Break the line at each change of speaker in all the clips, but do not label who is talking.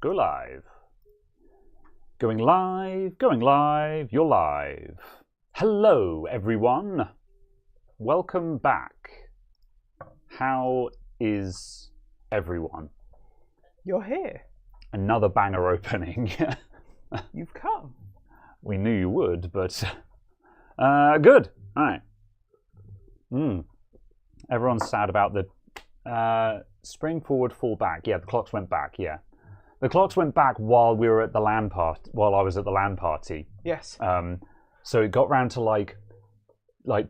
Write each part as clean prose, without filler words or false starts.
Go live. Going live, you're live. Hello, everyone. Welcome back. How is everyone?
You're here.
Another banger opening.
You've come.
We knew you would, but good. All right. Everyone's sad about the spring forward, fall back. Yeah, the clocks went back. Yeah, the clocks went back while we were at the LAN party. While I was at the LAN party.
Yes.
So it got round to like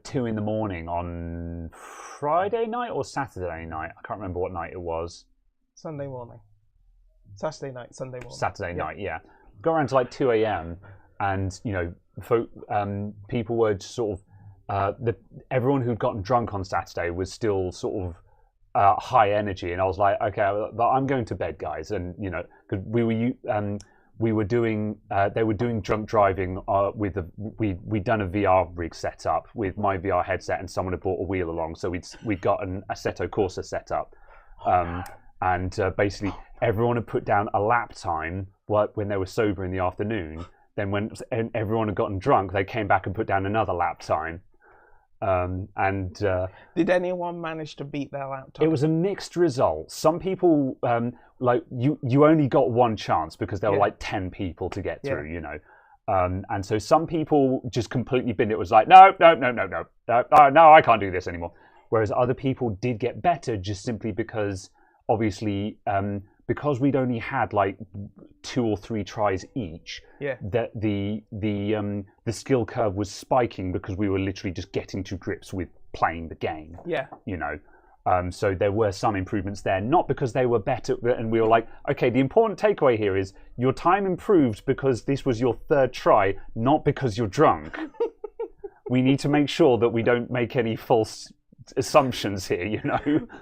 2 in the morning on Friday night or Saturday night. I can't remember what night it was.
Sunday morning. Saturday night, Sunday morning.
Saturday night, yeah. Got around to like 2 a.m. and people were just sort of everyone who'd gotten drunk on Saturday was still sort of high energy, and I was like, okay, but I'm going to bed, guys, and because we were doing they were doing drunk driving with we'd done a VR rig setup with my VR headset, and someone had brought a wheel along, so we'd got an Assetto Corsa set up, and basically everyone had put down a lap time when they were sober in the afternoon. Then when everyone had gotten drunk, they came back and put down another lap time.
Did anyone manage to beat their lap time?
It was a mixed result. Some people, you only got one chance because there were like 10 people to get through, and so some people just completely binned it. It was like, no, I can't do this anymore. Whereas other people did get better just simply because, obviously, because we'd only had like 2 or 3 tries each, that the skill curve was spiking because we were literally just getting to grips with playing the game.
Yeah.
So there were some improvements there, not because they were better, and we were like, okay, the important takeaway here is your time improved because this was your 3rd try, not because you're drunk. We need to make sure that we don't make any false assumptions here,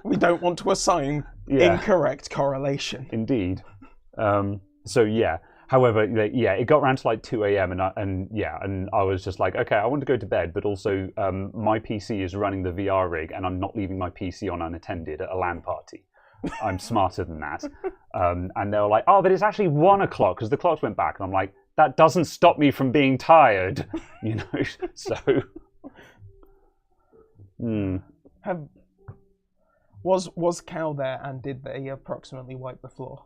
We don't want to assign incorrect correlation.
Indeed. So yeah. However, it got around to like 2 a.m. and I was just like, okay, I want to go to bed, but also my PC is running the VR rig, and I'm not leaving my PC on unattended at a LAN party. I'm smarter than that. And they were like, oh, but it's actually 1 o'clock because the clocks went back, and I'm like, that doesn't stop me from being tired, So.
Was Cal there, and did they approximately wipe the floor?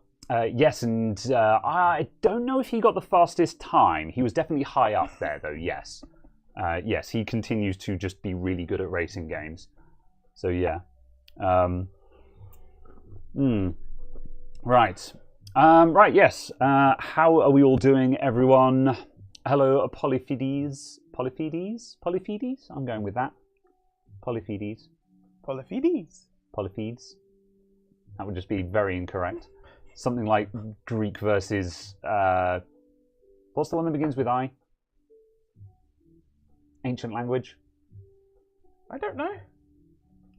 Yes, and I don't know if he got the fastest time. He was definitely high up there, though, yes. Yes, he continues to just be really good at racing games. So, yeah. Right. Right, yes. How are we all doing, everyone? Hello, Polyphides. Polyphides? Polyphides? I'm going with that. Polyphides.
Polyphides.
Polyphides. That would just be very incorrect. Something like Greek versus what's the one that begins with I? Ancient language?
I don't know.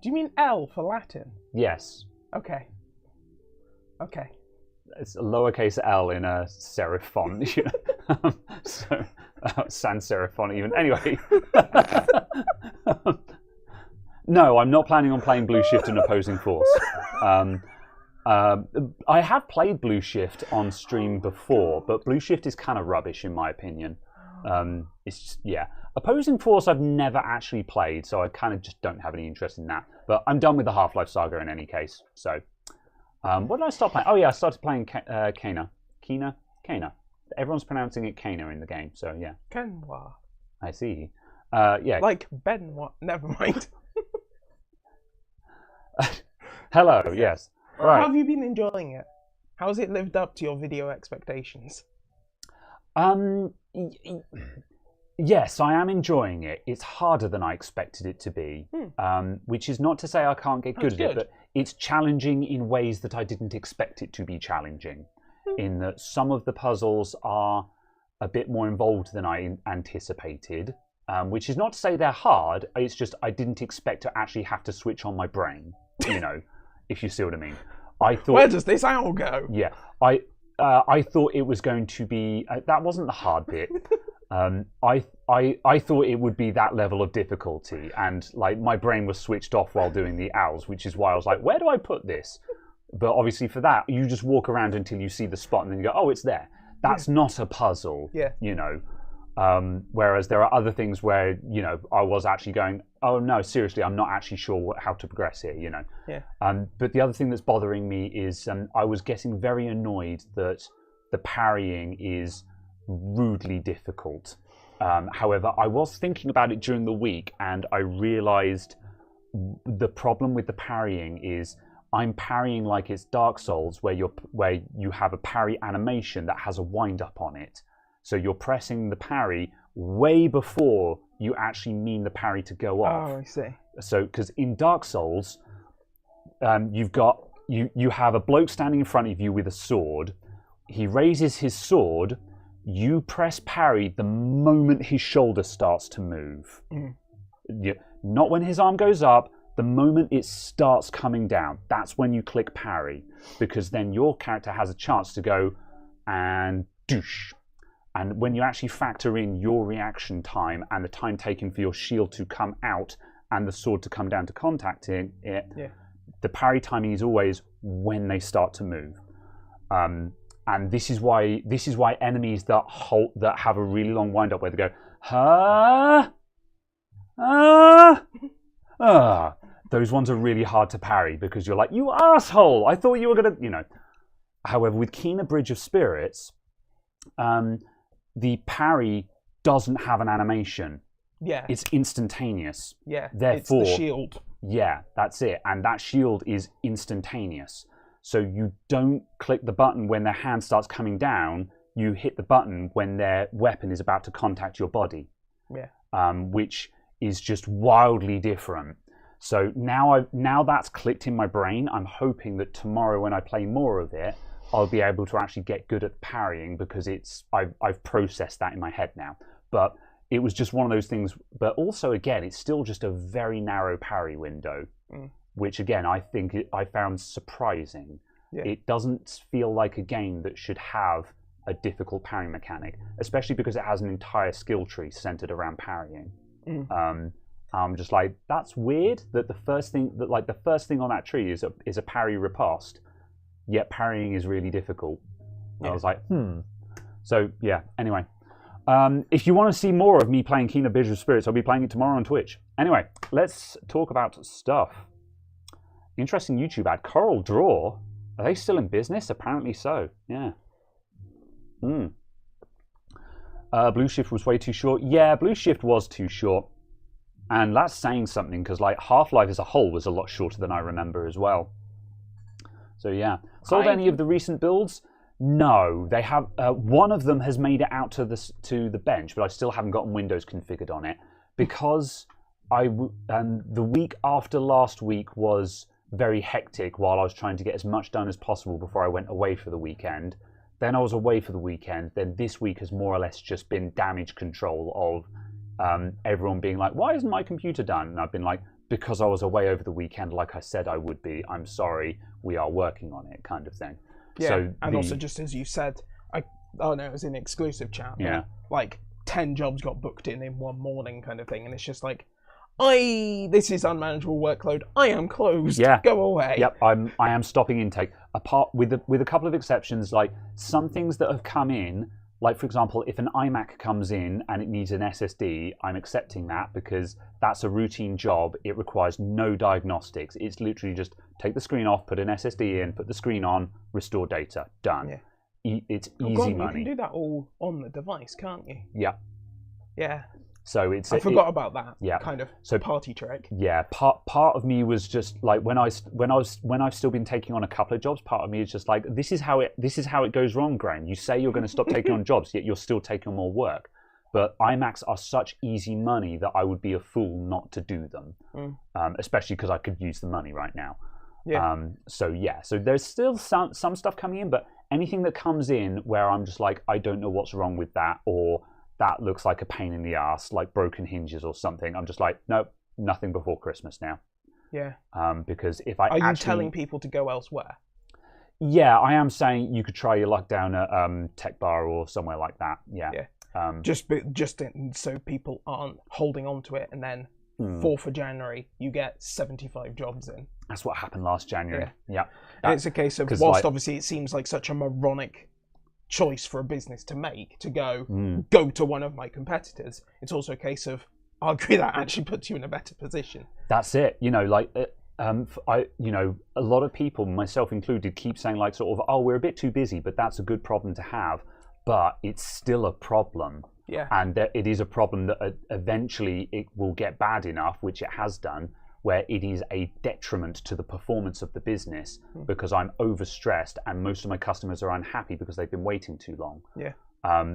Do you mean L for Latin?
Yes.
Okay.
It's a lowercase L in a serif font. So sans serif font even. Anyway. No, I'm not planning on playing Blue Shift and Opposing Force. I have played Blue Shift on stream before, but Blue Shift is kind of rubbish in my opinion. It's just, Opposing Force I've never actually played, so I kind of just don't have any interest in that. But I'm done with the Half-Life saga in any case. So, what did I start playing? Oh yeah, I started playing Kena. Kena. Everyone's pronouncing it Kena in the game, so yeah.
Kenwa.
I see. Yeah.
Like Benwa. Never mind.
Hello, yes. Right.
How have you been enjoying it? How has it lived up to your video expectations?
Yes, I am enjoying it. It's harder than I expected it to be, which is not to say I can't get good at it, but it's challenging in ways that I didn't expect it to be challenging, in that some of the puzzles are a bit more involved than I anticipated, which is not to say they're hard, it's just I didn't expect to actually have to switch on my brain, if you see what I mean. I thought,
where does this owl go?
Yeah, I thought it was going to be, that wasn't the hard bit. I thought it would be that level of difficulty, and like my brain was switched off while doing the owls, which is why I was like, where do I put this? But obviously for that, you just walk around until you see the spot and then you go, oh, it's there. That's not a puzzle, you know. Whereas there are other things where, you know, I was actually going, oh no, seriously, I'm not actually sure how to progress here, you know. But the other thing that's bothering me is I was getting very annoyed that the parrying is rudely difficult. However, I was thinking about it during the week and I realized the problem with the parrying is I'm parrying like it's Dark Souls, where you have a parry animation that has a wind up on it. So you're pressing the parry way before you actually mean the parry to go off.
Oh, I see.
So, because in Dark Souls, you have a bloke standing in front of you with a sword. He raises his sword. You press parry the moment his shoulder starts to move. Not when his arm goes up. The moment it starts coming down, that's when you click parry, because then your character has a chance to go and douche. And when you actually factor in your reaction time and the time taken for your shield to come out and the sword to come down to contacting it, the parry timing is always when they start to move. And this is why enemies that have a really long wind up where they go, those ones are really hard to parry because you're like, you asshole, I thought you were gonna, you know. However, with Kena Bridge of Spirits, the parry doesn't have an animation. It's instantaneous. Therefore,
it's the shield.
That's it. And that shield is instantaneous. So you don't click the button when their hand starts coming down. You hit the button when their weapon is about to contact your body. Which is just wildly different. So now that's clicked in my brain. I'm hoping that tomorrow when I play more of it, I'll be able to actually get good at parrying because I've processed that in my head now. But it was just one of those things. But also, again, it's still just a very narrow parry window, which again I think I found surprising. It doesn't feel like a game that should have a difficult parrying mechanic, especially because it has an entire skill tree centered around parrying. I'm just like, that's weird that the first thing on that tree is a parry riposte, yet parrying is really difficult. I was like, So yeah, anyway. If you want to see more of me playing Kena Bridge of Spirits, I'll be playing it tomorrow on Twitch. Anyway, let's talk about stuff. Interesting YouTube ad. Coral Draw. Are they still in business? Apparently so. Yeah. Blue Shift was way too short. Yeah, Blue Shift was too short. And that's saying something, because like Half-Life as a whole was a lot shorter than I remember as well. So yeah. Sold any of the recent builds? No, they have. One of them has made it out to the bench, but I still haven't gotten Windows configured on it because the week after last week was very hectic while I was trying to get as much done as possible before I went away for the weekend. Then I was away for the weekend. Then this week has more or less just been damage control of everyone being like, why isn't my computer done? And I've been like, because I was away over the weekend like I said I would be. I'm sorry, we are working on it, kind of thing.
Yeah,
so
and also just as you said, it was in exclusive chat.
Yeah.
Like 10 jobs got booked in one morning kind of thing. And it's just like, this is unmanageable workload. I am closed.
Yeah.
Go away.
Yep, I am stopping intake. Apart with a couple of exceptions, like some things that have come in, like for example, if an iMac comes in and it needs an SSD, I'm accepting that because that's a routine job. It requires no diagnostics. It's literally just take the screen off, put an SSD in, put the screen on, restore data. Done.
Yeah.
It's easy money.
You can do that all on the device, can't you?
Yeah.
Yeah.
So it's
I forgot about that.
Yeah.
Kind of party trick.
Yeah. Part of me was just like when I've still been taking on a couple of jobs. Part of me is just like this is how it goes wrong, Graham. You say you're going to stop taking on jobs, yet you're still taking on more work. But iMacs are such easy money that I would be a fool not to do them, especially because I could use the money right now.
Yeah.
So there's still some stuff coming in, but anything that comes in where I'm just like, I don't know what's wrong with that, or that looks like a pain in the ass, like broken hinges or something, I'm just like, nope, nothing before Christmas now.
Yeah.
Because if I
Are you telling people to go elsewhere?
Yeah, I am saying you could try your luck down at Tech Bar or somewhere like that. Yeah.
Just so people aren't holding on to it, and then 4th of January you get 75 jobs in.
That's what happened last January. Yeah.
And it's a case of,
'cause,
whilst
like-
obviously it seems like such a moronic choice for a business to make, to go to one of my competitors, it's also a case of, argue that actually puts you in a better position.
That's it. You know, like, a lot of people, myself included, keep saying like sort of, oh, we're a bit too busy, but that's a good problem to have. But it's still a problem.
Yeah.
And it is a problem that eventually it will get bad enough, which it has done, where it is a detriment to the performance of the business because I'm overstressed and most of my customers are unhappy because they've been waiting too long.
Yeah.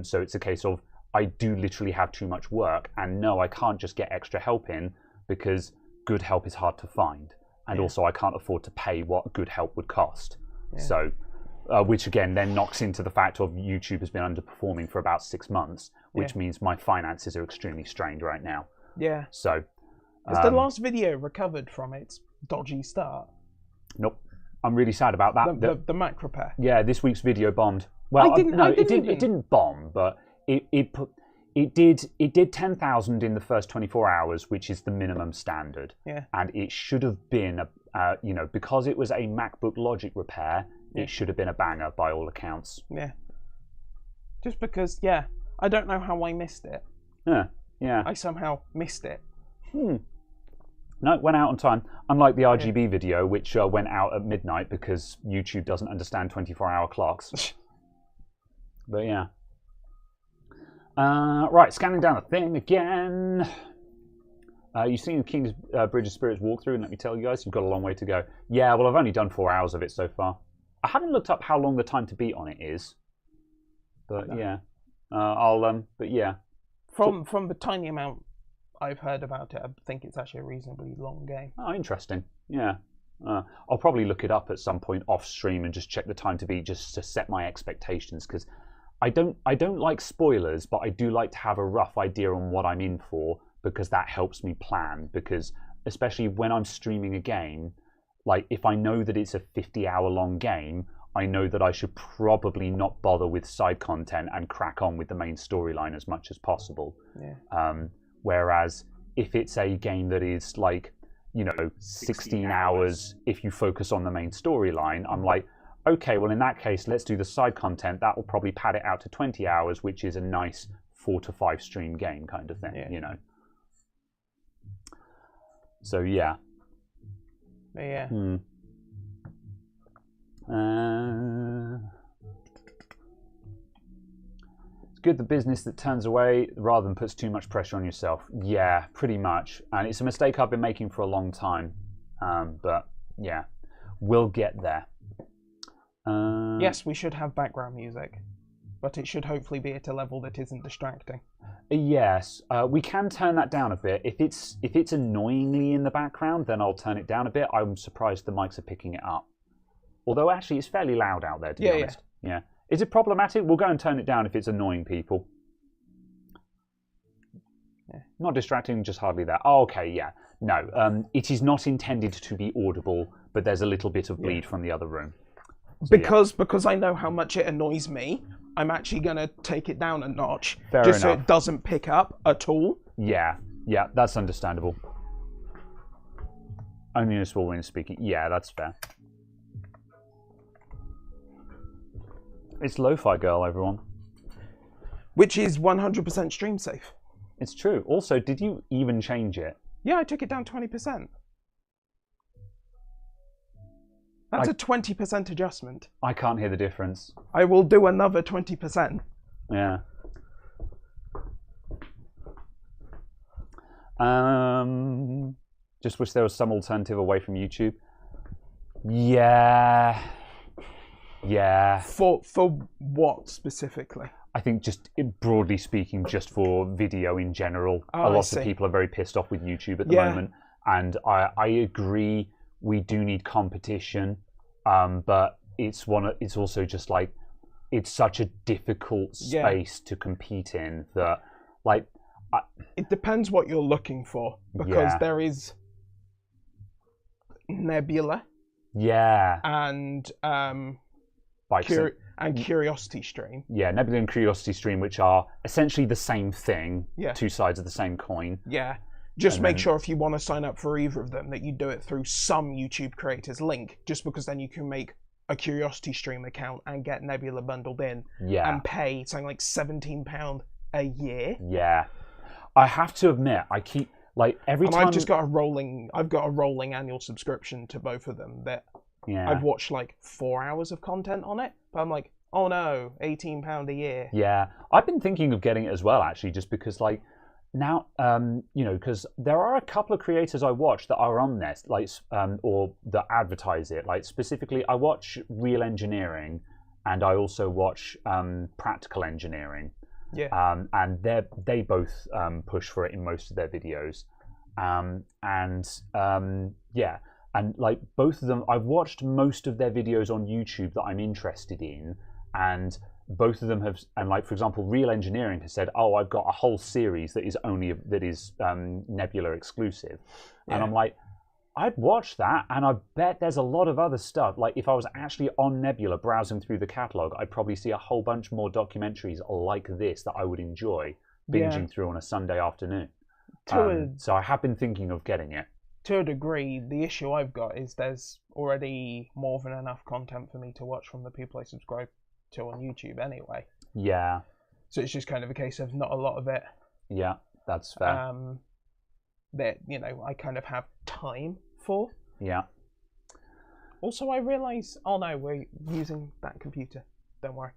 So it's a case of, I do literally have too much work, and no, I can't just get extra help in because good help is hard to find. And also I can't afford to pay what good help would cost. Yeah. So, which again then knocks into the fact of YouTube has been underperforming for about 6 months, which means my finances are extremely strained right now.
Yeah.
So,
has the last video recovered from its dodgy start?
Nope. I'm really sad about that.
The Mac repair.
Yeah, this week's video bombed. Well, it didn't bomb, but it did 10,000 in the first 24 hours, which is the minimum standard.
Yeah.
And it should have been, because it was a MacBook Logic repair, it should have been a banger by all accounts.
Yeah. Just because, I don't know how I missed it.
Yeah.
I somehow missed it.
No, it went out on time. Unlike the RGB video, which went out at midnight because YouTube doesn't understand 24-hour clocks. But yeah. Right, scanning down the thing again. You've seen the King's Bridge of Spirits walkthrough, and let me tell you guys, you've got a long way to go. Yeah, well, I've only done 4 hours of it so far. I haven't looked up how long the time to beat on it is. But yeah. But yeah.
From the tiny amount I've heard about it, I think it's actually a reasonably long game.
Oh, interesting. Yeah. I'll probably look it up at some point off stream and just check the time to beat just to set my expectations, because I don't like spoilers, but I do like to have a rough idea on what I'm in for, because that helps me plan. Because especially when I'm streaming a game, like if I know that it's a 50-hour long game, I know that I should probably not bother with side content and crack on with the main storyline as much as possible.
Yeah.
Whereas if it's a game that is like, 16 hours, if you focus on the main storyline, I'm like, okay, well in that case, let's do the side content. That will probably pad it out to 20 hours, which is a nice 4 to 5 stream game kind of thing, So yeah.
Yeah.
It's good the business that turns away rather than puts too much pressure on yourself. Yeah, pretty much. And it's a mistake I've been making for a long time. But yeah, we'll get there.
Yes, we should have background music, but it should hopefully be at a level that isn't distracting.
Yes, we can turn that down a bit. If it's annoyingly in the background, then I'll turn it down a bit. I'm surprised the mics are picking it up. Although actually it's fairly loud out there, to be honest. Yeah. Is it problematic? We'll go and turn it down if it's annoying people. Yeah. Not distracting, just hardly that. Oh, okay, yeah. No, it is not intended to be audible, but there's a little bit of bleed from the other room. So,
because I know how much it annoys me, I'm actually going to take it down a notch.
Fair
just
enough.
So it doesn't pick up at all.
Yeah, that's understandable. Only in a small way speaking. Yeah, that's fair. It's Lo-Fi Girl, everyone.
Which is 100% stream safe.
It's true. Also, did you even change it?
Yeah, I took it down 20%. That's a 20% adjustment.
I can't hear the difference.
I will do another 20%.
Yeah. Just wish there was some alternative away from YouTube. Yeah.
For what specifically?
I think just broadly speaking, just for video in general. A lot of people are very pissed off with YouTube at the moment. And I agree, we do need competition. But it's also just like, it's such a difficult space to compete in that, like...
it depends what you're looking for, because there is Nebula.
Yeah.
And Curiosity Stream.
Yeah, Nebula and Curiosity Stream, which are essentially the same thing,
Yeah.
two sides of the same coin.
Yeah. Just make sure if you want to sign up for either of them that you do it through some YouTube creator's link, just because then you can make a Curiosity Stream account and get Nebula bundled in and pay something like £17 a year.
Yeah. I have to admit, I keep, like, every time...
I've got a rolling annual subscription to both of them that I've watched like 4 hours of content on it, but I'm like, oh no, £18 a year.
Yeah. I've been thinking of getting it as well, actually, just because, like, now, you know, because there are a couple of creators I watch that are on this, like, or that advertise it. Like, specifically, I watch Real Engineering, and I also watch Practical Engineering.
Yeah.
And they both push for it in most of their videos. Yeah, and like both of them, I've watched most of their videos on YouTube that I'm interested in, and both of them have, and like for example, Real Engineering has said, "Oh, I've got a whole series that is Nebula exclusive," and I'm like, I'd watch that, and I bet there's a lot of other stuff. Like if I was actually on Nebula browsing through the catalog, I'd probably see a whole bunch more documentaries like this that I would enjoy binging through on a Sunday afternoon. So I have been thinking of getting it.
To a degree, the issue I've got is there's already more than enough content for me to watch from the people I subscribe to on YouTube anyway.
Yeah.
So it's just kind of a case of not a lot of it.
Yeah, that's fair.
That, you know, I kind of have time for.
Yeah.
Also, I realise, oh no, we're using that computer. Don't worry.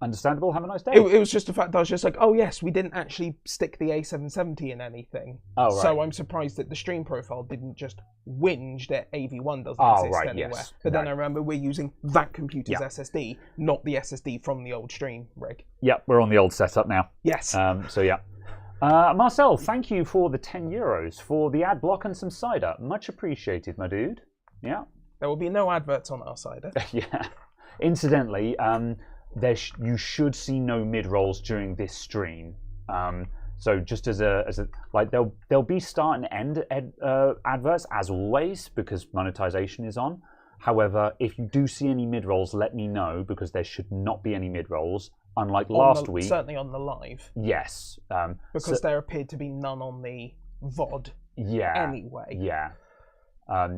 Understandable. Have a nice day.
It was just the fact that I was just like, oh yes, we didn't actually stick the A770 in anything.
Oh, right.
So I'm surprised that the stream profile didn't just whinge that AV1 doesn't exist anywhere.
Yes.
But then I remember we're using that computer's SSD, not the SSD from the old stream rig.
Yep, we're on the old setup now.
Yes.
So yeah. Marcel, thank you for the €10 for the ad block and some cider. Much appreciated, my dude. Yeah.
There will be no adverts on our cider.
Yeah. Incidentally, you should see no mid rolls during this stream. So just as a like there'll be start and end adverts as always because monetization is on. However, if you do see any mid rolls, let me know because there should not be any mid rolls. Unlike last week,
certainly on the live.
Yes,
because there appeared to be none on the VOD.
Yeah.
Anyway.
Yeah.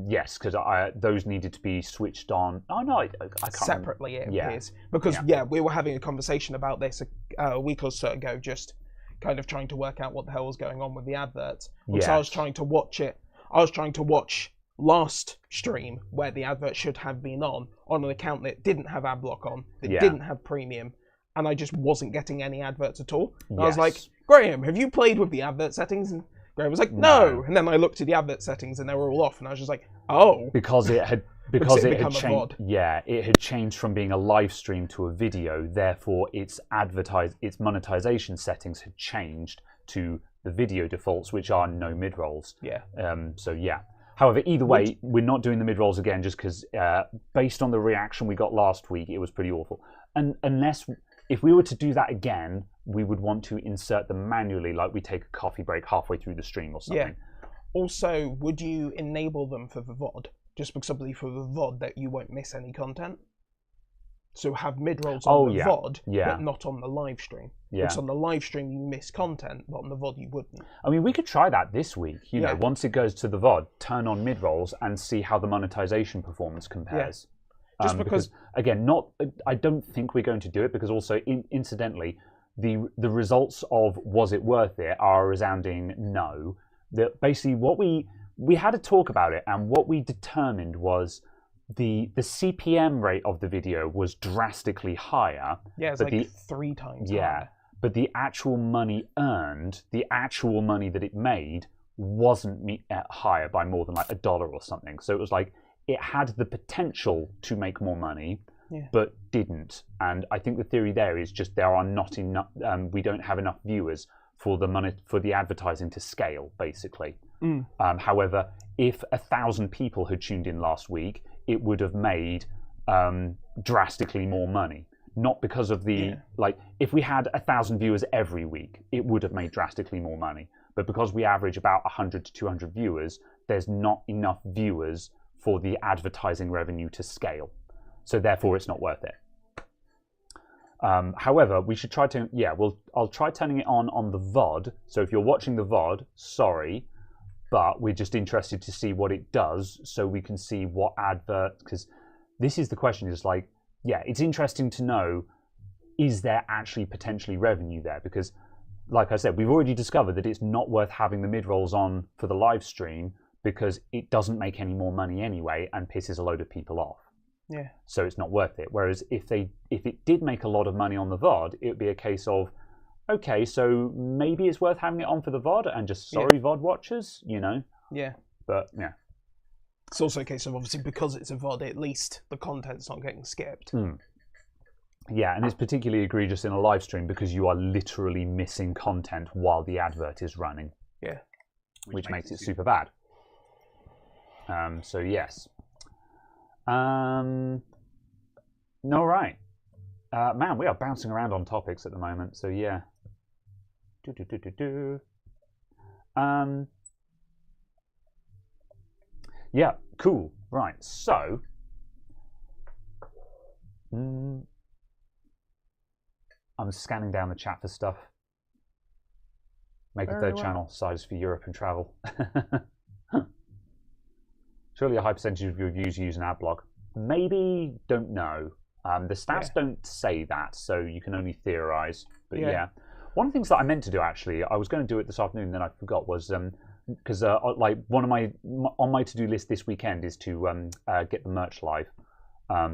Yes, because those needed to be switched on. Oh no, I can't.
Separately, it appears because we were having a conversation about this a week or so ago, just kind of trying to work out what the hell was going on with the adverts. Because I was trying to watch it. I was trying to watch last stream where the advert should have been on an account that didn't have ad block on, that didn't have premium, and I just wasn't getting any adverts at all. I was like, Graham, have you played with the advert settings? And Graham was like, no. And then I looked at the advert settings and they were all off, and I was just like, oh.
Because it had changed. Yeah, it had changed from being a live stream to a video. Therefore, its monetization settings had changed to the video defaults, which are no mid rolls.
Yeah.
So yeah. However, either way, we're not doing the mid rolls again, just because based on the reaction we got last week, it was pretty awful. And if we were to do that again, we would want to insert them manually, like we take a coffee break halfway through the stream or something.
Yeah. Also, would you enable them for the VOD? Just because I believe for the VOD that you won't miss any content. So have mid-rolls on the VOD, but not on the live stream.
Yeah.
Because on the live stream you miss content, but on the VOD you wouldn't.
I mean, we could try that this week. You know, once it goes to the VOD, turn on mid-rolls and see how the monetization performance compares.
Yeah. Just because
again, I don't think we're going to do it because also, incidentally, the results of was it worth it are a resounding no. That basically what we had a talk about it, and what we determined was the CPM rate of the video was drastically higher.
Yeah, it's like 3 times higher.
But the actual money earned, the actual money that it made, wasn't higher by more than like $1 or something. So it was like it had the potential to make more money, but didn't. And I think the theory there is just there are not enough. We don't have enough viewers for the money for the advertising to scale, basically. However, if 1,000 people had tuned in last week, it would have made drastically more money. Not because of the like, if we had 1,000 viewers every week, it would have made drastically more money. But because we average about 100 to 200 viewers, there's not enough viewers for the advertising revenue to scale. So therefore, it's not worth it. However, we should try to, I'll try turning it on the VOD. So if you're watching the VOD, sorry, but we're just interested to see what it does so we can see what advert, because this is the question, is like, it's interesting to know, is there actually potentially revenue there? Because, like I said, we've already discovered that it's not worth having the mid-rolls on for the live stream because it doesn't make any more money anyway and pisses a load of people off.
Yeah.
So it's not worth it. Whereas if it did make a lot of money on the VOD, it would be a case of, okay, so maybe it's worth having it on for the VOD and just sorry VOD watchers, you know?
Yeah.
But yeah.
It's also a case of, obviously, because it's a VOD, at least the content's not getting skipped.
Yeah, and it's particularly egregious in a live stream because you are literally missing content while the advert is running.
Yeah.
Which makes it super bad. So yes. All right. Man, we are bouncing around on topics at the moment, so yeah. Yeah, cool. Right, so I'm scanning down the chat for stuff. Make a third channel, size for Europe and travel. Surely a high percentage of your views use an ad block. Maybe, don't know. The stats don't say that, so you can only theorize. But yeah. One of the things that I meant to do, actually, I was going to do it this afternoon, then I forgot, was because like one of on my to-do list this weekend is to get the merch live,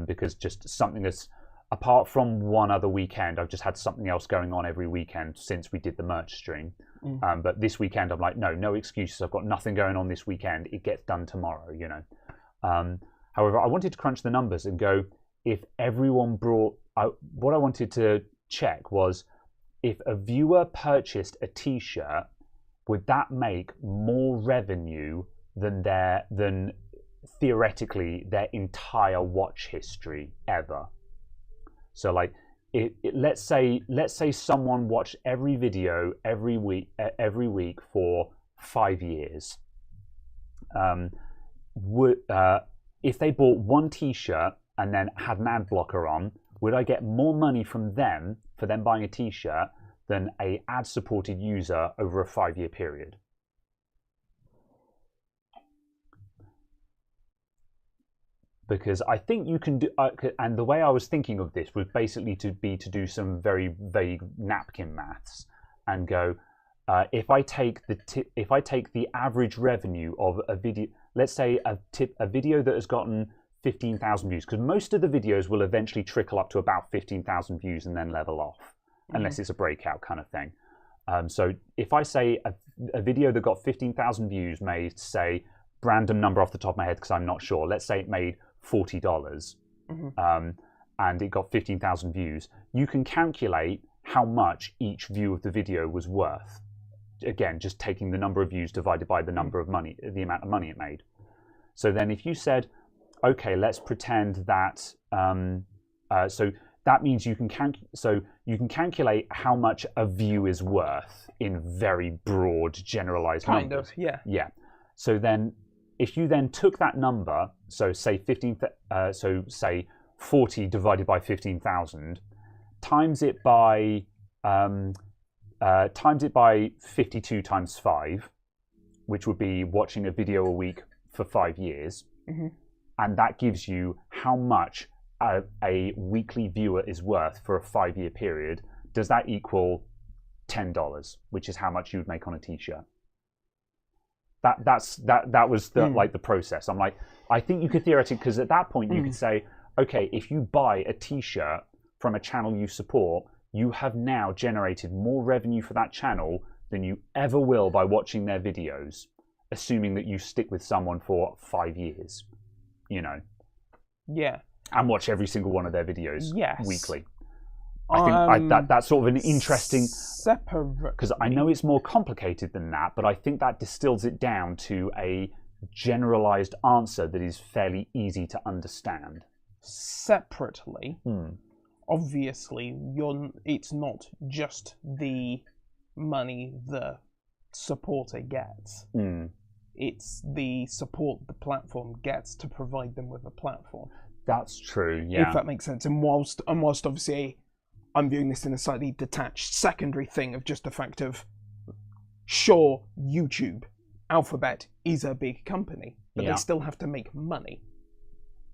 because just something that's, apart from one other weekend, I've just had something else going on every weekend since we did the merch stream. But this weekend, I'm like, no excuses. I've got nothing going on this weekend. It gets done tomorrow, you know. However, I wanted to crunch the numbers and go, if everyone brought, what I wanted to check was, if a viewer purchased a T-shirt, would that make more revenue than theoretically their entire watch history ever? So like, let's say someone watched every video every week for 5 years. If they bought one T-shirt and then had an ad blocker on, would I get more money from them for them buying a T-shirt than a ad-supported user over a 5-year period? Because I think you can do, and the way I was thinking of this was basically to do some very vague napkin maths and go, if I take the average revenue of a video, let's say a video that has gotten 15,000 views, because most of the videos will eventually trickle up to about 15,000 views and then level off, unless it's a breakout kind of thing. So if I say a video that got 15,000 views made, say, random number off the top of my head because I'm not sure, let's say it made $40, and it got 15,000 views, you can calculate how much each view of the video was worth. Again, just taking the number of views divided by the number of money, the amount of money it made. So then if you said, okay, let's pretend that, so that means you can calculate how much a view is worth in very broad, generalized numbers.
Kind of, yeah.
Yeah. So then, if you then took that number, so say 40 divided by 15,000, times it by 52 times 5, which would be watching a video a week for 5 years, and that gives you how much a weekly viewer is worth for a 5-year period. Does that equal $10, which is how much you would make on a T-shirt? That was the like the process. I'm like, I think you could theoretically, because at that point you could say, okay, if you buy a T-shirt from a channel you support, you have now generated more revenue for that channel than you ever will by watching their videos, assuming that you stick with someone for 5 years, you know.
Yeah.
And watch every single one of their videos weekly. I think that's sort of an interesting...
Separate.
Because I know it's more complicated than that, but I think that distills it down to a generalized answer that is fairly easy to understand.
Separately, obviously, it's not just the money the supporter gets. It's the support the platform gets to provide them with a platform.
That's true, yeah.
If that makes sense. And whilst obviously I'm viewing this in a slightly detached secondary thing of just the fact of, sure, YouTube, Alphabet is a big company, but they still have to make money.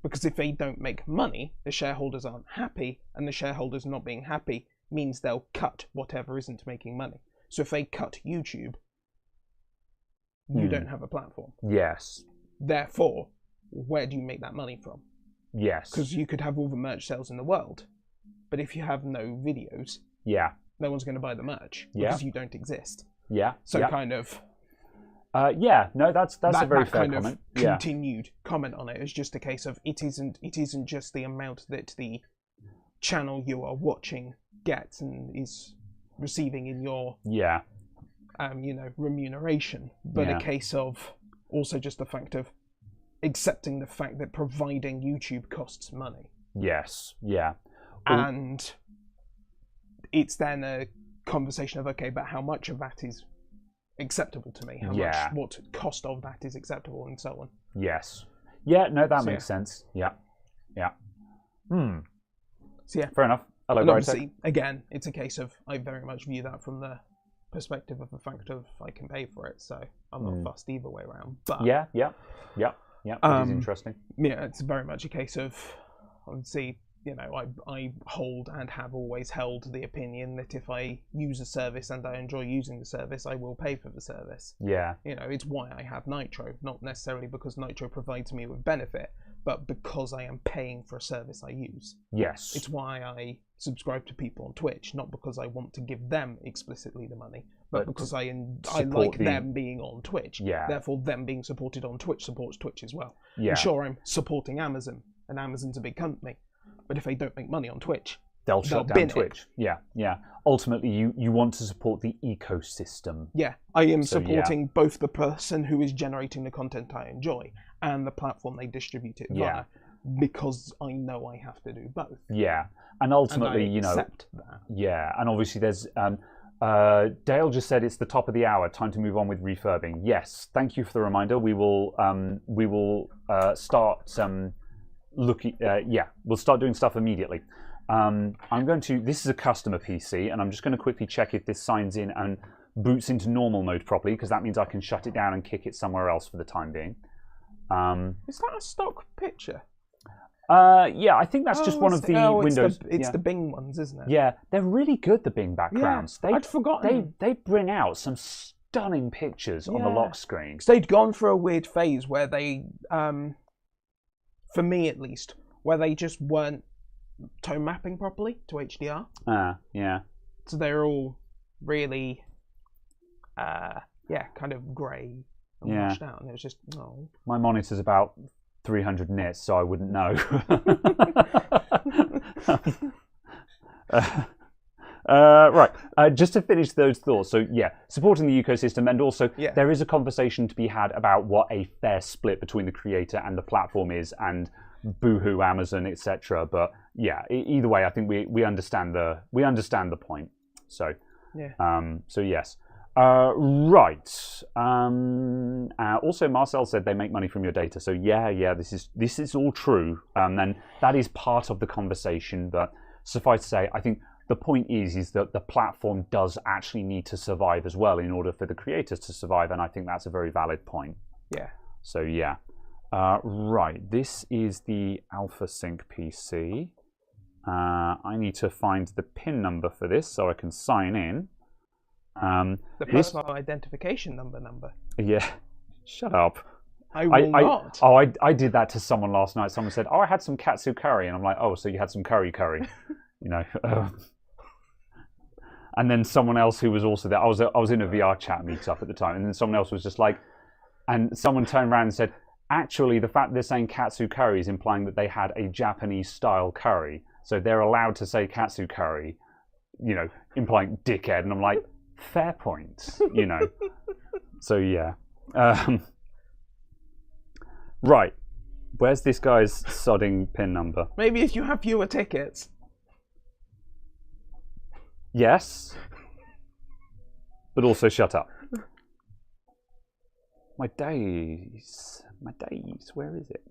Because if they don't make money, the shareholders aren't happy, and the shareholders not being happy means they'll cut whatever isn't making money. So if they cut YouTube, you don't have a platform.
Yes.
Therefore, where do you make that money from?
Yes.
Because you could have all the merch sales in the world, but if you have no videos, no one's going to buy the merch because you don't exist.
Yeah.
So kind of.
No, that's a very fair
kind
comment.
Of continued comment on it is just a case of it isn't just the amount that the channel you are watching gets and is receiving in your remuneration, but a case of also just the fact of accepting the fact that providing YouTube costs money.
Yes. Yeah.
And it's then a conversation of, okay, but how much of that is acceptable to me? How much, what cost of that is acceptable, and so on.
Yes. Yeah, no, that makes sense. Yeah. Yeah. So fair enough. Hello,
and obviously, again, it's a case of, I very much view that from the perspective of the fact of I can pay for it, so I'm not fussed either way around. But
yeah, it is interesting.
Yeah, it's very much a case of, obviously, I hold and have always held the opinion that if I use a service and I enjoy using the service, I will pay for the service.
Yeah.
It's why I have Nitro, not necessarily because Nitro provides me with benefit, but because I am paying for a service I use.
Yes.
It's why I subscribe to people on Twitch, not because I want to give them explicitly the money, but because I like them being on Twitch.
Yeah.
Therefore, them being supported on Twitch supports Twitch as well.
Yeah.
And sure, I'm supporting Amazon, and Amazon's a big company, but if they don't make money on Twitch,
they'll shut down Twitch. Yeah, yeah. Ultimately, you want to support the ecosystem.
Yeah, I am supporting both the person who is generating the content I enjoy and the platform they distribute it via, because I know I have to do both.
Yeah, and ultimately,
and I accept that.
Yeah, and obviously there's Dale just said it's the top of the hour. Time to move on with refurbing. Yes, thank you for the reminder. We will start looking. We'll start doing stuff immediately. This is a customer PC, and I'm just going to quickly check if this signs in and boots into normal mode properly, because that means I can shut it down and kick it somewhere else for the time being.
Is that a stock picture?
Yeah, I think that's just one of the Windows.
It's the Bing ones, isn't it?
Yeah, they're really good, the Bing backgrounds.
Yeah, I'd forgotten.
They bring out some stunning pictures on the lock screen.
They'd gone for a weird phase where they, for me at least, where they just weren't tone mapping properly to HDR.
Yeah.
So they're all really, kind of grey and washed out, and it was just
My monitor's about 300 nits, so I wouldn't know. Right, just to finish those thoughts. So supporting the ecosystem, and also there is a conversation to be had about what a fair split between the creator and the platform is, and boohoo Amazon, etc. But either way, I think we understand the point. So so yes. Right. Also, Marcel said they make money from your data. So this is all true. And that is part of the conversation. But suffice to say, I think the point is that the platform does actually need to survive as well in order for the creators to survive. And I think that's a very valid point.
Yeah.
So right. This is the AlphaSync PC. I need to find the PIN number for this so I can sign in.
The personal identification number.
Yeah, shut up.
I will not.
I did that to someone last night. Someone said, I had some katsu curry. And I'm like, so you had some curry. And then someone else who was also there, I was in a VR chat meetup at the time, and then someone else was just like, and someone turned around and said, actually, the fact they're saying katsu curry is implying that they had a Japanese style curry. So they're allowed to say katsu curry, implying dickhead. And I'm like, fair point, So right, where's this guy's sodding PIN number?
Maybe if you have fewer tickets.
Yes, but also shut up. My days, where is it?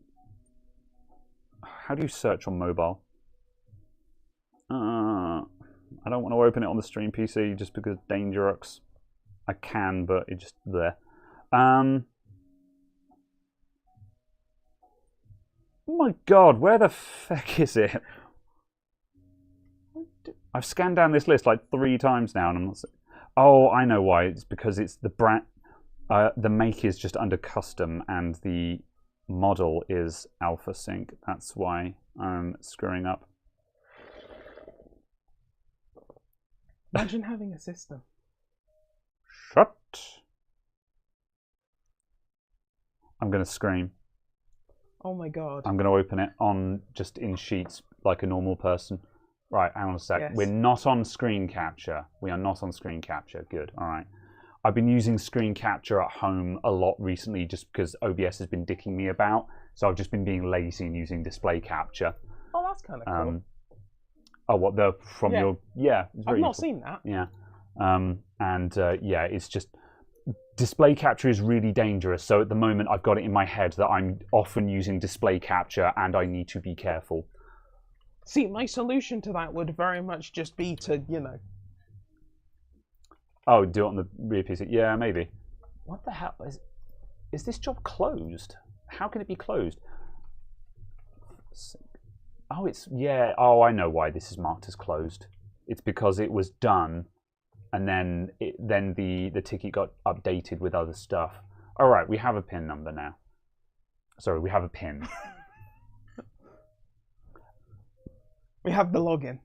How do you search on mobile? I don't want to open it on the stream PC just because dangerous. I can, but it just there. Oh my god, where the feck is it? I've scanned down this list like 3 times now, and I'm not. Oh, I know why. It's because it's the brand. The make is just under custom, and the model is Alpha Sync. That's why I'm screwing up.
Imagine having a system.
Shut. I'm going to scream.
Oh my god.
I'm going to open it on just in Sheets like a normal person. Right, hang on a sec.
Yes.
We're not on screen capture. We are not on screen capture. Good, all right. I've been using screen capture at home a lot recently just because OBS has been dicking me about. So I've just been being lazy and using display capture.
Oh, that's kind of cool.
Oh, what, from your... Yeah. It's very
I've not
useful.
seen that.
Yeah. Yeah, it's just... Display capture is really dangerous. So at the moment, I've got it in my head that I'm often using display capture and I need to be careful.
See, my solution to that would very much just be to, you know...
Oh, do it on the rear PC? Yeah, maybe. What the hell? Is this job closed? How can it be closed? Oh, it's... Yeah. Oh, I know why this is marked as closed. It's because it was done and then the ticket got updated with other stuff. All right, we have a PIN number now. Sorry, we have a PIN.
We have the login.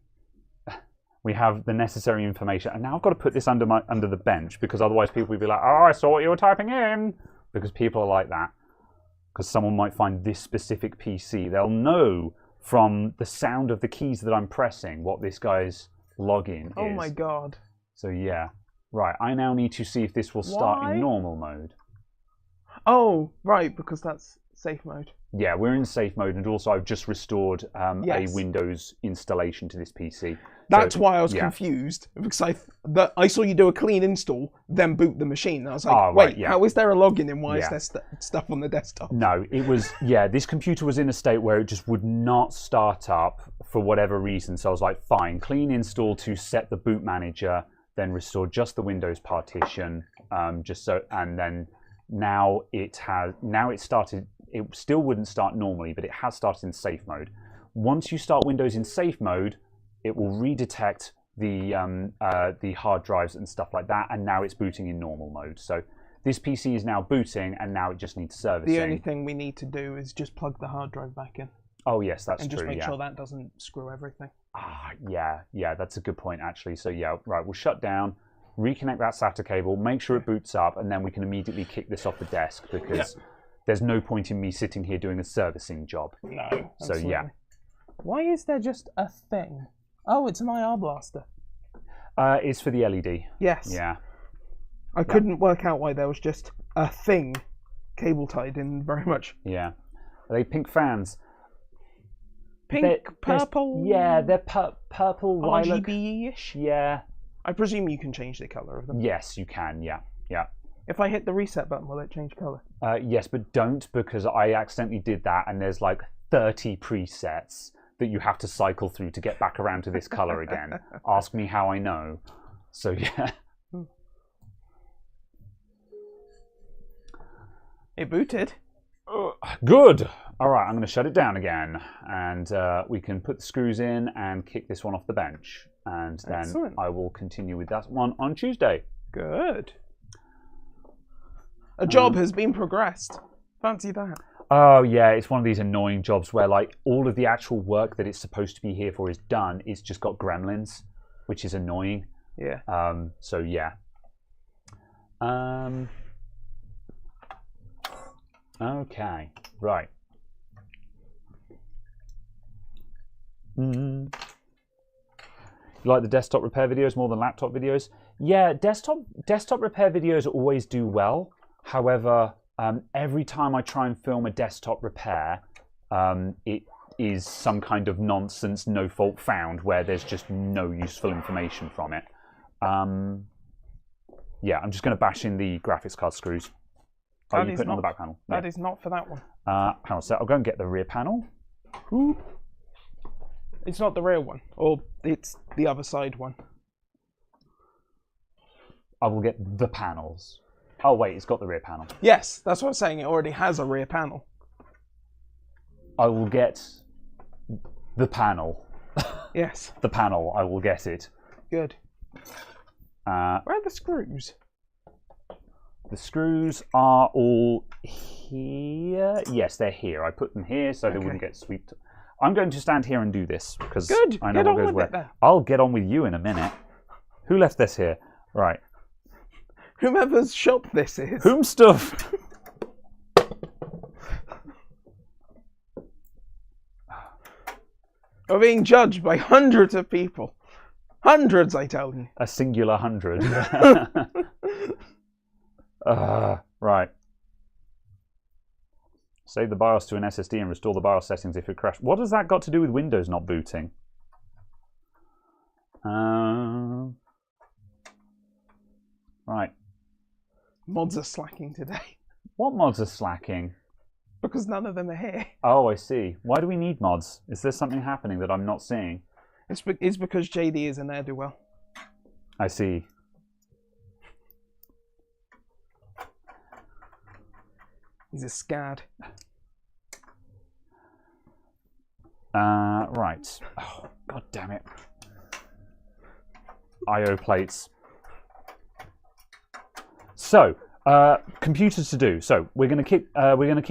We have the necessary information, and now I've got to put this under the bench because otherwise people will be like, "Oh, I saw what you were typing in," because people are like that. Because someone might find this specific PC, they'll know from the sound of the keys that I'm pressing what this guy's login is.
Oh my god!
So yeah, right. I now need to see if this will start in normal mode.
Oh, right, because that's safe mode.
Yeah, we're in safe mode, and also I've just restored
Yes.
a Windows installation to this PC.
That's why I was confused, because I saw you do a clean install, then boot the machine. And I was like, wait, how is there a login and why is there stuff on the desktop?
No, it was, this computer was in a state where it just would not start up for whatever reason. So I was like, fine, clean install to set the boot manager, then restore just the Windows partition, and then now it started. It still wouldn't start normally, but it has started in safe mode. Once you start Windows in safe mode, it will redetect the hard drives and stuff like that, and now it's booting in normal mode. So this PC is now booting, and now it just needs servicing.
The only thing we need to do is just plug the hard drive back in.
Oh yes, that's true.
And just make sure that doesn't screw everything.
Yeah, that's a good point actually. So yeah, right, we'll shut down, reconnect that SATA cable, make sure it boots up, and then we can immediately kick this off the desk because there's no point in me sitting here doing a servicing job.
No.
So
absolutely.
yeah.
Why is there just a thing? Oh, it's an IR blaster.
It's for the LED.
Yes.
Yeah.
I couldn't work out why there was just a thing cable tied in very much.
Yeah. Are they pink fans?
Pink, purple?
Yeah, they're purple, lilac.
RGB-ish?
Yeah.
I presume you can change the colour of them.
Yes, you can, yeah.
If I hit the reset button, will it change colour?
Yes, but don't, because I accidentally did that and there's like 30 presets that you have to cycle through to get back around to this colour again. Ask me how I know. So yeah.
It booted.
Good. All right, I'm going to shut it down again, and we can put the screws in and kick this one off the bench, and then I will continue with that one on Tuesday.
Good. A job has been progressed. Fancy that.
Oh yeah, it's one of these annoying jobs where like all of the actual work that it's supposed to be here for is done. It's just got gremlins, which is annoying.
Yeah.
So yeah. Okay. Right. You like the desktop repair videos more than laptop videos? Yeah, desktop repair videos always do well. However, every time I try and film a desktop repair, it is some kind of nonsense, no fault found, where there's just no useful information from it. Yeah, I'm just going to bash in the graphics card screws. Oh, you put it on the back panel.
That is not for that one.
Hang on a sec, I'll go and get the rear panel.
It's not the rear one, or it's the other side one.
I will get the panels. Oh wait, it's got the rear panel.
Yes, that's what I'm saying. It already has a rear panel.
I will get the panel.
Yes.
The panel. I will get it.
Good. Where are the screws?
The screws are all here. Yes, they're here. I put them here so they wouldn't get swept. I'm going to stand here and do this because I know what goes where. I'll get on with you in a minute. Who left this here? Right.
Whomever's shop this is.
Whom stuff?
We're being judged by hundreds of people. Hundreds, I tell you.
A singular 100. Right. Save the BIOS to an SSD and restore the BIOS settings if it crashed. What has that got to do with Windows not booting? Right.
Mods are slacking today.
What mods are slacking?
Because none of them are here.
Oh, I see. Why do we need mods? Is there something happening that I'm not seeing?
It's because JD is a ne'er-do-well.
I see.
He's a scad.
Right. Oh, God damn it. I/O plates. So, computers to do. So we're going to keep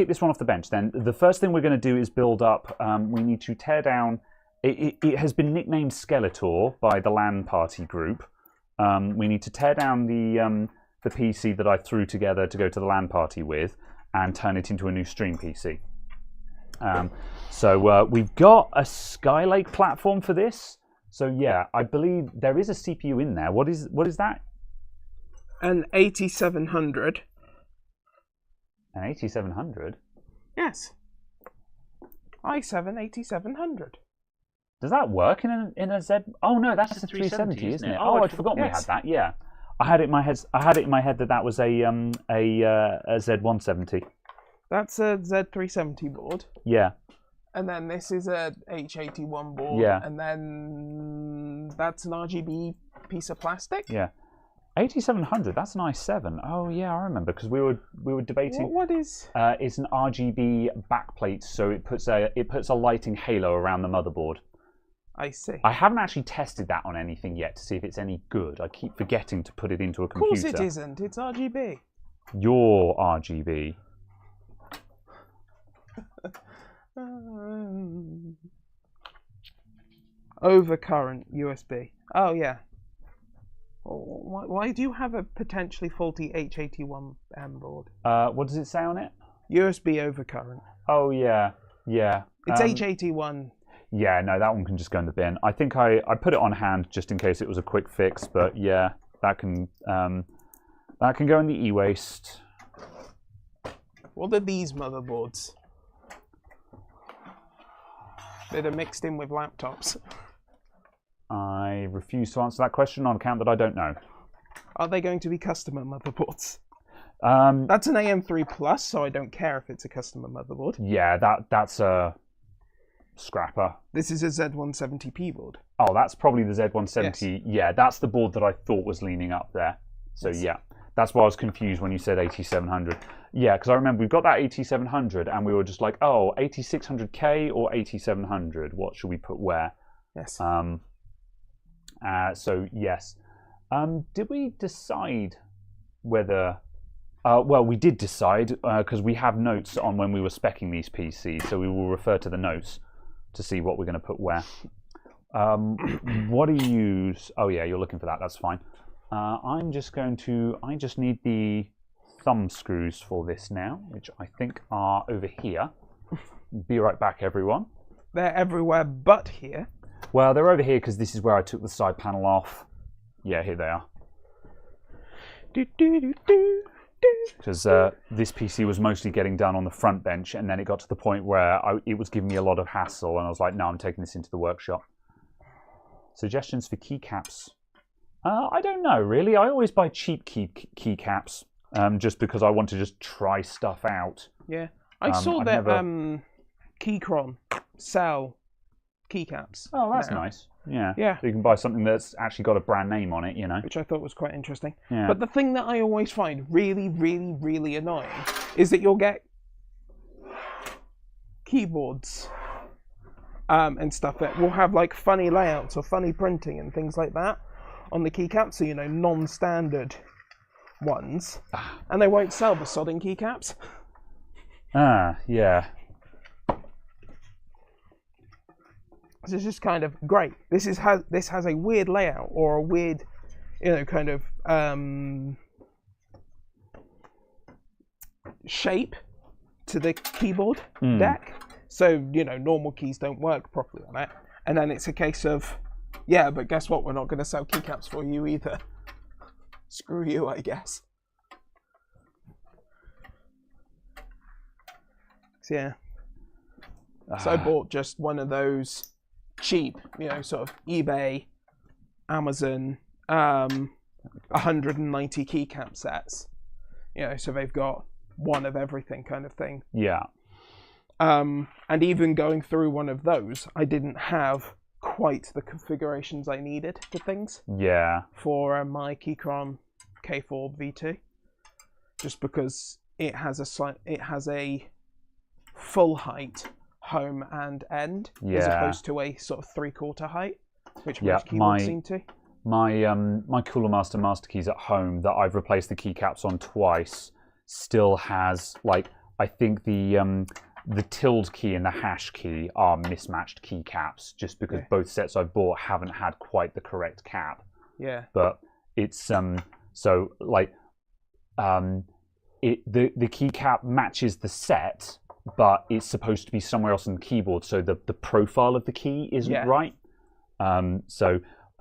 this one off the bench. Then the first thing we're going to do is build up. We need to tear down. It has been nicknamed Skeletor by the LAN party group. We need to tear down the PC that I threw together to go to the LAN party with, and turn it into a new stream PC. So we've got a Skylake platform for this. So yeah, I believe there is a CPU in there. What is that?
An 8700.
An 8700?
Yes. i7 8700.
Does that work in a Z? Oh no, that's a 370, isn't it? Oh, I'd forgotten we had that. Yeah, I had it in my head. That was a Z170.
That's a Z370 board.
Yeah.
And then this is a H81 board.
Yeah.
And then that's an RGB piece of plastic.
Yeah. 8700. That's an i7. Oh yeah, I remember because we were debating.
What is?
It's an RGB backplate, so it puts a lighting halo around the motherboard.
I see.
I haven't actually tested that on anything yet to see if it's any good. I keep forgetting to put it into a computer.
Of course it isn't. It's RGB.
Your RGB.
Overcurrent USB. Oh yeah. Why do you have a potentially faulty H81 board?
What does it say on it?
USB overcurrent.
Oh yeah, yeah.
It's H81.
Yeah, no, that one can just go in the bin. I think I put it on hand just in case it was a quick fix, but yeah, that can go in the e-waste.
What are these motherboards? They're mixed in with laptops.
I refuse to answer that question on account that I don't know.
Are they going to be customer motherboards? That's an AM3 Plus, so I don't care if it's a customer motherboard.
Yeah, that's a scrapper.
This is a Z170P board.
Oh, that's probably the Z170.
Yes.
Yeah, that's the board that I thought was leaning up there. So yes. Yeah, that's why I was confused when you said 8700. Yeah, because I remember we've got that 8700 and we were just like, oh, 8600K or 8700? What should we put where?
Yes.
So yes. Did we decide whether... well, we did decide because we have notes on when we were speccing these PCs, so we will refer to the notes to see what we're going to put where. What do you use? Oh yeah, you're looking for that. That's fine. I just need the thumb screws for this now, which I think are over here. Be right back, everyone.
They're everywhere but here.
Well, they're over here because this is where I took the side panel off. Yeah, here they are. Because this PC was mostly getting done on the front bench, and then it got to the point where it was giving me a lot of hassle, and I was like, no, I'm taking this into the workshop. Suggestions for keycaps? I don't know, really. I always buy cheap keycaps just because I want to just try stuff out.
Yeah, I saw that Keychron sell keycaps.
Oh, that's nice. Yeah.
Yeah.
So you can buy something that's actually got a brand name on it,
Which I thought was quite interesting.
Yeah.
But the thing that I always find really, really, really annoying is that you'll get keyboards and stuff that will have like funny layouts or funny printing and things like that on the keycaps, so non-standard ones, and they won't sell the sodding keycaps.
Yeah.
So it's just kind of great. This has a weird layout or a weird, kind of shape to the keyboard deck. So, normal keys don't work properly on it. And then it's a case of, yeah, but guess what? We're not going to sell keycaps for you either. Screw you, I guess. So, yeah. So I bought just one of those cheap, sort of eBay, Amazon, 190 keycap sets. So they've got one of everything kind of thing.
Yeah.
And even going through one of those, I didn't have quite the configurations I needed for things.
Yeah.
For my Keychron K4 V2, just because it has a full height home and end, as opposed to a sort of 3/4 height, which most keyboards seem to.
My Cooler Master keys at home that I've replaced the keycaps on twice still has, like, I think the tilde key and the hash key are mismatched keycaps, just because both sets I've bought haven't had quite the correct cap.
Yeah.
But it's so like the keycap matches the set, but it's supposed to be somewhere else on the keyboard, so the profile of the key isn't right.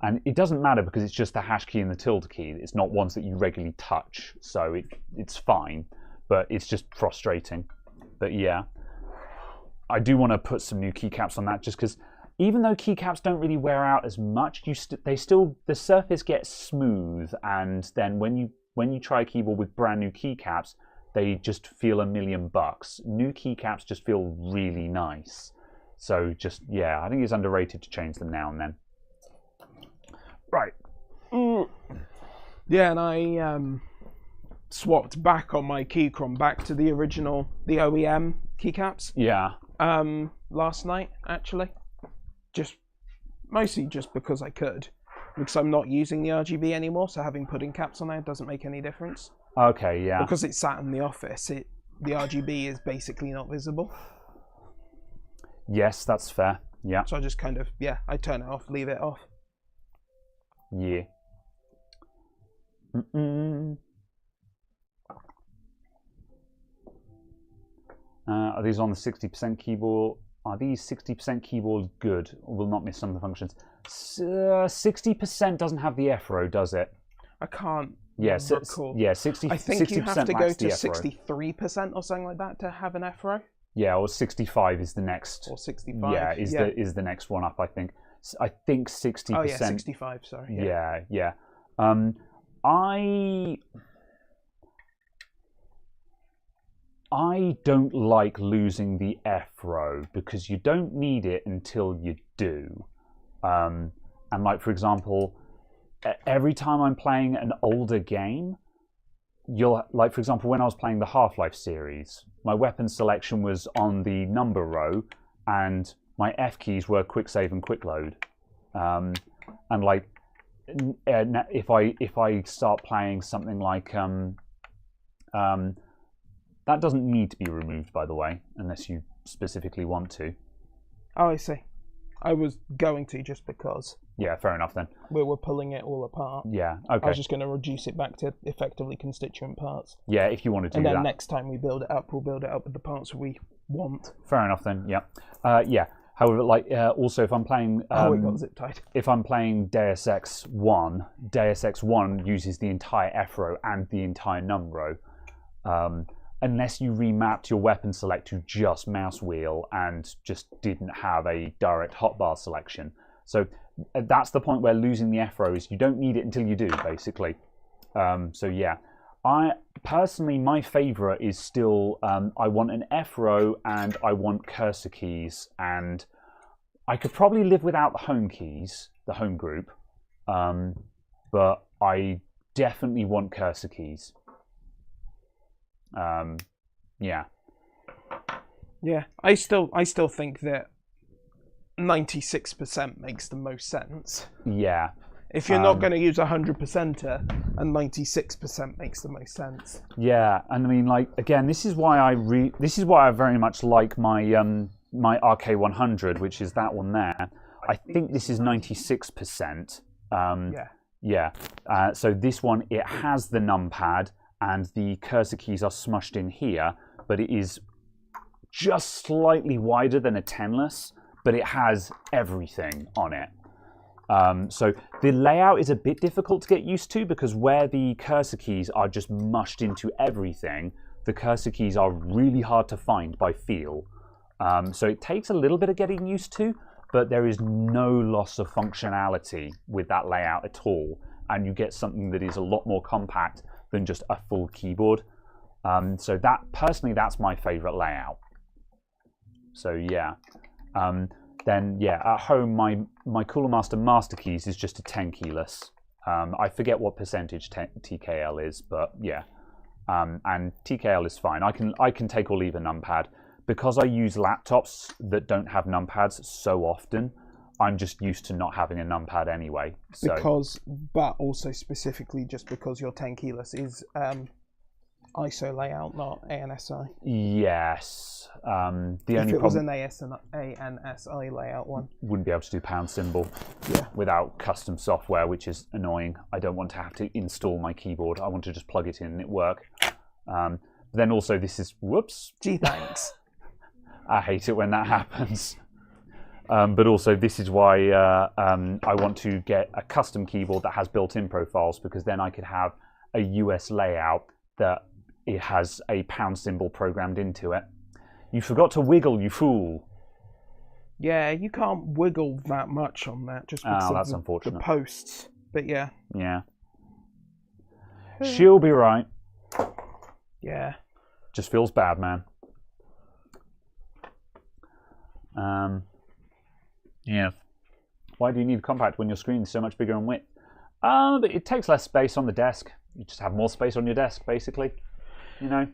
And it doesn't matter because it's just the hash key and the tilde key. It's not ones that you regularly touch, so it's fine. But it's just frustrating. But yeah, I do want to put some new keycaps on that, just because even though keycaps don't really wear out as much, the surface gets smooth, and then when you try a keyboard with brand new keycaps, they just feel $1 million. New keycaps just feel really nice. So I think it's underrated to change them now and then. Right.
Yeah, and I swapped back on my Keychron back to the original, the OEM keycaps.
Yeah.
Last night, actually. Mostly just because I could. Because I'm not using the RGB anymore, so having pudding caps on there doesn't make any difference.
Okay, yeah.
Because it's sat in the office, the RGB is basically not visible.
Yes, that's fair. Yeah.
So I just kind of, I turn it off, leave it off.
Yeah. Are these on the 60% keyboard? Are these 60% keyboards good, or will not miss some of the functions? 60% doesn't have the F-row, does it?
I can't recall.
Yeah, 60%.
I think you have to go to
63%
or something like that to have an F-row.
Yeah, or 65 is the next.
Or 65.
Yeah, is the next one up, I think. I think 60%.
Oh yeah, 65. Sorry.
Yeah. I don't like losing the F-row because you don't need it until you do. And like, for example, every time I'm playing an older game, for example, when I was playing the Half-Life series, my weapon selection was on the number row, and my F keys were quick save and quick load. And like, if I start playing something like that doesn't need to be removed, by the way, unless you specifically want to.
Oh, I see. I was going to, just because.
Yeah, fair enough then.
We were pulling it all apart.
Yeah, okay.
I was just going to reduce it back to effectively constituent parts.
Yeah, if you want to do that.
And then next time we build it up, we'll build it up with the parts we want.
Fair enough then, yeah. Yeah, however, like, also if I'm playing...
it got zip tied.
If I'm playing Deus Ex 1, Deus Ex 1 uses the entire F-row and the entire num row. Unless you remapped your weapon select to just mouse wheel and just didn't have a direct hotbar selection. So that's the point where losing the F-row is you don't need it until you do, basically. So yeah, I personally, my favorite is still, I want an F-row and I want cursor keys, and I could probably live without the home keys. the home group, but I definitely want cursor keys. Yeah.
Yeah, I still think that 96% makes the most sense.
Yeah.
If you're not going to use 100%er, and 96% makes the most sense.
Yeah, and I mean, like, again, this is why I very much like my my RK100, which is that one there. I think this is 96%. Yeah. So this one, it has the numpad, and the cursor keys are smushed in here, but it is just slightly wider than a 10less, but it has everything on it. So the layout is a bit difficult to get used to, because where the cursor keys are just mushed into everything, the cursor keys are really hard to find by feel. So it takes a little bit of getting used to, but there is no loss of functionality with that layout at all, and you get something that is a lot more compact than just a full keyboard. So that, personally, that's my favorite layout. So yeah. Then yeah, at home my Cooler Master Master Keys is just a 10 keyless. I forget what percentage TKL is, but yeah. And TKL is fine. I can take or leave a numpad. Because I use laptops that don't have numpads so often, I'm just used to not having a numpad anyway. So.
But also specifically just because your 10 keyless is ISO layout, not ANSI.
Yes.
If it was an ANSI layout one,
wouldn't be able to do pound symbol without custom software, which is annoying. I don't want to have to install my keyboard. I want to just plug it in and it work. Then also this is, whoops.
Gee, thanks.
I hate it when that happens. But also this is why I want to get a custom keyboard that has built-in profiles, because then I could have a US layout that it has a pound symbol programmed into it. You forgot to wiggle, you fool.
Yeah, you can't wiggle that much on that, just because
that's
of
unfortunate.
The posts. But yeah.
Yeah. She'll be right.
Yeah.
Just feels bad, man. Yeah. Why do you need compact when your screen is so much bigger in width? But it takes less space on the desk. You just have more space on your desk, basically. You know.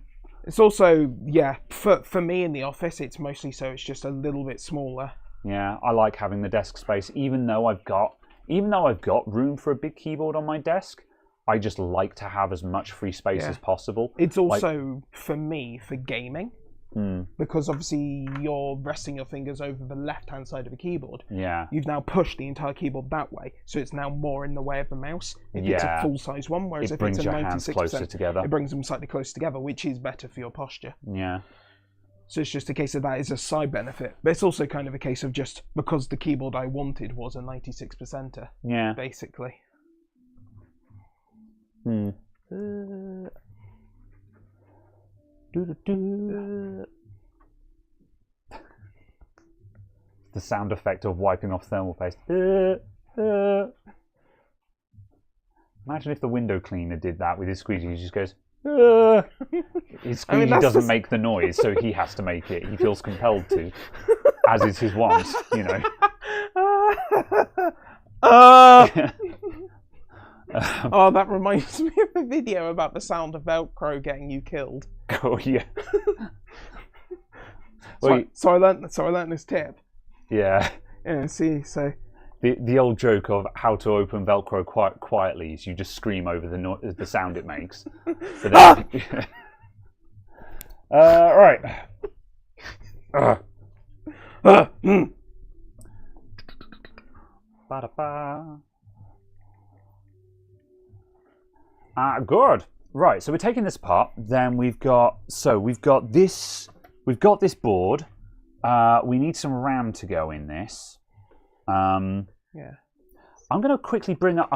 It's also, yeah, for me in the office, it's mostly so it's just a little bit smaller.
Yeah, I like having the desk space, even though I've got room for a big keyboard on my desk. I just like to have as much free space as possible.
It's also, for me, for gaming. Because obviously you're resting your fingers over the left-hand side of a keyboard.
Yeah.
You've now pushed the entire keyboard that way, so it's now more in the way of the mouse. If it's a full-size one, whereas if it's a 96%,
your hands closer together.
It brings them slightly closer together, which is better for your posture.
Yeah.
So it's just a case of that is a side benefit. But it's also kind of a case of just because the keyboard I wanted was a 96%er.
Yeah.
Basically.
The sound effect of wiping off thermal paste. Imagine if the window cleaner did that with his squeegee. He just goes. His squeegee doesn't make the noise, so he has to make it. He feels compelled to, as is his want, you know.
Oh, that reminds me of a video about the sound of Velcro getting you killed.
Oh yeah.
So I learned this tip.
Yeah.
Yeah. See, so
the old joke of how to open Velcro quite quietly is you just scream over the sound it makes. But then, right. Ba-da-ba. Good. Right, so we're taking this apart. Then we've got this board. We need some RAM to go in this.
Yeah.
I'm going to bring up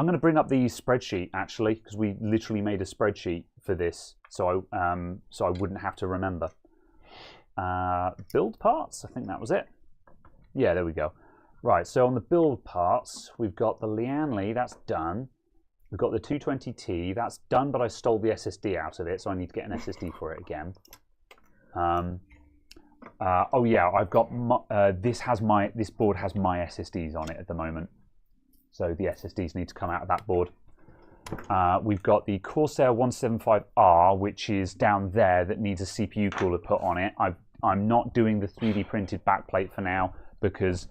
the spreadsheet actually, because we literally made a spreadsheet for this, so I wouldn't have to remember. Build parts. I think that was it. Yeah, there we go. Right. So on the build parts, we've got the Lianli. That's done. We've got the 220T, that's done, but I stole the SSD out of it, so I need to get an SSD for it again. Oh yeah, I've got this board has my SSDs on it at the moment. So the SSDs need to come out of that board. We've got the Corsair 175R, which is down there, that needs a CPU cooler put on it. I'm not doing the 3D printed backplate for now because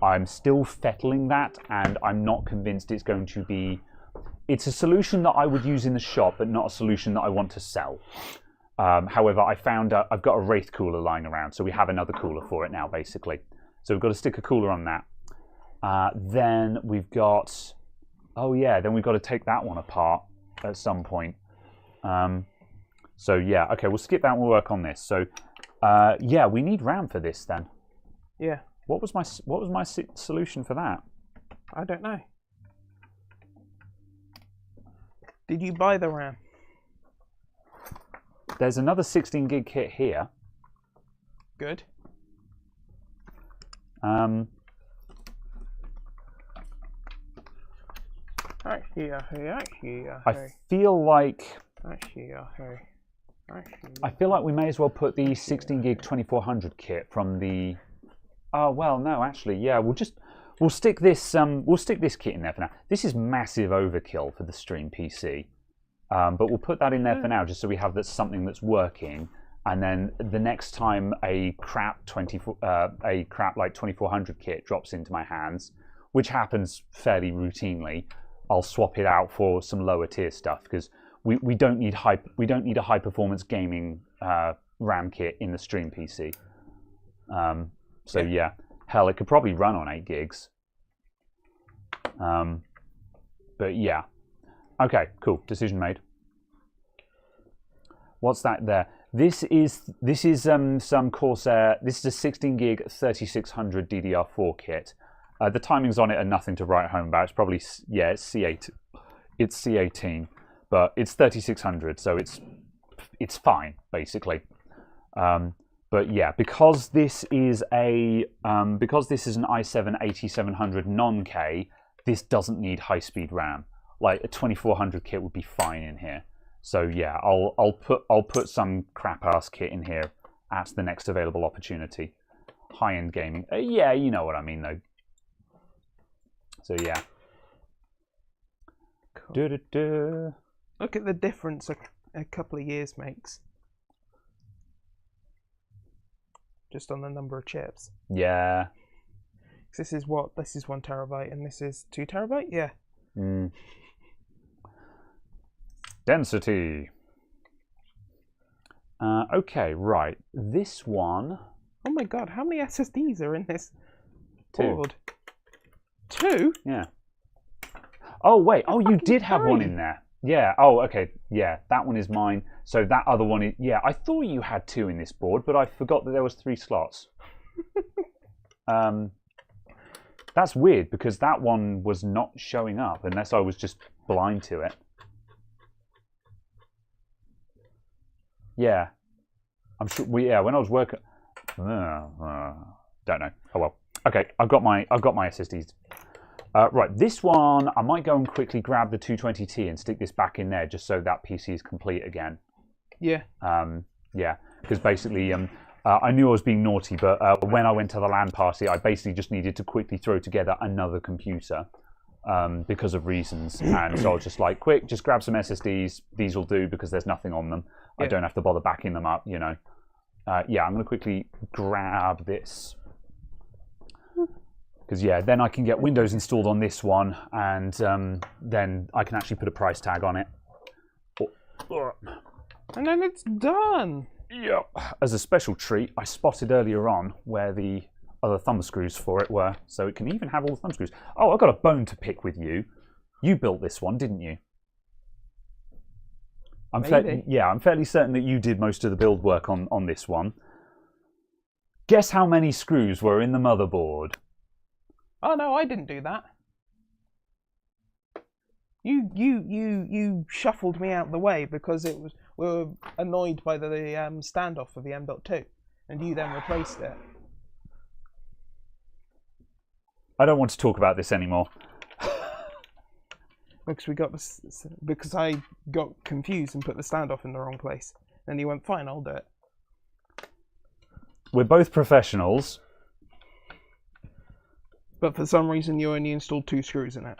I'm still fettling that, and I'm not convinced it's going to be... It's a solution that I would use in the shop, but not a solution that I want to sell. However, I found I've got a Wraith cooler lying around, so we have another cooler for it now, basically. So we've got to stick a cooler on that. Then we've got... Oh yeah, then we've got to take that one apart at some point. So yeah, okay, we'll skip that and we'll work on this. So yeah, we need RAM for this then.
Yeah.
What was my solution for that?
I don't know. Did you buy the RAM?
There's another 16 gig kit here.
Good.
I feel like we may as well put the 16 gig 2400 kit from the... Oh well, no, actually, yeah, we'll stick this kit in there for now. This is massive overkill for the stream PC, but we'll put that in there for now, just so we have something that's working. And then the next time a crap like 2400 kit drops into my hands, which happens fairly routinely, I'll swap it out for some lower tier stuff, because we don't need a high performance gaming RAM kit in the stream PC. So yeah, hell, it could probably run on 8 gigs. But yeah, okay, cool. Decision made. What's that there? This is some Corsair. This is a 16 gig 3600 DDR4 kit. The timings on it are nothing to write home about. It's probably, yeah, it's C8. It's C18, but it's 3600, so it's fine basically. But yeah, because this is an i7 8700 non-K, this doesn't need high-speed RAM. Like a 2400 kit would be fine in here. So yeah, I'll put some crap-ass kit in here at the next available opportunity. High-end gaming, yeah, you know what I mean though. So yeah.
Cool. Look at the difference a couple of years makes. Just on the number of chips.
Yeah.
This is what? This is 1 terabyte and this is 2 terabyte? Yeah.
Density. Okay, right. This one...
Oh my god, how many SSDs are in this
2.
board? 2?
Yeah. Oh, wait. Oh, you did have one in there. Yeah. Oh, okay. Yeah, that one is mine. So that other one is... Yeah, I thought you had 2 in this board, but I forgot that there was 3 slots. That's weird, because that one was not showing up, unless I was just blind to it. Yeah. I'm sure... when I was working... don't know. Oh, well. Okay, I've got my SSDs. Right, this one, I might go and quickly grab the 220T and stick this back in there, just so that PC is complete again.
Yeah.
Yeah, because basically, I knew I was being naughty, but when I went to the LAN party, I basically just needed to quickly throw together another computer because of reasons. And so I was just like, quick, just grab some SSDs. These will do because there's nothing on them. Yeah. I don't have to bother backing them up, you know. Yeah, I'm going to quickly grab this. Because, yeah, then I can get Windows installed on this one, and then I can actually put a price tag on it.
And then it's done.
Yep. As a special treat, I spotted earlier on where the other thumb screws for it were, so it can even have all the thumb screws. Oh, I've got a bone to pick with you. You built this one, didn't you? I'm fairly certain that you did most of the build work on this one. Guess how many screws were in the motherboard?
Oh no, I didn't do that. You shuffled me out the way because we were annoyed by the standoff of the M.2, and you then replaced it.
I don't want to talk about this anymore.
Because I got confused and put the standoff in the wrong place, and you went, "Fine, I'll do it."
We're both professionals.
But for some reason, you only installed 2 screws in it.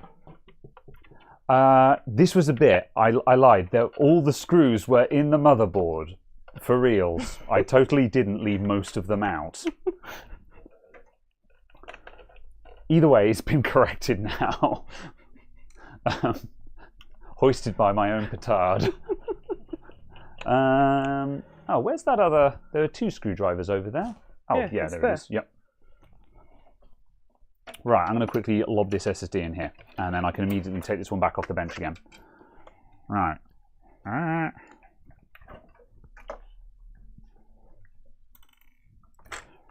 This was a bit. I lied. All the screws were in the motherboard. For reals. I totally didn't leave most of them out. Either way, it's been corrected now. Hoisted by my own petard. Oh, where's that other... There are 2 screwdrivers over there. Oh, yeah there it is. Yep. Right, I'm going to quickly lob this SSD in here, and then I can immediately take this one back off the bench again. Right.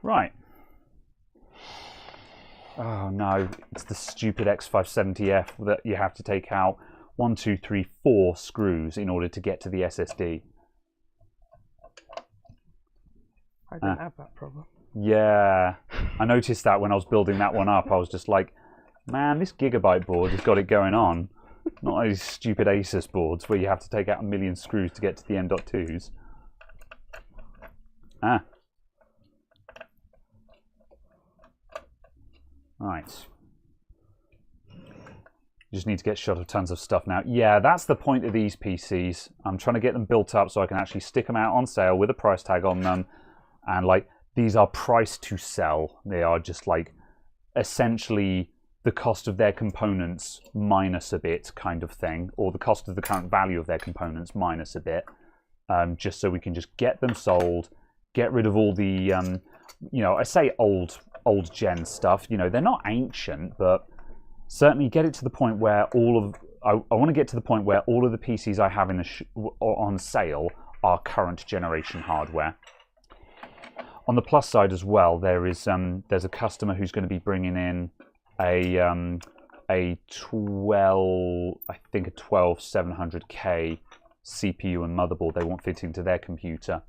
Right. Oh no, it's the stupid X570F that you have to take out 1, 2, 3, 4 screws in order to get to the SSD.
I don't have that problem.
Yeah, I noticed that when I was building that one up. I was just like, man, this Gigabyte board has got it going on. Not like these stupid Asus boards where you have to take out 1 million screws to get to the M.2s. Right. You just need to get shot of tons of stuff now. Yeah, that's the point of these PCs. I'm trying to get them built up so I can actually stick them out on sale with a price tag on them. And like, these are priced to sell. They are just like essentially the cost of their components minus a bit kind of thing, or the cost of the current value of their components minus a bit, just so we can just get them sold, get rid of all the, you know, I say old gen stuff. You know, they're not ancient, but certainly get it to the point where I want to get to the point where all of the PCs I have in on sale are current generation hardware. On the plus side as well, there's a customer who's going to be bringing in a 12700K CPU and motherboard they want fitting to their computer,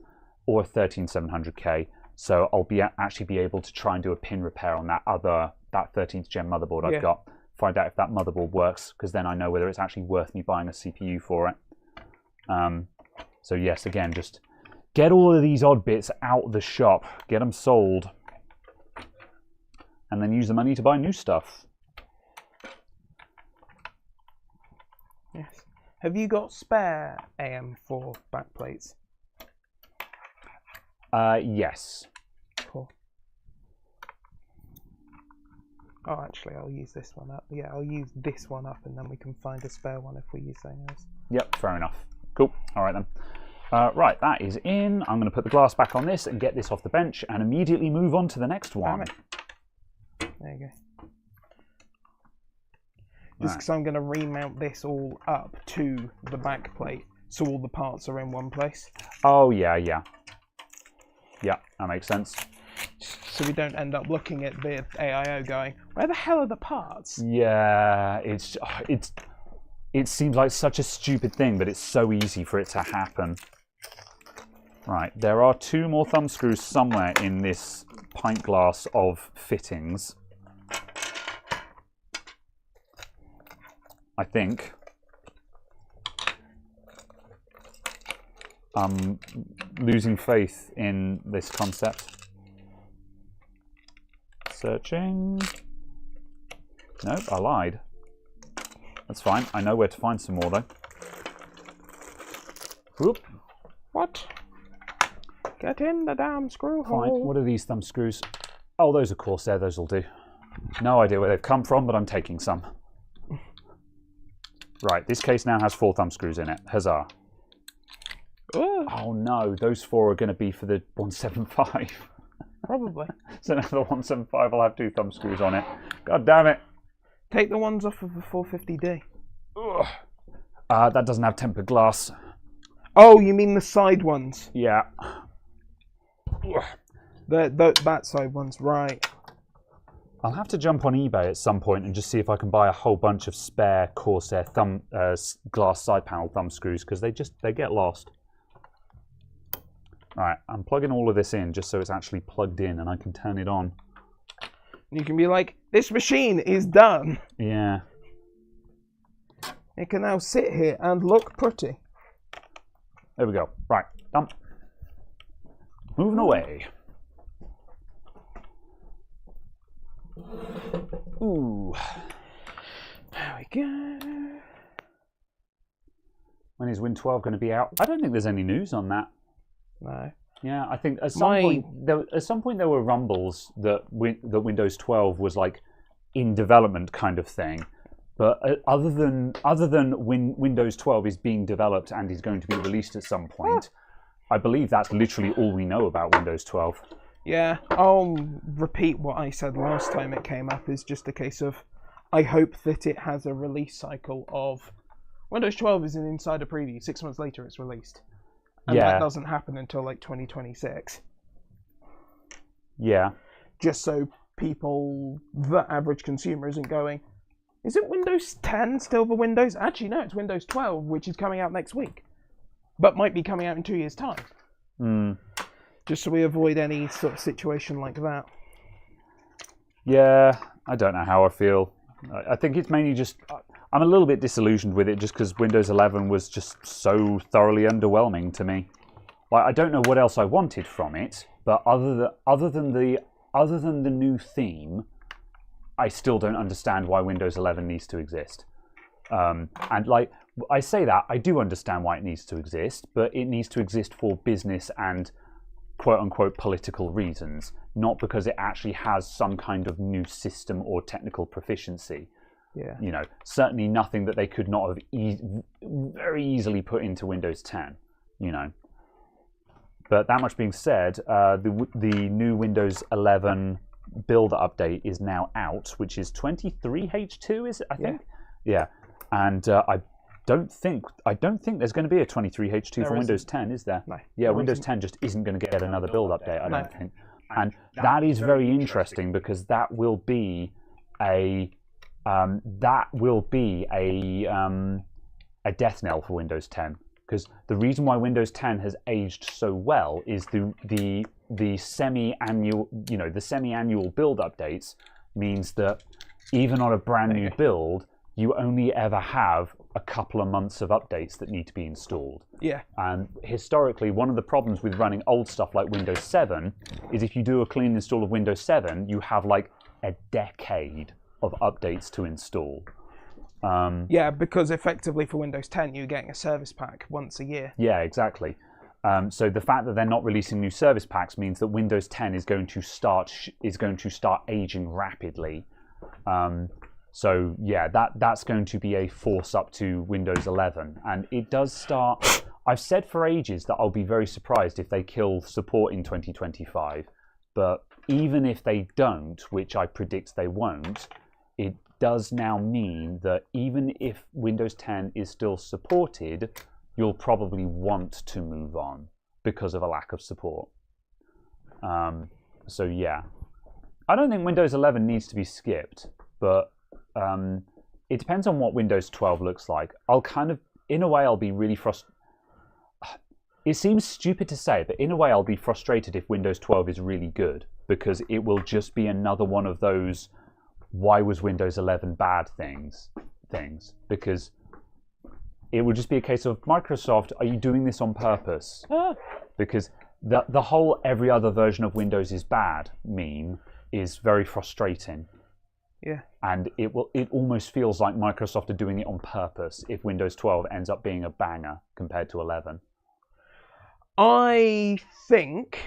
or a 13700K. So I'll actually be able to try and do a pin repair on that 13th gen motherboard I've got. Find out if that motherboard works, because then I know whether it's actually worth me buying a CPU for it. So yes, again, just get all of these odd bits out of the shop, get them sold, and then use the money to buy new stuff.
Yes. Have you got spare AM4 backplates?
Yes.
Cool. Oh, actually, I'll use this one up. Yeah, I'll use this one up, and then we can find a spare one if we use something else.
Yep, fair enough. Cool. All right then. Right, that is in. I'm going to put the glass back on this and get this off the bench and immediately move on to the next one.
There you go. Just because I'm going to remount this all up to the back plate so all the parts are in one place.
Oh, yeah, yeah. Yeah, that makes sense.
So we don't end up looking at the AIO going, where the hell are the parts?
Yeah, it seems like such a stupid thing, but it's so easy for it to happen. Right, there are 2 more thumb screws somewhere in this pint glass of fittings. I think. I'm losing faith in this concept. Searching. Nope, I lied. That's fine. I know where to find some more, though. Whoop.
What? Get in the damn screw hole.
Fine. What are these thumb screws? Oh, those are Corsair. Those will do. No idea where they've come from, but I'm taking some. Right, this case now has 4 thumb screws in it. Huzzah. Oh no, those 4 are going to be for the 175.
Probably.
So now the 175 will have 2 thumb screws on it. God damn it.
Take the ones off of the 450D.
That doesn't have tempered glass.
Oh, you mean the side ones?
Yeah.
That side ones, right.
I'll have to jump on eBay at some point and just see if I can buy a whole bunch of spare Corsair glass side panel thumb screws, because they get lost. Alright, I'm plugging all of this in just so it's actually plugged in and I can turn it on.
You can be like, this machine is done.
Yeah.
It can now sit here and look pretty.
There we go. Right, done. Moving away. Ooh.
There we go.
When is Win 12 going to be out? I don't think there's any news on that.
No.
Yeah, I think at some point there were rumbles that Windows 12 was like in development kind of thing. But other than Windows 12 is being developed and is going to be released at some point, I believe that's literally all we know about Windows 12.
Yeah, I'll repeat what I said last time it came up. Is just a case of, I hope that it has a release cycle of Windows 12 is an insider preview. 6 months later, it's released, and that doesn't happen until like 2026.
Yeah.
Just so people, the average consumer, isn't going, is it Windows 10 still the Windows? Actually, no, it's Windows 12, which is coming out next week, but might be coming out in 2 years' time. Just so we avoid any sort of situation like that.
Yeah, I don't know how I feel. I think it's mainly just, I'm a little bit disillusioned with it just because Windows 11 was just so thoroughly underwhelming to me. Like, I don't know what else I wanted from it, but other than the new theme, I still don't understand why Windows 11 needs to exist. And like I say that, I do understand why it needs to exist, but it needs to exist for business and quote-unquote political reasons, not because it actually has some kind of new system or technical proficiency.
Yeah.
You know, certainly nothing that they could not have very easily put into Windows 10, you know. But that much being said, the new Windows 11 build update is now out, which is 23H2, is it, I think? Yeah. And I don't think there's going to be a 23H2 for Windows 10, is there?
No.
Yeah, Windows 10 just isn't going to get another build update, I don't think. And that is very interesting because that will be a death knell for Windows 10. Because the reason why Windows 10 has aged so well is the semi-annual build updates means that even on a brand new build, you only ever have a couple of months of updates that need to be installed.
Yeah.
And historically, one of the problems with running old stuff like Windows 7 is if you do a clean install of Windows 7, you have like a decade of updates to install.
Yeah, because effectively for Windows 10, you're getting a service pack once a year.
Yeah, exactly. So the fact that they're not releasing new service packs means that Windows 10 is going to start aging rapidly. So yeah, that's going to be a force up to Windows 11, and it does start. I've said for ages that I'll be very surprised if they kill support in 2025, but even if they don't, which I predict they won't, it does now mean that even if Windows 10 is still supported, you'll probably want to move on because of a lack of support. So yeah, I don't think Windows 11 needs to be skipped, but it depends on what Windows 12 looks like. In a way, I'll be really frustrated. It seems stupid to say, but in a way, I'll be frustrated if Windows 12 is really good, because it will just be another one of those "why was Windows 11 bad" things. Because it would just be a case of, Microsoft, are you doing this on purpose? Because the whole "every other version of Windows is bad" meme is very frustrating.
Yeah.
And it almost feels like Microsoft are doing it on purpose if Windows 12 ends up being a banger compared to 11.
I think,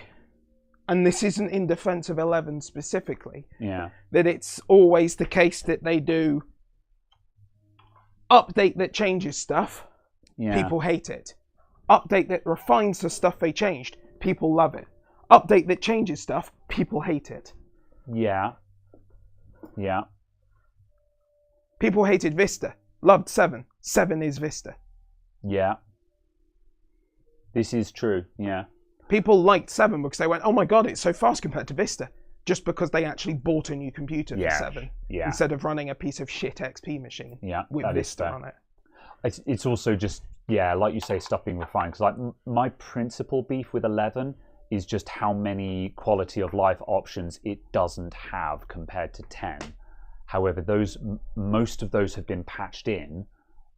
and this isn't in defense of 11 specifically, that it's always the case that they do update that changes stuff, people hate it. Update that refines the stuff they changed, people love it. Update that changes stuff, people hate it.
Yeah.
People hated Vista, loved 7. 7 is Vista.
Yeah. This is true, yeah.
People liked 7 because they went, oh my god, it's so fast compared to Vista. Just because they actually bought a new computer for 7 instead of running a piece of shit XP machine with Vista on it.
It's also just, like you say, stuff being refined. Because like my principal beef with 11 is just how many quality of life options it doesn't have compared to 10. However, most of those have been patched in,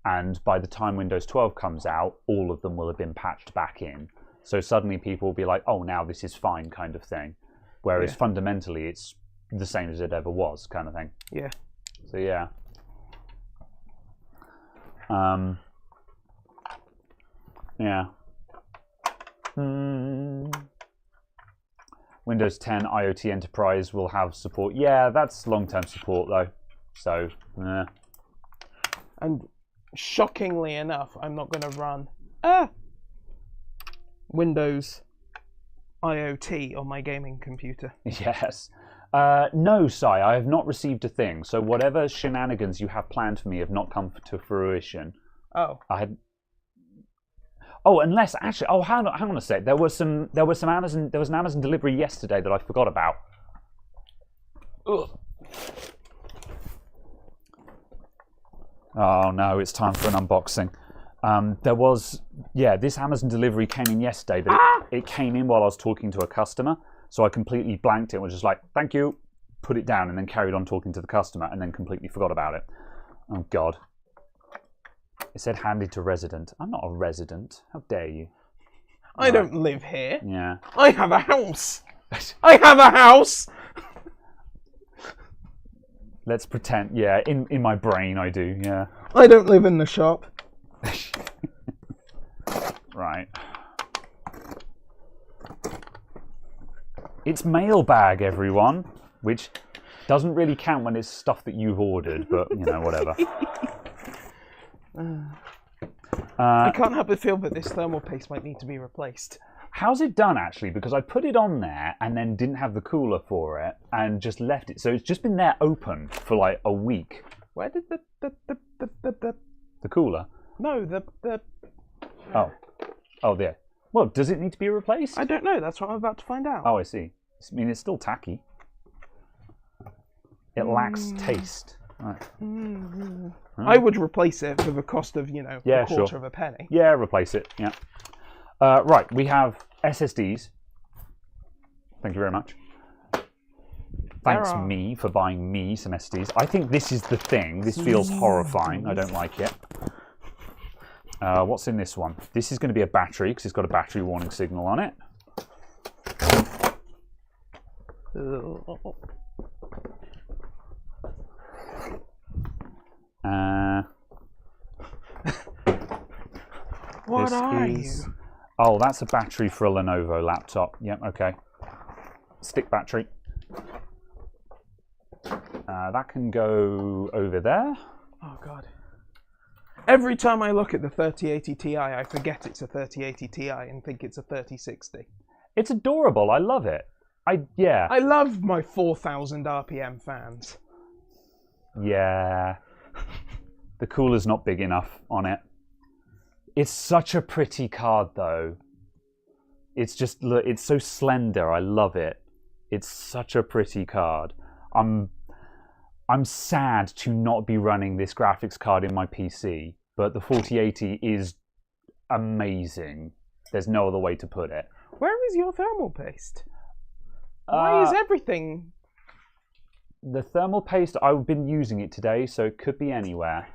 and by the time Windows 12 comes out, all of them will have been patched back in. So suddenly people will be like, oh, now this is fine, kind of thing. Whereas fundamentally, it's the same as it ever was, kind of thing.
Yeah.
So yeah. Yeah. Windows 10 IoT Enterprise will have support. Yeah, that's long-term support though. So,
And shockingly enough, I'm not going to run Windows IoT on my gaming computer.
Yes. No, Sai, I have not received a thing. So whatever shenanigans you have planned for me have not come to fruition.
Oh.
Oh, unless actually. Oh, hang on a sec. There was an Amazon delivery yesterday that I forgot about. Ugh. Oh no, it's time for an unboxing. This Amazon delivery came in yesterday, but it came in while I was talking to a customer. So I completely blanked it and was just like, thank you, put it down, and then carried on talking to the customer and then completely forgot about it. Oh, God. It said handed to resident. I'm not a resident. How dare you?
I don't live here.
Yeah.
I have a house. I have a house.
Let's pretend. Yeah, in my brain I do, yeah.
I don't live in the shop.
Right. It's mailbag, everyone, which doesn't really count when it's stuff that you've ordered, but, you know, whatever.
I can't help but feel that this thermal paste might need to be replaced.
How's it done, actually? Because I put it on there and then didn't have the cooler for it and just left it. So it's just been there open for like a week.
Where did
The cooler?
No, the...
Oh, there. Well, does it need to be replaced?
I don't know. That's what I'm about to find out.
Oh, I see. I mean, it's still tacky. It lacks taste. Right.
I would replace it for the cost of, a quarter of a penny.
Yeah, replace it. Yeah. Right, we have SSDs. Thank you very much. Thanks me for buying me some SSDs. I think this is the thing. This feels horrifying. I don't like it. What's in this one? This is going to be a battery because it's got a battery warning signal on it.
What are you?
Oh, that's a battery for a Lenovo laptop. Yep, okay. Stick battery. That can go over there.
Oh, God. Every time I look at the 3080 Ti, I forget it's a 3080 Ti and think it's a 3060.
It's adorable. I love it. I
love my 4,000 RPM fans.
Yeah. The cooler's not big enough on it. It's such a pretty card, though. It's just, look, it's so slender. I love it. It's such a pretty card. I'm sad to not be running this graphics card in my PC, but the 4080 is amazing. There's no other way to put it.
Where is your thermal paste? Why is everything...
The thermal paste, I've been using it today, so it could be anywhere.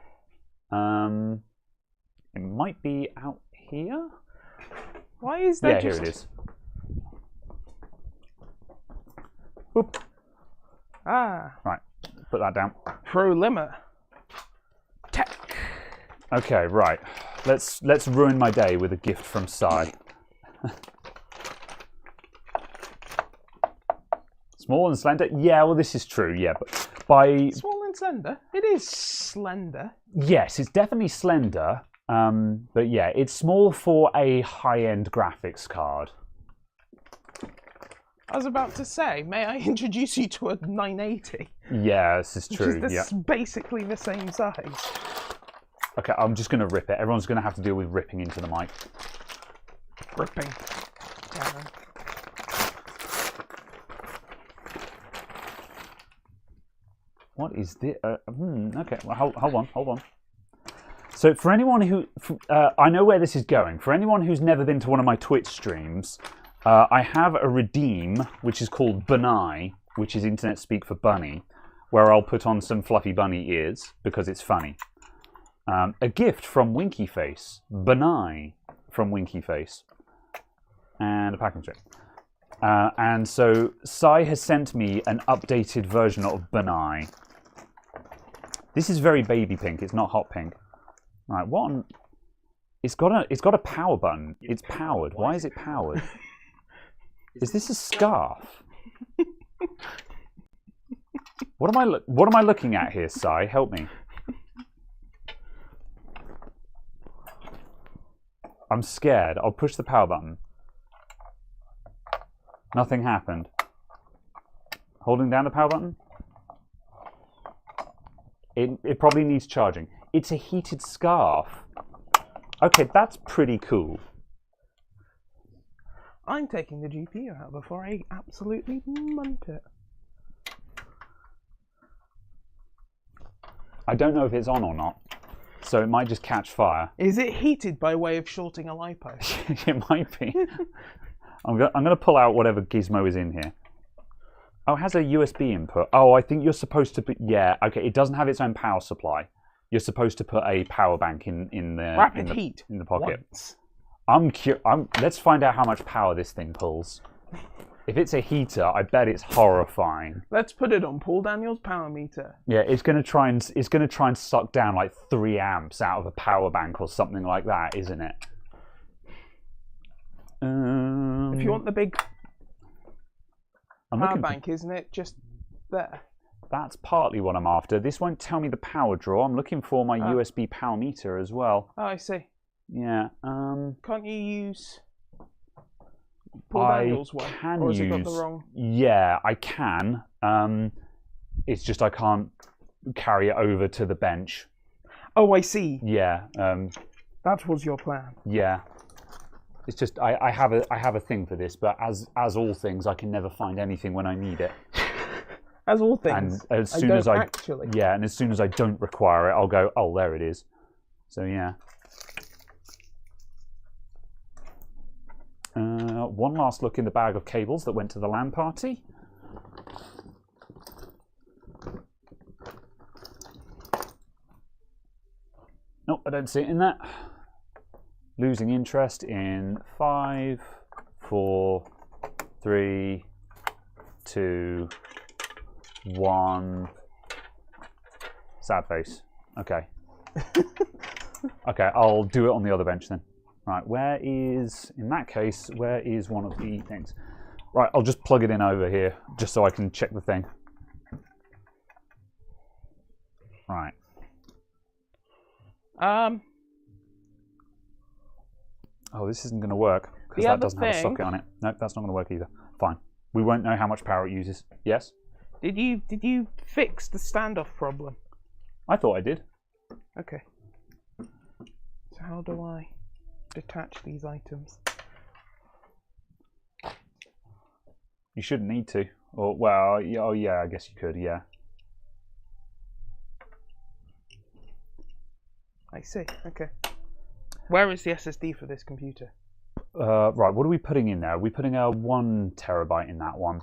It might be out here.
Why is that?
Yeah, here it is. Oop. Right, put that down.
Pro Limmer. Tech.
Okay, right. Let's ruin my day with a gift from Sai. Small and slender? Yeah, well, this is true, yeah. But by...
Small and slender? It is slender.
Yes, it's definitely slender. But yeah, it's small for a high-end graphics card.
I was about to say, may I introduce you to a 980?
Yeah, this is true.
Which is basically the same size.
Okay, I'm just going to rip it. Everyone's going to have to deal with ripping into the mic.
Ripping. Yeah.
What is this? Okay, well, hold on. So for anyone who... I know where this is going. For anyone who's never been to one of my Twitch streams, I have a redeem, which is called Bunai, which is internet speak for bunny, where I'll put on some fluffy bunny ears, because it's funny. A gift from Winky Face. Bunai from Winky Face. And a packing strip. And so Sai has sent me an updated version of Bunai. This is very baby pink. It's not hot pink. Right, what on... It's got a power button. It's powered. Why is it powered? Is this a scarf? What am I looking at here, Si? Help me. I'm scared. I'll push the power button. Nothing happened. Holding down the power button? It probably needs charging. It's a heated scarf. Okay, that's pretty cool.
I'm taking the GPU out before I absolutely munt it.
I don't know if it's on or not, so it might just catch fire.
Is it heated by way of shorting a LiPo?
It might be. I'm going to pull out whatever gizmo is in here. Oh, it has a USB input. Oh, I think you're supposed to put... Yeah, okay, it doesn't have its own power supply. You're supposed to put a power bank in the pocket.
Once.
Let's find out how much power this thing pulls. If it's a heater, I bet it's horrifying.
Let's put it on Paul Daniels' power meter.
Yeah, it's going to try and suck down like 3 amps out of a power bank or something like that, isn't it?
If you want the big power bank, isn't it just there?
That's partly what I'm after. This won't tell me the power draw. I'm looking for my USB power meter as well.
Oh, I see.
Yeah.
Can't you use Paul Daniels' one? Or has it got the wrong?
Yeah, I can. It's just I can't carry it over to the bench.
Oh, I see.
Yeah.
That was your plan.
Yeah. It's just I have a thing for this, but as all things, I can never find anything when I need it.
As all things.
And as soon as I don't require it, I'll go, oh, there it is. So yeah. One last look in the bag of cables that went to the LAN party. Nope, I don't see it in that. Losing interest in 5, 4, 3, 2, 1. Sad face. Okay. Okay, I'll do it on the other bench then. Right, in that case, where is one of the things? Right, I'll just plug it in over here, just so I can check the thing. Right. Oh, this isn't going to work, because that doesn't have a socket on it. Nope, that's not going to work either. Fine. We won't know how much power it uses. Yes?
Did you fix the standoff problem?
I thought I did.
Okay. So how do I detach these items?
You shouldn't need to. Or, well, oh yeah, I guess you could, yeah.
I see, okay. Where is the SSD for this computer?
Right, what are we putting in there? Are we putting a 1 terabyte in that one?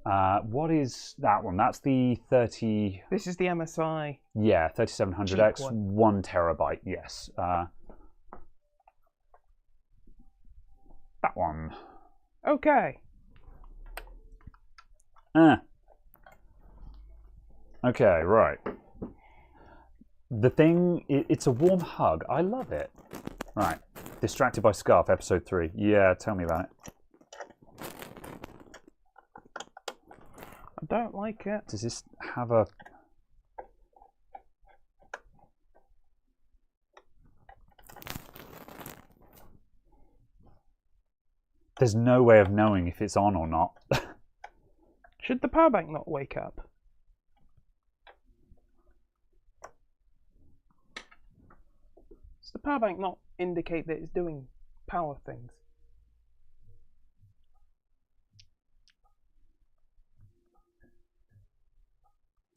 What is that one? That's the 30...
This is the MSI.
Yeah, 3700X, 1 terabyte, yes. That one.
Okay.
Okay, right. The thing, it's a warm hug. I love it. Right. Distracted by Scarf, episode 3. Yeah, tell me about it.
I don't like it.
Does this have a... There's no way of knowing if it's on or not.
Should the power bank not wake up? Does the power bank not indicate that it's doing power things?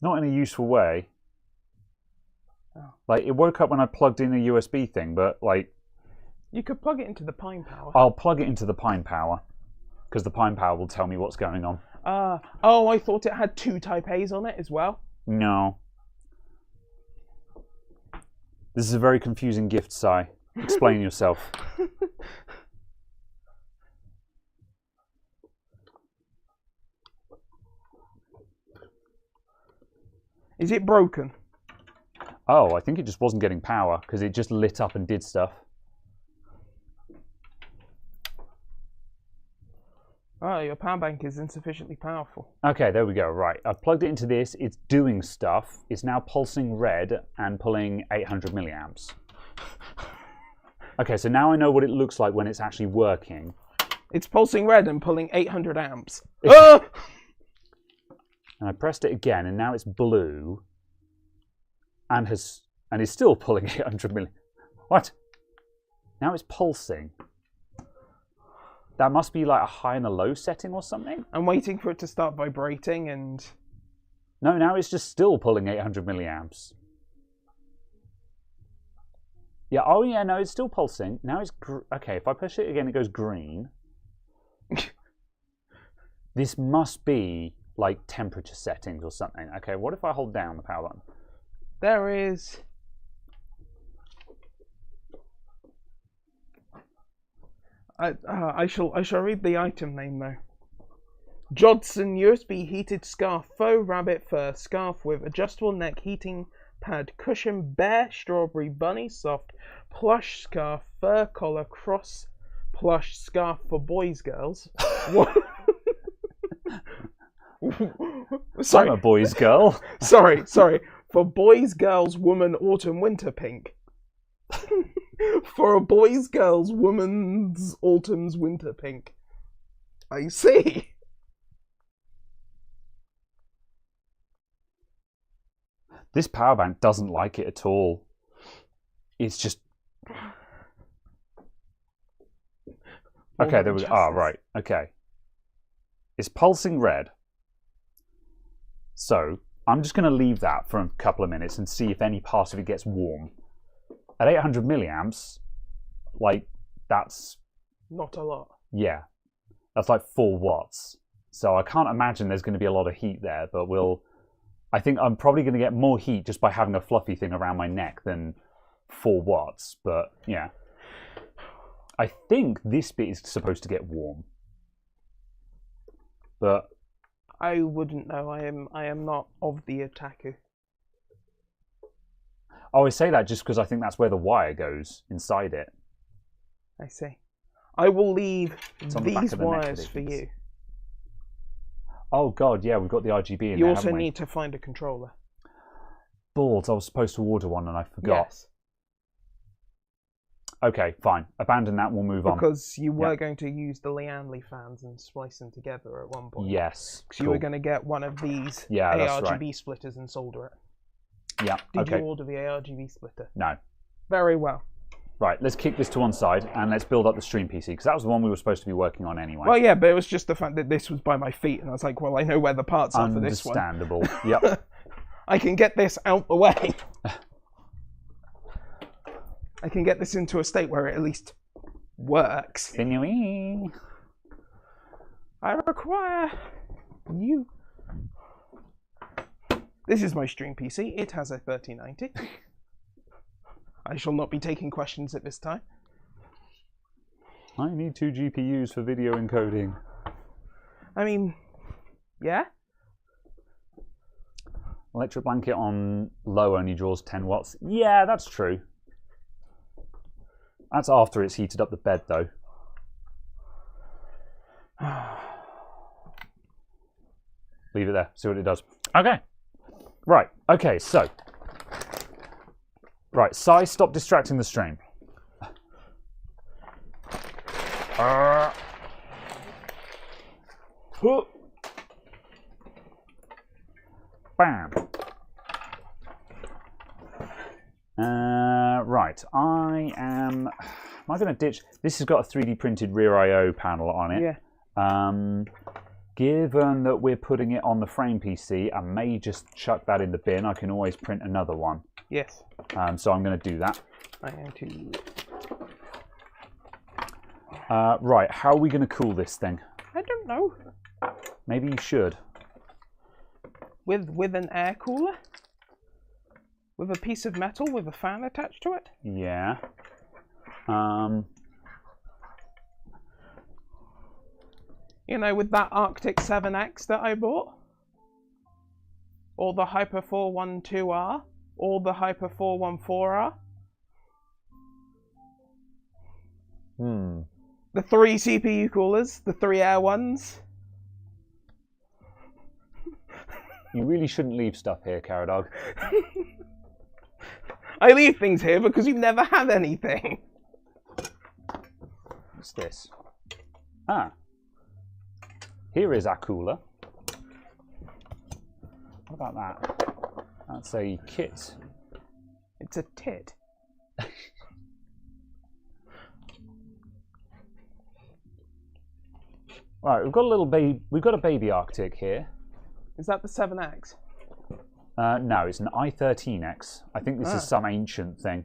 Not in a useful way.
Oh.
Like, it woke up when I plugged in a USB thing, but like...
You could plug it into the Pine Power.
I'll plug it into the Pine Power, because the Pine Power will tell me what's going on.
Oh, I thought it had 2 Type A's on it as well.
No. This is a very confusing gift, Si. Explain yourself.
Is it broken?
Oh, I think it just wasn't getting power because it just lit up and did stuff.
Oh, your power bank is insufficiently powerful.
Okay, there we go. Right, I've plugged it into this. It's doing stuff. It's now pulsing red and pulling 800 milliamps. Okay, so now I know what it looks like when it's actually working.
It's pulsing red and pulling 800 amps.
And I pressed it again, and now it's blue, and is still pulling 800 milliamps. What? Now it's pulsing. That must be like a high and a low setting or something.
I'm waiting for it to start vibrating and...
No, now it's just still pulling 800 milliamps. Yeah, oh yeah, no, it's still pulsing. Now it's... Okay, if I push it again, it goes green. This must be like temperature settings or something. Okay, what if I hold down the power button?
There is... I shall read the item name though. Jodson USB heated scarf, faux rabbit fur scarf with adjustable neck heating pad, cushion, bear strawberry bunny soft plush scarf, fur collar, cross plush scarf for boys, girls. What?
Sorry. I'm a boys, girl.
sorry. For boys, girls, woman, autumn, winter pink. For a boys, girls, woman's, autumn's, winter pink. I see.
This power bank doesn't like it at all. It's just... Okay, there we go. Ah, right. Okay. It's pulsing red. So, I'm just going to leave that for a couple of minutes and see if any part of it gets warm. At 800 milliamps, like, that's...
Not a lot.
Yeah. That's like 4 watts. So I can't imagine there's going to be a lot of heat there, but I think I'm probably going to get more heat just by having a fluffy thing around my neck than 4 watts, but yeah. I think this bit is supposed to get warm. But...
I wouldn't know. I am not of the otaku.
Oh, I say that just because I think that's where the wire goes, inside it.
I see. I will leave these
the
wires for you.
Oh god, yeah, we've got the RGB in there,
You also need to find a controller.
Balls, I was supposed to order one and I forgot.
Yes.
Okay, fine. Abandon that, we'll move on.
Because you were going to use the Lianli fans and splice them together at one point.
Yes.
Because you were going to get one of these
ARGB
ARGB splitters and solder it.
Yeah,
Did you order the ARGB splitter?
No.
Very well.
Right, let's kick this to one side and let's build up the stream PC, because that was the one we were supposed to be working on anyway.
Well, yeah, but it was just the fact that this was by my feet, and I was like, well, I know where the parts are for this one.
Understandable, yep.
I can get this out the way. I can get this into a state where it at least works.
Sinewy.
I require you. This is my stream PC. It has a 3090. I shall not be taking questions at this time.
I need 2 GPUs for video encoding.
I mean, yeah.
Electric blanket on low only draws 10 watts. Yeah, that's true. That's after it's heated up the bed, though. Leave it there, see what it does. Okay. Right, okay, so. Right, Sai, stop distracting the stream. Bam. Right, am I going to ditch? This has got a 3D printed rear I/O panel on it.
Yeah.
Given that we're putting it on the frame PC, I may just chuck that in the bin. I can always print another one.
Yes.
So I'm going to do that.
I am too.
Right, how are we going to cool this thing?
I don't know.
Maybe you should.
With an air cooler? With a piece of metal with a fan attached to it?
Yeah.
You know, with that Arctic 7X that I bought? Or the Hyper 412R? all the Hyper 414 are. The 3 CPU coolers, the 3 air ones.
You really shouldn't leave stuff here, Caradog.
I leave things here because you've never had anything.
What's this? Ah. Here is our cooler. What about that? That's a kit.
It's a tit.
Right, we've got a little baby. We've got a baby Arctic here.
Is that the 7X?
No, it's an i13X. I think this is some ancient thing.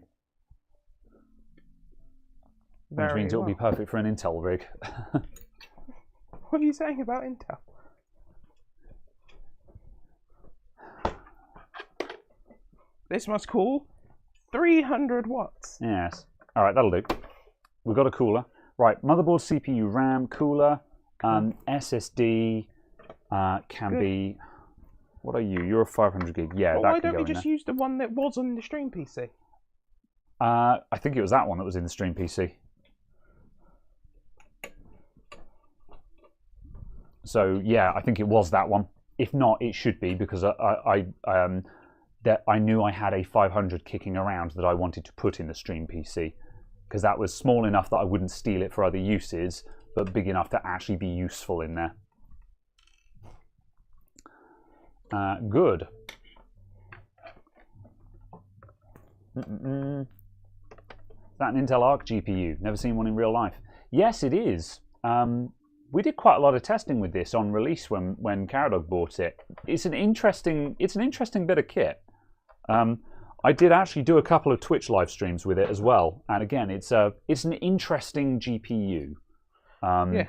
Which means it'll be perfect for an Intel rig.
What are you saying about Intel? This must cool 300 watts.
Yes. All right, that'll do. We've got a cooler. Right, motherboard, CPU, RAM, cooler, SSD can be. What are you? You're a 500 gig. Yeah,
well,
that
why
can
don't
go
we just
in
use the one that was on the stream PC?
I think it was that one that was in the stream PC. So yeah, I think it was that one. If not, it should be because I knew I had a 500 kicking around that I wanted to put in the stream PC because that was small enough that I wouldn't steal it for other uses, but big enough to actually be useful in there. Good. Is that an Intel Arc GPU? Never seen one in real life. Yes, it is. We did quite a lot of testing with this on release when Caradog bought it. It's an interesting bit of kit. I did actually do a couple of Twitch live streams with it as well, and again, it's an interesting GPU.
Yeah.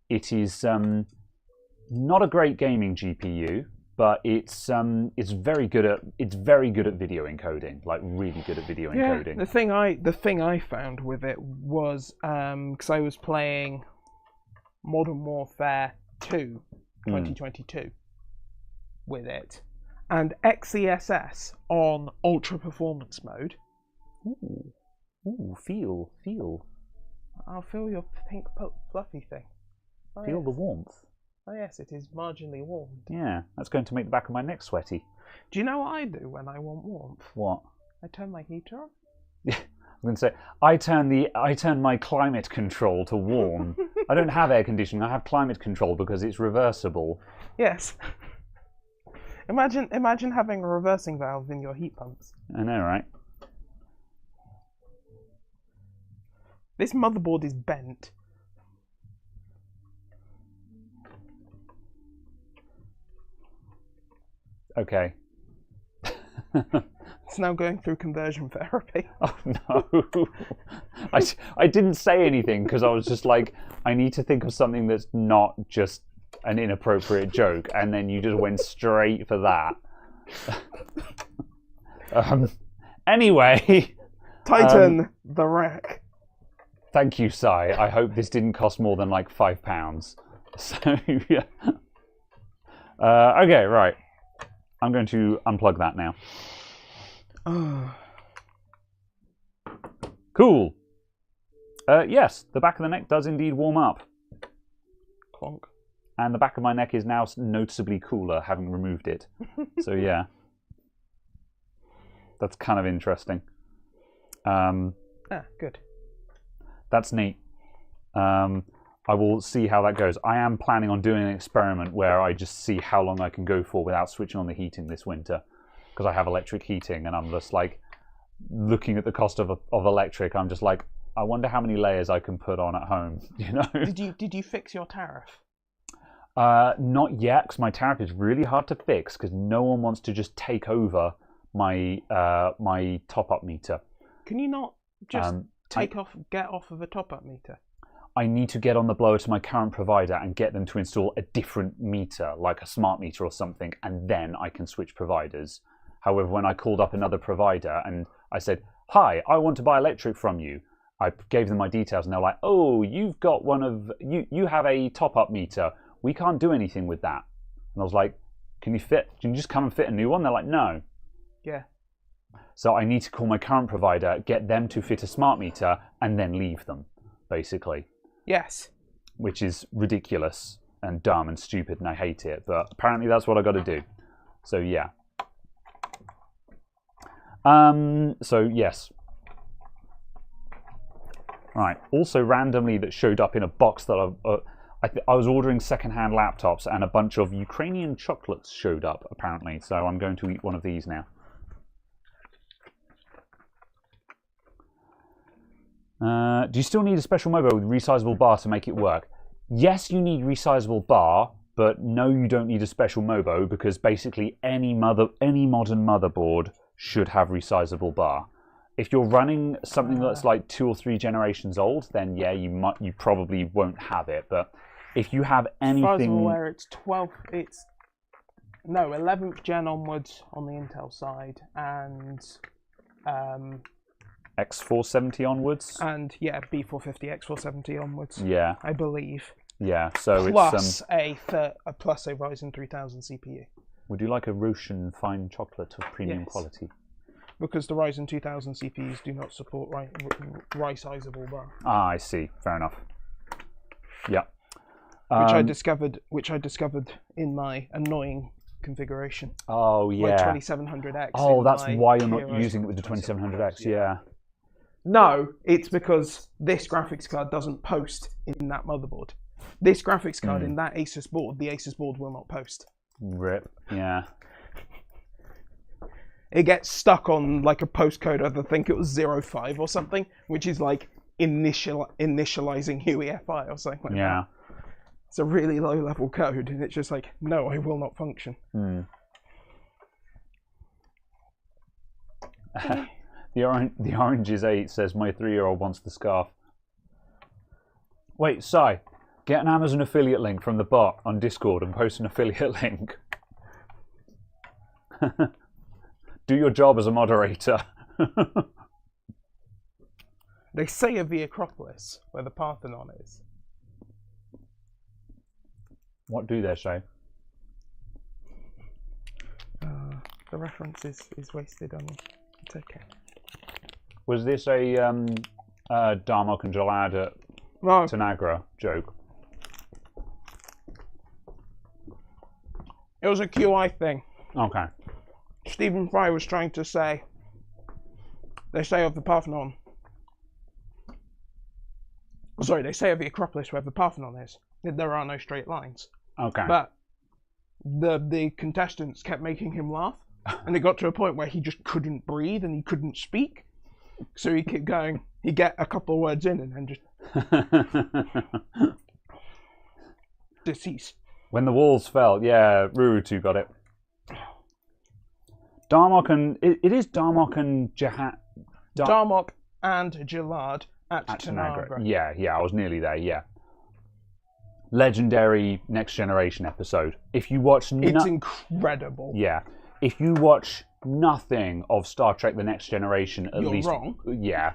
It is not a great gaming GPU, but it's very good at video encoding, like really good at video encoding.
The thing I found with it was because I was playing Modern Warfare 2 2022 with it, and XESS on ultra performance mode.
Ooh, feel.
I'll feel your pink fluffy thing. Oh,
feel
yes.
the warmth.
Oh yes, it is marginally warm.
Yeah, that's going to make the back of my neck sweaty.
Do you know what I do when I want warmth?
What?
I turn my heater on.
Yeah, I'm going to say I turn my climate control to warm. I don't have air conditioning. I have climate control because it's reversible.
Yes. Imagine having a reversing valve in your heat pumps.
I know, right?
This motherboard is bent.
Okay.
It's now going through conversion therapy.
Oh no. I didn't say anything because I was just like, I need to think of something that's not just an inappropriate joke, and then you just went straight for that. Anyway.
Tighten the rack.
Thank you, Sai. I hope this didn't cost more than like £5. So, yeah. Okay, right. I'm going to unplug that now. Cool. Yes, the back of the neck does indeed warm up.
Clonk.
And the back of my neck is now noticeably cooler, having removed it. So, yeah. That's kind of interesting.
Good.
That's neat. I will see how that goes. I am planning on doing an experiment where I just see how long I can go for without switching on the heating this winter, because I have electric heating, and I'm just like looking at the cost of electric. I'm just like, I wonder how many layers I can put on at home. You know?
Did you fix your tariff?
Not yet, because my tariff is really hard to fix because no one wants to just take over my my top-up meter.
Can you not just get off of a top-up meter?
I need to get on the blower to my current provider and get them to install a different meter, like a smart meter or something, and then I can switch providers. However, when I called up another provider and I said, "Hi, I want to buy electric from you," I gave them my details, and they're like, "Oh, you've got you have a top-up meter. We can't do anything with that." And I was like, "Can you just come and fit a new one?" They're like, "No."
Yeah.
So I need to call my current provider, get them to fit a smart meter, and then leave them, basically.
Yes.
Which is ridiculous and dumb and stupid, and I hate it. But apparently that's what I got to do. So yeah. So yes. Right. Also randomly that showed up in a box that I was ordering second-hand laptops, and a bunch of Ukrainian chocolates showed up apparently. So I'm going to eat one of these now. Do you still need a special mobile with resizable bar to make it work? Yes, you need resizable bar, but no, you don't need a special mobo, because basically any modern motherboard should have resizable bar. If you're running something that's like 2 or 3 generations old, then yeah, you probably won't have it. But if you have anything, as far as I'm
aware, it's 11th gen onwards on the Intel side, and
X470 onwards,
and yeah, B450 X470 onwards.
Yeah,
I believe.
Yeah, so
plus plus a Ryzen 3000 CPU.
Would you like a Roshan fine chocolate of premium quality?
Because the Ryzen 2000 CPUs do not support resizable bar.
Ah, I see. Fair enough. Yeah.
Which I discovered in my annoying configuration.
Oh yeah.
My 2700X.
Oh, that's why you're not using it with the 2700X. Yeah.
No, it's because this graphics card doesn't post in that motherboard. This graphics card in that Asus board, the Asus board will not post.
Rip. Yeah.
It gets stuck on like a postcode of, I think it was 05 or something, which is like initializing UEFI or something like that. It's a really low level code, and it's just like, no, I will not function.
The orange is 8 says my 3-year-old wants the scarf. Wait, Si, get an Amazon affiliate link from the bot on Discord and post an affiliate link. Do your job as a moderator.
They say of the Acropolis, where the Parthenon is.
What do they say?
The reference is wasted on you. It's okay.
Was this a Darmok and Jalad at Tanagra joke?
It was a QI thing.
Okay.
Stephen Fry was trying to say, they say of the Parthenon. Sorry, they say of the Acropolis where the Parthenon is, that there are no straight lines.
Okay.
But the contestants kept making him laugh, and it got to a point where he just couldn't breathe and he couldn't speak. So he kept going. He'd get a couple of words in and then just deceased.
When the walls fell, yeah, Rurutu got it. Darmok and it is Darmok and Jihad.
Darmok and Jalad at Tanagra.
Yeah, I was nearly there. Yeah. Legendary Next Generation episode. If you watch,
it's incredible.
Yeah, if you watch nothing of Star Trek: The Next Generation, at least
you're wrong.
Yeah,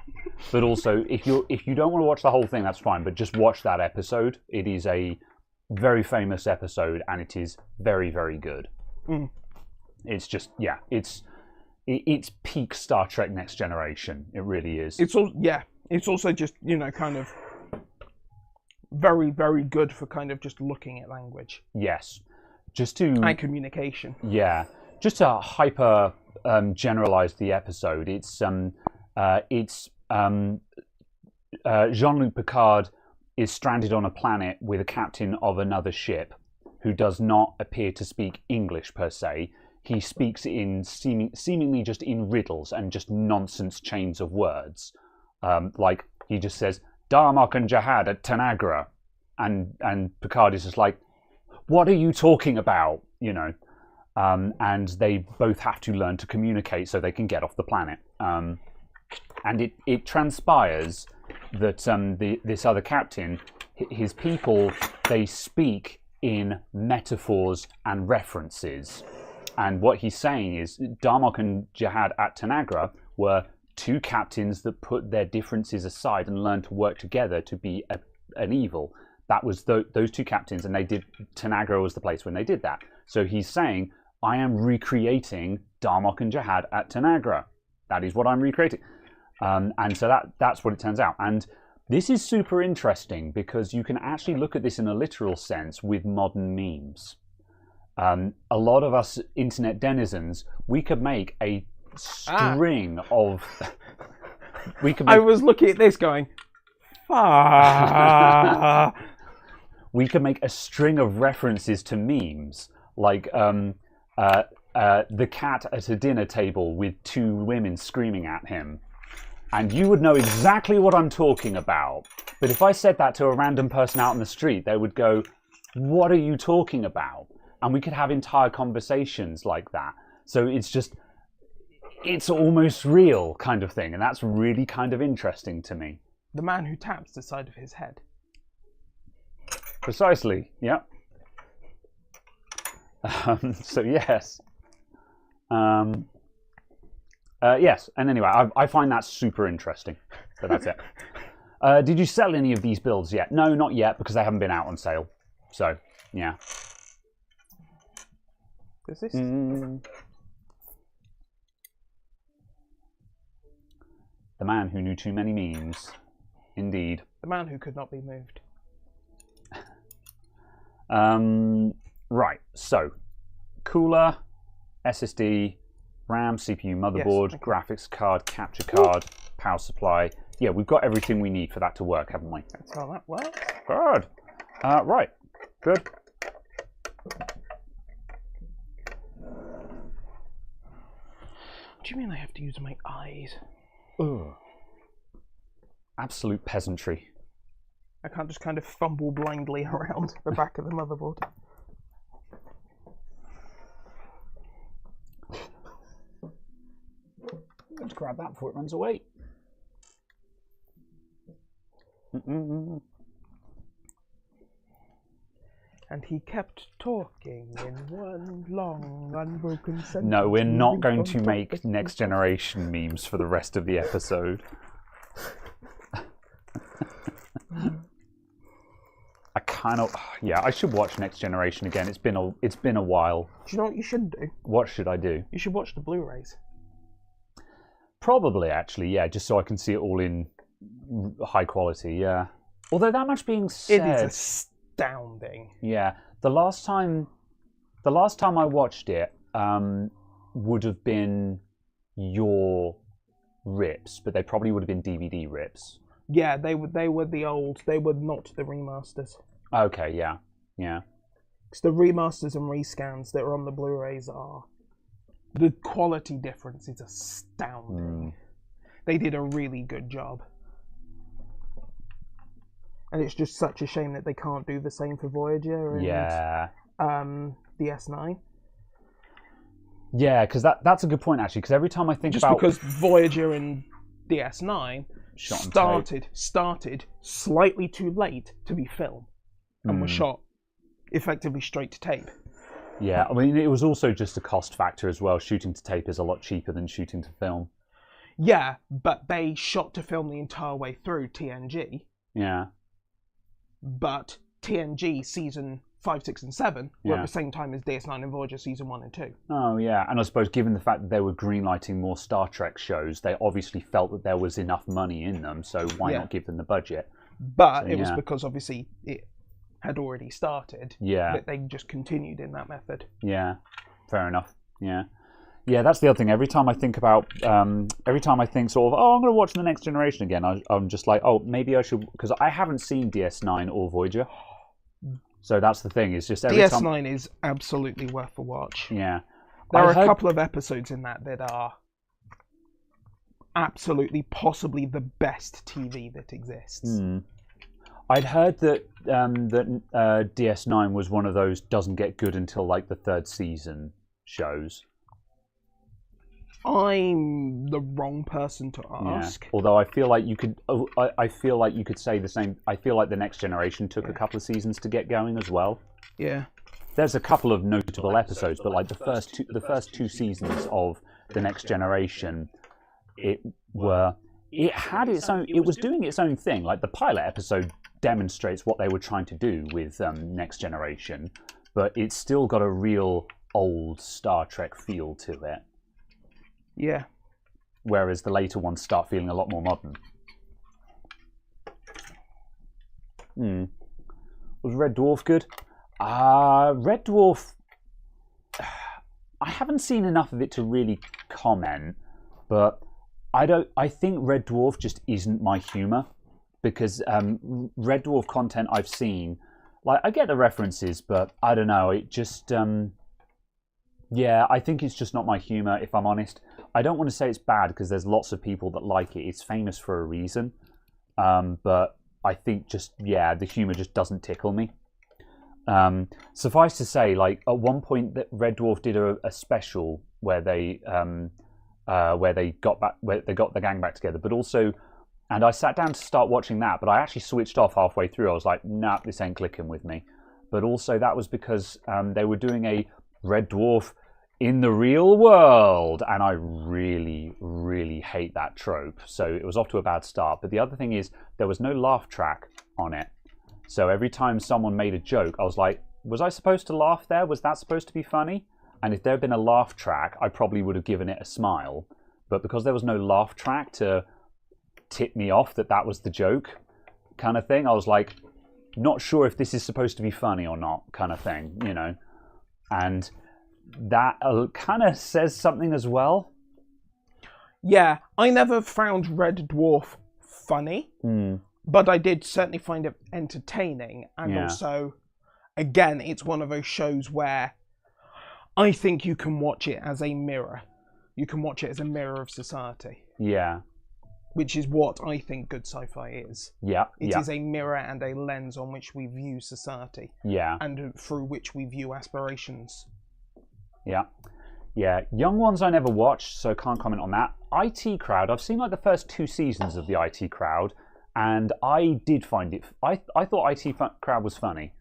but also if you don't want to watch the whole thing, that's fine. But just watch that episode. It is a very famous episode, and it is very, very good. It's just it's peak Star Trek Next Generation. It really is.
It's also just kind of very, very good for kind of just looking at language.
Yes, just to
and communication.
Yeah, just to hyper generalize the episode. It's Jean-Luc Picard is stranded on a planet with a captain of another ship who does not appear to speak English per se. He speaks in seemingly just in riddles and just nonsense chains of words. Like he just says, Darmok and Jihad at Tanagra. And Picard is just like, what are you talking about? And they both have to learn to communicate so they can get off the planet. And it transpires that this other captain, his people, they speak in metaphors and references. And what he's saying is Darmok and Jihad at Tanagra were two captains that put their differences aside and learned to work together to be an evil. That was those two captains, and Tanagra was the place when they did that. So he's saying, I am recreating Darmok and Jihad at Tanagra. that is what I'm recreating. And so that's what it turns out. And this is super interesting because you can actually look at this in a literal sense with modern memes. A lot of us internet denizens, we could make a string of...
I was looking at this going,
we could make a string of references to memes, like the cat at a dinner table with two women screaming at him. And you would know exactly what I'm talking about. But if I said that to a random person out in the street, they would go, what are you talking about? And we could have entire conversations like that. So it's almost real kind of thing. And that's really kind of interesting to me.
The man who taps the side of his head.
Precisely, yeah. So yes. Yes, and anyway, I find that super interesting. So that's it. Did you sell any of these builds yet? No, not yet, because they haven't been out on sale. So, yeah.
Is this?
The man who knew too many memes. Indeed.
The man who could not be moved.
Right, so cooler, SSD, RAM, CPU, motherboard, yes, graphics card, capture card, power supply. Yeah, we've got everything we need for that to work, haven't we?
That's how that works.
Good. Right, good.
What do you mean I have to use my eyes?
Ugh. Absolute peasantry.
I can't just kind of fumble blindly around the back of the motherboard.
Let's grab that before it runs away.
And he kept talking in one long, unbroken sentence.
No, we're not going to make Next Generation memes for the rest of the episode. I kind of, yeah, I should watch Next Generation again. It's been a while.
Do you know what you should do?
What should I do?
You should watch the Blu-rays.
Probably, actually, yeah, just so I can see it all in high quality, yeah. Although that much being said,
it is astounding.
Yeah, the last time I watched it would have been your rips, but they probably would have been DVD rips.
Yeah, they were the old. They were not the remasters.
Okay, yeah.
Because the remasters and rescans that are on the Blu-rays are, the quality difference is astounding. They did a really good job. And it's just such a shame that they can't do the same for Voyager and the S9.
Yeah, because that's a good point, actually, because every time I think
about... Just because Voyager and the S9 started slightly too late to be film and were shot effectively straight to tape.
Yeah, I mean, it was also just a cost factor as well. Shooting to tape is a lot cheaper than shooting to film.
Yeah, but they shot to film the entire way through TNG.
Yeah.
But TNG season 5, 6, and 7 were at the same time as DS9 and Voyager season 1 and 2.
Oh, yeah. And I suppose given the fact that they were greenlighting more Star Trek shows, they obviously felt that there was enough money in them, so why not give them the budget?
But so, it was because obviously it had already started that they just continued in that method. Yeah,
fair enough. Yeah. Yeah, that's the other thing. Every time I think sort of, I'm going to watch The Next Generation again, I'm just like, oh, maybe I should, because I haven't seen DS9 or Voyager. So that's the thing. It's just
DS9 is absolutely worth a watch.
Yeah.
There are a couple of episodes in that are absolutely, possibly the best TV that exists.
I'd heard that DS9 was one of those doesn't get good until like the third season shows.
I'm the wrong person to ask.
Yeah. Although I feel like you could, say the same. I feel like The Next Generation took a couple of seasons to get going as well.
Yeah.
There's a couple of notable episodes, but like the first two seasons of The Next Generation, it was doing its own thing. Like the pilot episode demonstrates what they were trying to do with Next Generation, but it's still got a real old Star Trek feel to it.
Yeah.
whereas the later ones start feeling a lot more modern. Was Red Dwarf good? Red Dwarf, I haven't seen enough of it to really comment, but I think Red Dwarf just isn't my humour, because Red Dwarf content I've seen, like, I get the references, but I don't know, it just, yeah, I think it's just not my humour, if I'm honest. I don't want to say it's bad, because there's lots of people that like it. It's famous for a reason. But I think just, yeah, the humour just doesn't tickle me. Suffice to say, like, at one point, that Red Dwarf did a special where they got the gang back together, but also, and I sat down to start watching that, but I actually switched off halfway through. I was like, nah, this ain't clicking with me. But also that was because they were doing a Red Dwarf in the real world, and I really, really hate that trope. So it was off to a bad start. But the other thing is, there was no laugh track on it. So every time someone made a joke, I was like, was I supposed to laugh there? Was that supposed to be funny? And if there had been a laugh track, I probably would have given it a smile. But because there was no laugh track to tip me off that that was the joke kind of thing, I was like, not sure if this is supposed to be funny or not kind of thing, you know. And that kind of says something as well.
Yeah, I never found Red Dwarf funny, but I did certainly find it entertaining. And also, again, it's one of those shows where I think you can watch it as a mirror. You can watch it as a mirror of society.
Yeah.
Which is what I think good sci-fi is.
Yeah.
It is a mirror and a lens on which we view society.
Yeah.
And through which we view aspirations.
Yeah. Yeah. Young Ones I never watched, so can't comment on that. IT Crowd, I've seen like the first 2 seasons of the IT Crowd, and I did find it, I thought IT Crowd was funny,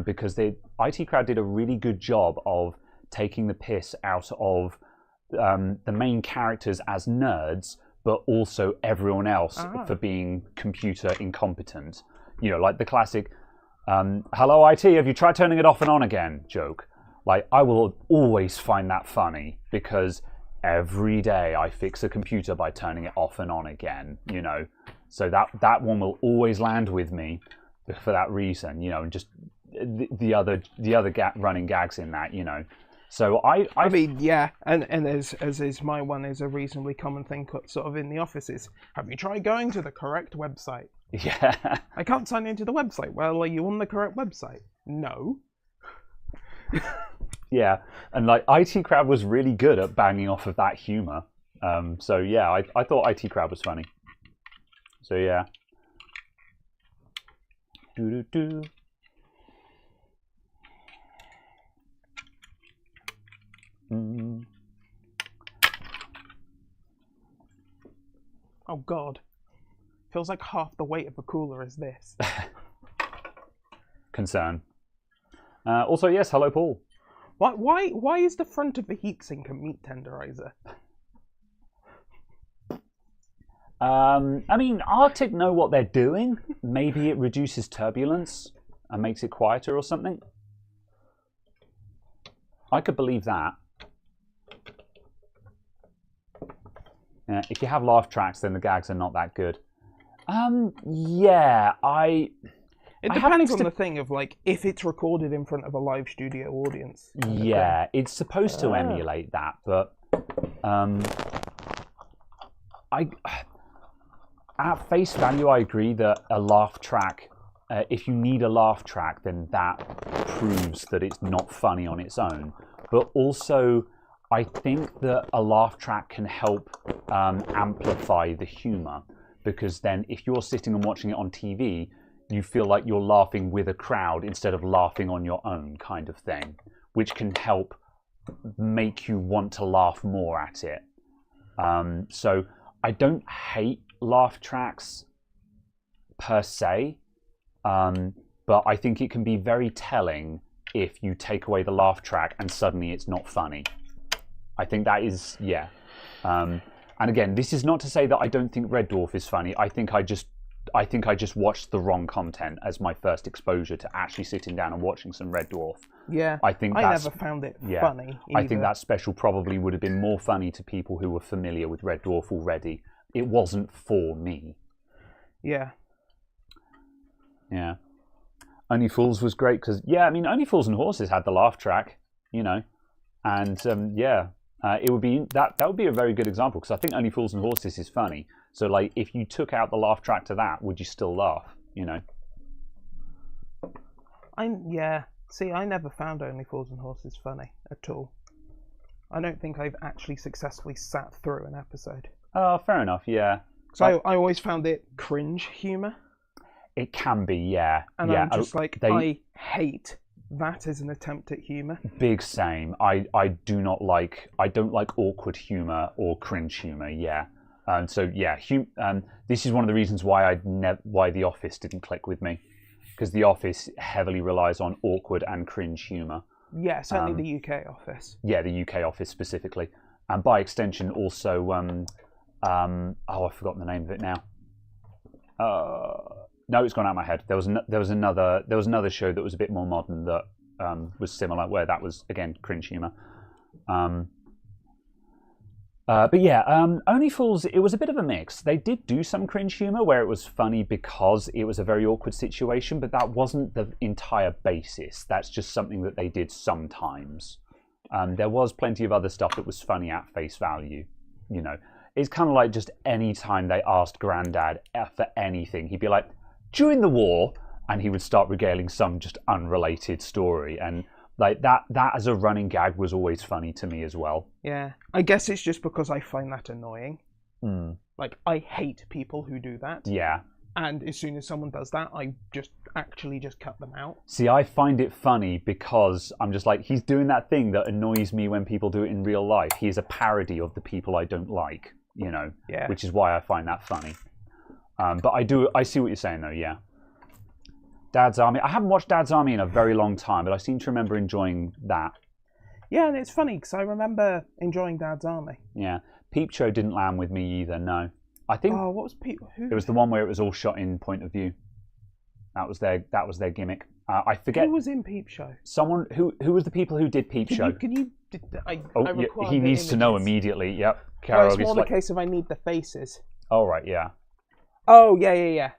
because the IT Crowd did a really good job of taking the piss out of the main characters as nerds, but also everyone else for being computer incompetent. You know, like the classic, hello IT, have you tried turning it off and on again joke? Like, I will always find that funny, because every day I fix a computer by turning it off and on again, you know. So that one will always land with me for that reason, you know, and just the other running gags in that, you know. So I
mean, yeah, and as is my one is a reasonably common thing sort of in the offices. Have you tried going to the correct website?
Yeah.
I can't sign into the website. Well, are you on the correct website? No.
Yeah, and like IT Crowd was really good at banging off of that humour. So yeah, I thought IT Crowd was funny. So yeah. Do.
Oh God, feels like half the weight of a cooler is this.
Concern. Also, yes, hello, Paul.
Why is the front of the heatsink a meat tenderizer?
I mean, Arctic know what they're doing. Maybe it reduces turbulence and makes it quieter or something. I could believe that. If you have laugh tracks, then the gags are not that good. Yeah,
It depends on the thing of, like, if it's recorded in front of a live studio audience.
Yeah, it's supposed to emulate that, but at face value, I agree that a laugh track, if you need a laugh track, then that proves that it's not funny on its own. But also, I think that a laugh track can help amplify the humour, because then if you're sitting and watching it on TV, you feel like you're laughing with a crowd instead of laughing on your own, kind of thing, which can help make you want to laugh more at it. So I don't hate laugh tracks per se, but I think it can be very telling if you take away the laugh track and suddenly it's not funny. I think that is, yeah. And again, this is not to say that I don't think Red Dwarf is funny. I think I I think I just watched the wrong content as my first exposure to actually sitting down and watching some Red Dwarf.
Yeah,
I
never found it funny either.
I think that special probably would have been more funny to people who were familiar with Red Dwarf already. It wasn't for me.
Yeah.
Yeah. Only Fools was great because, I mean, Only Fools and Horses had the laugh track, and it would be that would be a very good example because I think Only Fools and Horses is funny. So, like, if you took out the laugh track to that, would you still laugh?
See, I never found Only Fools and Horses funny at all. I don't think I've actually successfully sat through an episode.
Oh, fair enough. Yeah.
So I always found it cringe humor.
It can be, yeah.
And
yeah.
I'm just I hate that as an attempt at humor.
Big same. I don't like awkward humor or cringe humor. Yeah. So yeah, this is one of the reasons why why The Office didn't click with me, because The Office heavily relies on awkward and cringe humor.
Yeah, certainly the UK Office.
Yeah, the UK Office specifically, and by extension also. I've forgotten the name of it now. No, it's gone out of my head. There was another show that was a bit more modern that was similar, where that was again cringe humor. But yeah, Only Fools, it was a bit of a mix. They did do some cringe humor where it was funny because it was a very awkward situation, but that wasn't the entire basis. That's just something that they did sometimes. There was plenty of other stuff that was funny at face value. It's kind of like just any time they asked Grandad for anything, he'd be like, during the war, and he would start regaling some just unrelated story. And like that as a running gag was always funny to me as well.
Yeah, I guess it's just because I find that annoying.
Mm.
Like, I hate people who do that.
Yeah.
And as soon as someone does that, I just cut them out.
See, I find it funny because I'm just like, he's doing that thing that annoys me when people do it in real life. He is a parody of the people I don't like,
yeah.
Which is why I find that funny. But I see what you're saying though, yeah. Dad's Army. I haven't watched Dad's Army in a very long time, but I seem to remember enjoying that.
Yeah, and it's funny because I remember enjoying Dad's Army.
Yeah. Peep Show didn't land with me either, no. I think.
Oh, what was Peep?
It was the one where it was all shot in point of view. That was their gimmick. I forget.
Who was in Peep Show?
Someone who was the people who did Peep Show. He needs to know immediately. Yep.
Carol, it's more the case of I need the faces.
Oh right, yeah.
Oh yeah.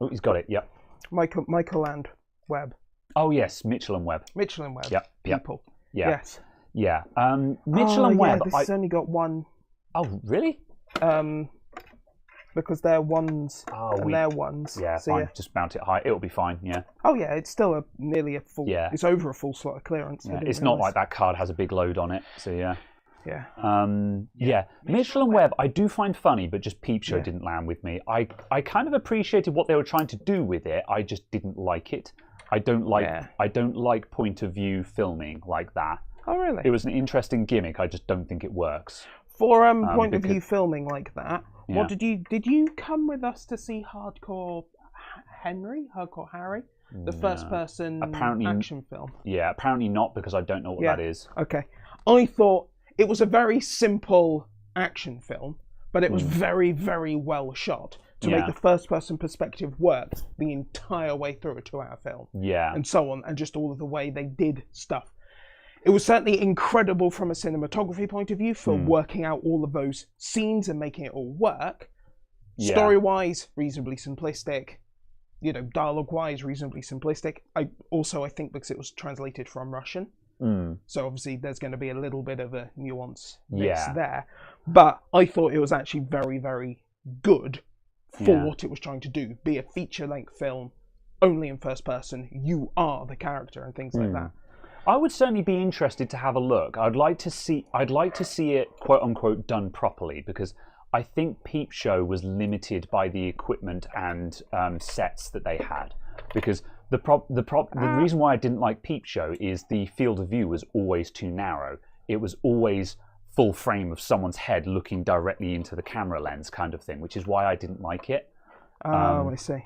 Oh, he's got it. Yep.
Michael and Webb.
Oh yes, Mitchell and Webb.
Mitchell and Webb.
Yep.
People.
Yeah.
Yes.
Yeah. Mitchell and Webb.
This has only got one.
Oh really?
Because they're ones and they're ones.
Yeah,
so
fine.
Yeah.
Just mount it high. It'll be fine. Yeah.
Oh yeah, it's still nearly a full.
Yeah.
It's over a full slot of clearance.
Yeah. It's not like that card has a big load on it. So yeah.
Yeah.
Yeah. Mitchell and Webb, I do find funny, but just Peep Show didn't land with me. I kind of appreciated what they were trying to do with it. I just didn't like it. I don't like point of view filming like that.
Oh really?
It was an interesting gimmick. I just don't think it works.
For point of view filming like that, what did you come with us to see Hardcore Harry? The first person action film?
Yeah, apparently not, because I don't know what that is.
Okay. I thought it was a very simple action film, but it was very, very well shot to make the first person perspective work the entire way through a 2-hour film.
Yeah.
And so on, and just all of the way they did stuff. It was certainly incredible from a cinematography point of view for working out all of those scenes and making it all work. Yeah. Story-wise, reasonably simplistic. Dialogue-wise, reasonably simplistic. I think because it was translated from Russian. So obviously there's going to be a little bit of a nuance there. But I thought it was actually very, very good for what it was trying to do. Be a feature-length film, only in first person. You are the character and things like that.
I would certainly be interested to have a look. I'd like to see it, quote unquote, done properly, because I think Peep Show was limited by the equipment and sets that they had. Because the reason why I didn't like Peep Show is the field of view was always too narrow. It was always full frame of someone's head looking directly into the camera lens, kind of thing, which is why I didn't like it.
I see.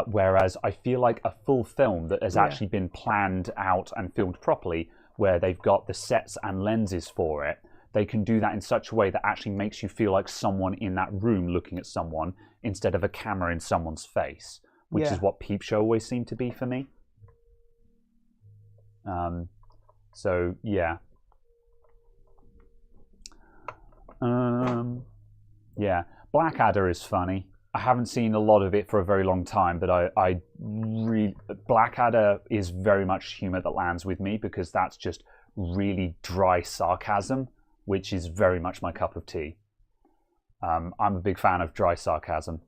Whereas I feel like a full film that has actually been planned out and filmed properly, where they've got the sets and lenses for it, they can do that in such a way that actually makes you feel like someone in that room looking at someone instead of a camera in someone's face, which is what Peep Show always seemed to be for me. So yeah. Yeah, Blackadder is funny. I haven't seen a lot of it for a very long time, but I really Blackadder is very much humor that lands with me because that's just really dry sarcasm, which is very much my cup of tea. I'm a big fan of dry sarcasm.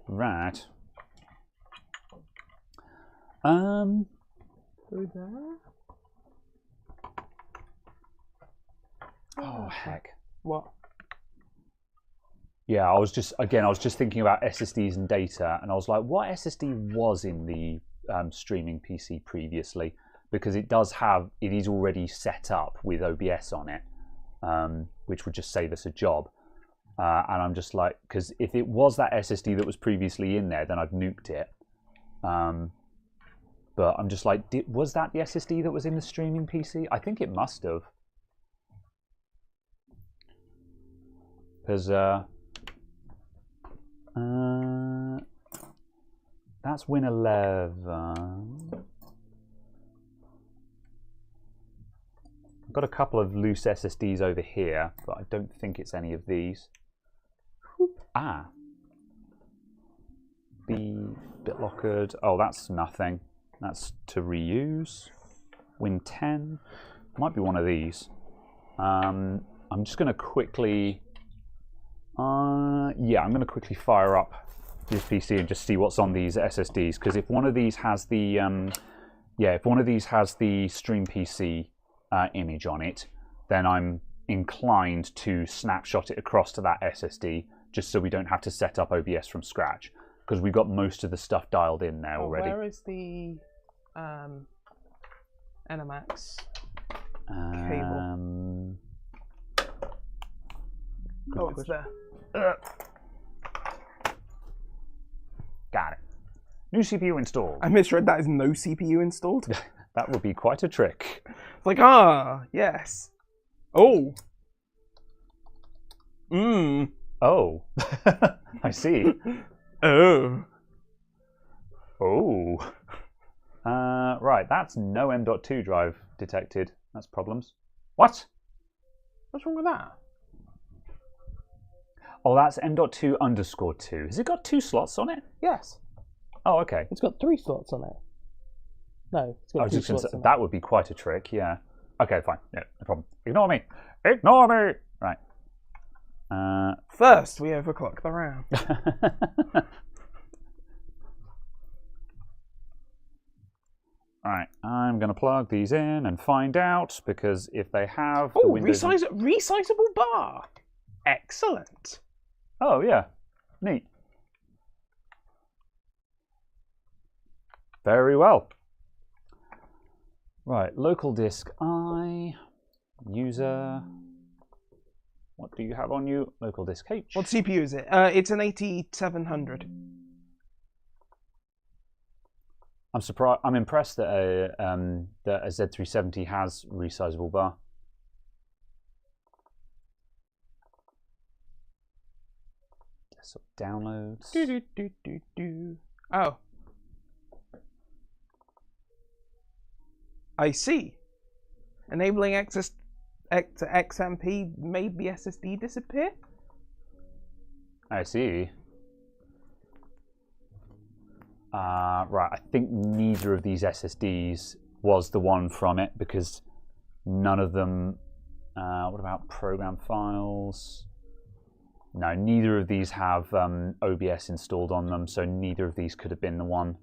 Right.
Through there?
Oh heck.
What?
Yeah, I was just thinking about SSDs and data, and I was like, what SSD was in the streaming PC previously? Because it is already set up with OBS on it, which would just save us a job. And I'm just like, because if it was that SSD that was previously in there, then I've nuked it. But I'm just like, was that the SSD that was in the streaming PC? I think it must have. Because that's Win 11. I've got a couple of loose SSDs over here, but I don't think it's any of these. Ah. BitLockered. Oh, that's nothing. That's to reuse. Win 10. Might be one of these. I'm just going to quickly... yeah, I'm going to quickly fire up this PC and just see what's on these SSDs, because if one of these has the if one of these has the Stream PC image on it, then I'm inclined to snapshot it across to that SSD, just so we don't have to set up OBS from scratch, because we've got most of the stuff dialed in there already.
Where is the Animax cable? Oh, it's there.
Got it. New CPU installed.
I misread that as no CPU installed.
That would be quite a trick.
It's like, yes. Oh.
Oh. I see.
Oh.
Oh. Right, that's no M.2 drive detected. That's problems. What?
What's wrong with that?
Oh, that's M.2_2. Has it got 2 slots on it?
Yes.
Oh, okay.
It's got 3 slots on it. No, it's got 2 slots on it.
That would be quite a trick, yeah. Okay, fine. Yeah, no problem. Ignore me. Ignore me! Right.
First, we overclock the RAM.
Alright, I'm going to plug these in and find out, because if they have...
Oh, resizable bar! Excellent.
Oh, yeah. Neat. Very well. Right, local disk I, user... What do you have on you? Local disk H.
What CPU is it? It's an 8700.
I'm surprised. I'm impressed that a Z370 has resizable bar. Desktop downloads.
Oh, I see. Enabling access to XMP made the SSD disappear.
I see. Right, I think neither of these SSDs was the one from it, because none of them... what about program files? No, neither of these have OBS installed on them, so neither of these could have been the one.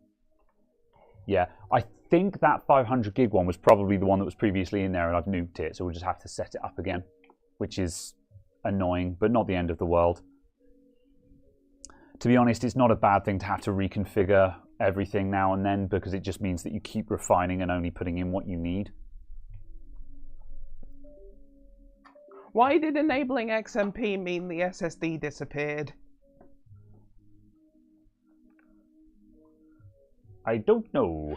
Yeah, I think that 500 gig one was probably the one that was previously in there, and I've nuked it, so we'll just have to set it up again, which is annoying, but not the end of the world. To be honest, it's not a bad thing to have to reconfigure everything now and then, because it just means that you keep refining and only putting in what you need.
Why did enabling XMP mean the SSD disappeared?
I don't know.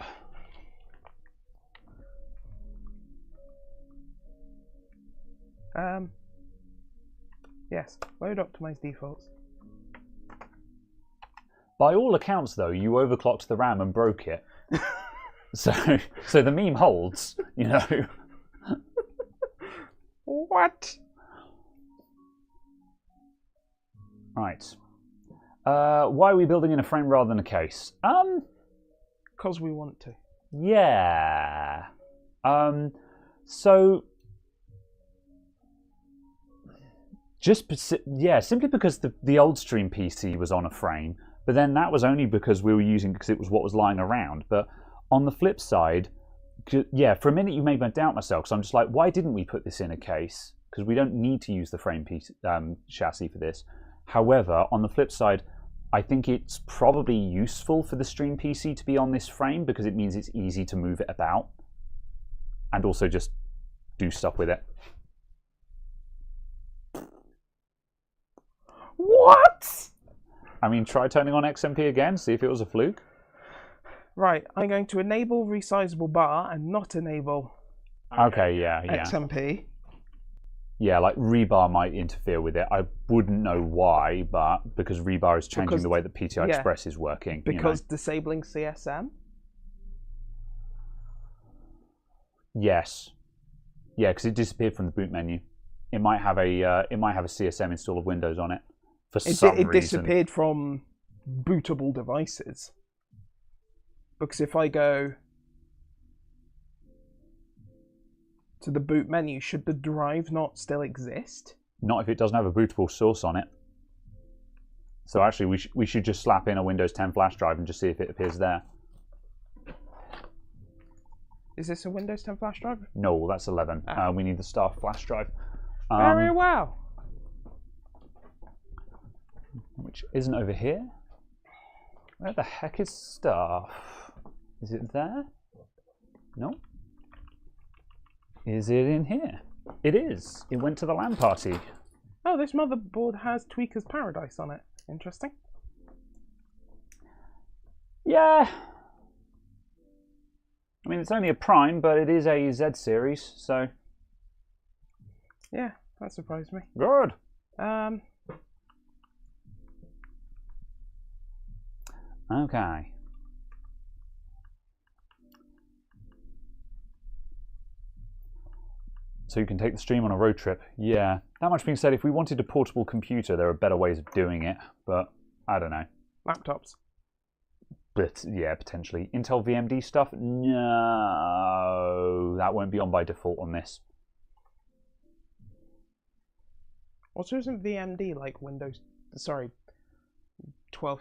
Yes, load optimize defaults.
By all accounts, though, you overclocked the RAM and broke it. so the meme holds, you know.
What?
Right. Why are we building in a frame rather than a case?
Because we want to.
Yeah. So simply because the old stream PC was on a frame, but then that was only because we were using it because it was what was lying around. But on the flip side, yeah, for a minute you made me doubt myself because I'm just like, why didn't we put this in a case? Because we don't need to use the frame piece, chassis for this. However, on the flip side, I think it's probably useful for the stream PC to be on this frame because it means it's easy to move it about and also just do stuff with it.
What?
I mean, try turning on XMP again, see if it was a fluke.
Right, I'm going to enable resizable bar and not enable
okay, yeah.
XMP.
Yeah, like rebar might interfere with it. I wouldn't know why, but because rebar is changing the way that PTI Express is working.
Because disabling CSM?
Yes. Yeah, because it disappeared from the boot menu. It might have a CSM install of Windows on it for some reason.
It disappeared from bootable devices. Because if I go to the boot menu, should the drive not still exist?
Not if it doesn't have a bootable source on it. So actually, we should just slap in a Windows 10 flash drive and just see if it appears there.
Is this a Windows 10 flash drive?
No, that's 11. We need the Star flash drive.
Very well.
Which isn't over here. Where the heck is stuff? Is it there? No. Is it in here? It is. It went to the LAN party.
Oh, this motherboard has Tweaker's Paradise on it. Interesting.
Yeah. I mean, it's only a Prime, but it is a Z series, so...
Yeah, that surprised me.
Good. Okay. So you can take the stream on a road trip. Yeah. That much being said, if we wanted a portable computer, there are better ways of doing it, but I don't know.
Laptops.
But yeah, potentially. Intel VMD stuff? No. That won't be on by default on this.
Also, isn't VMD like Windows, 12th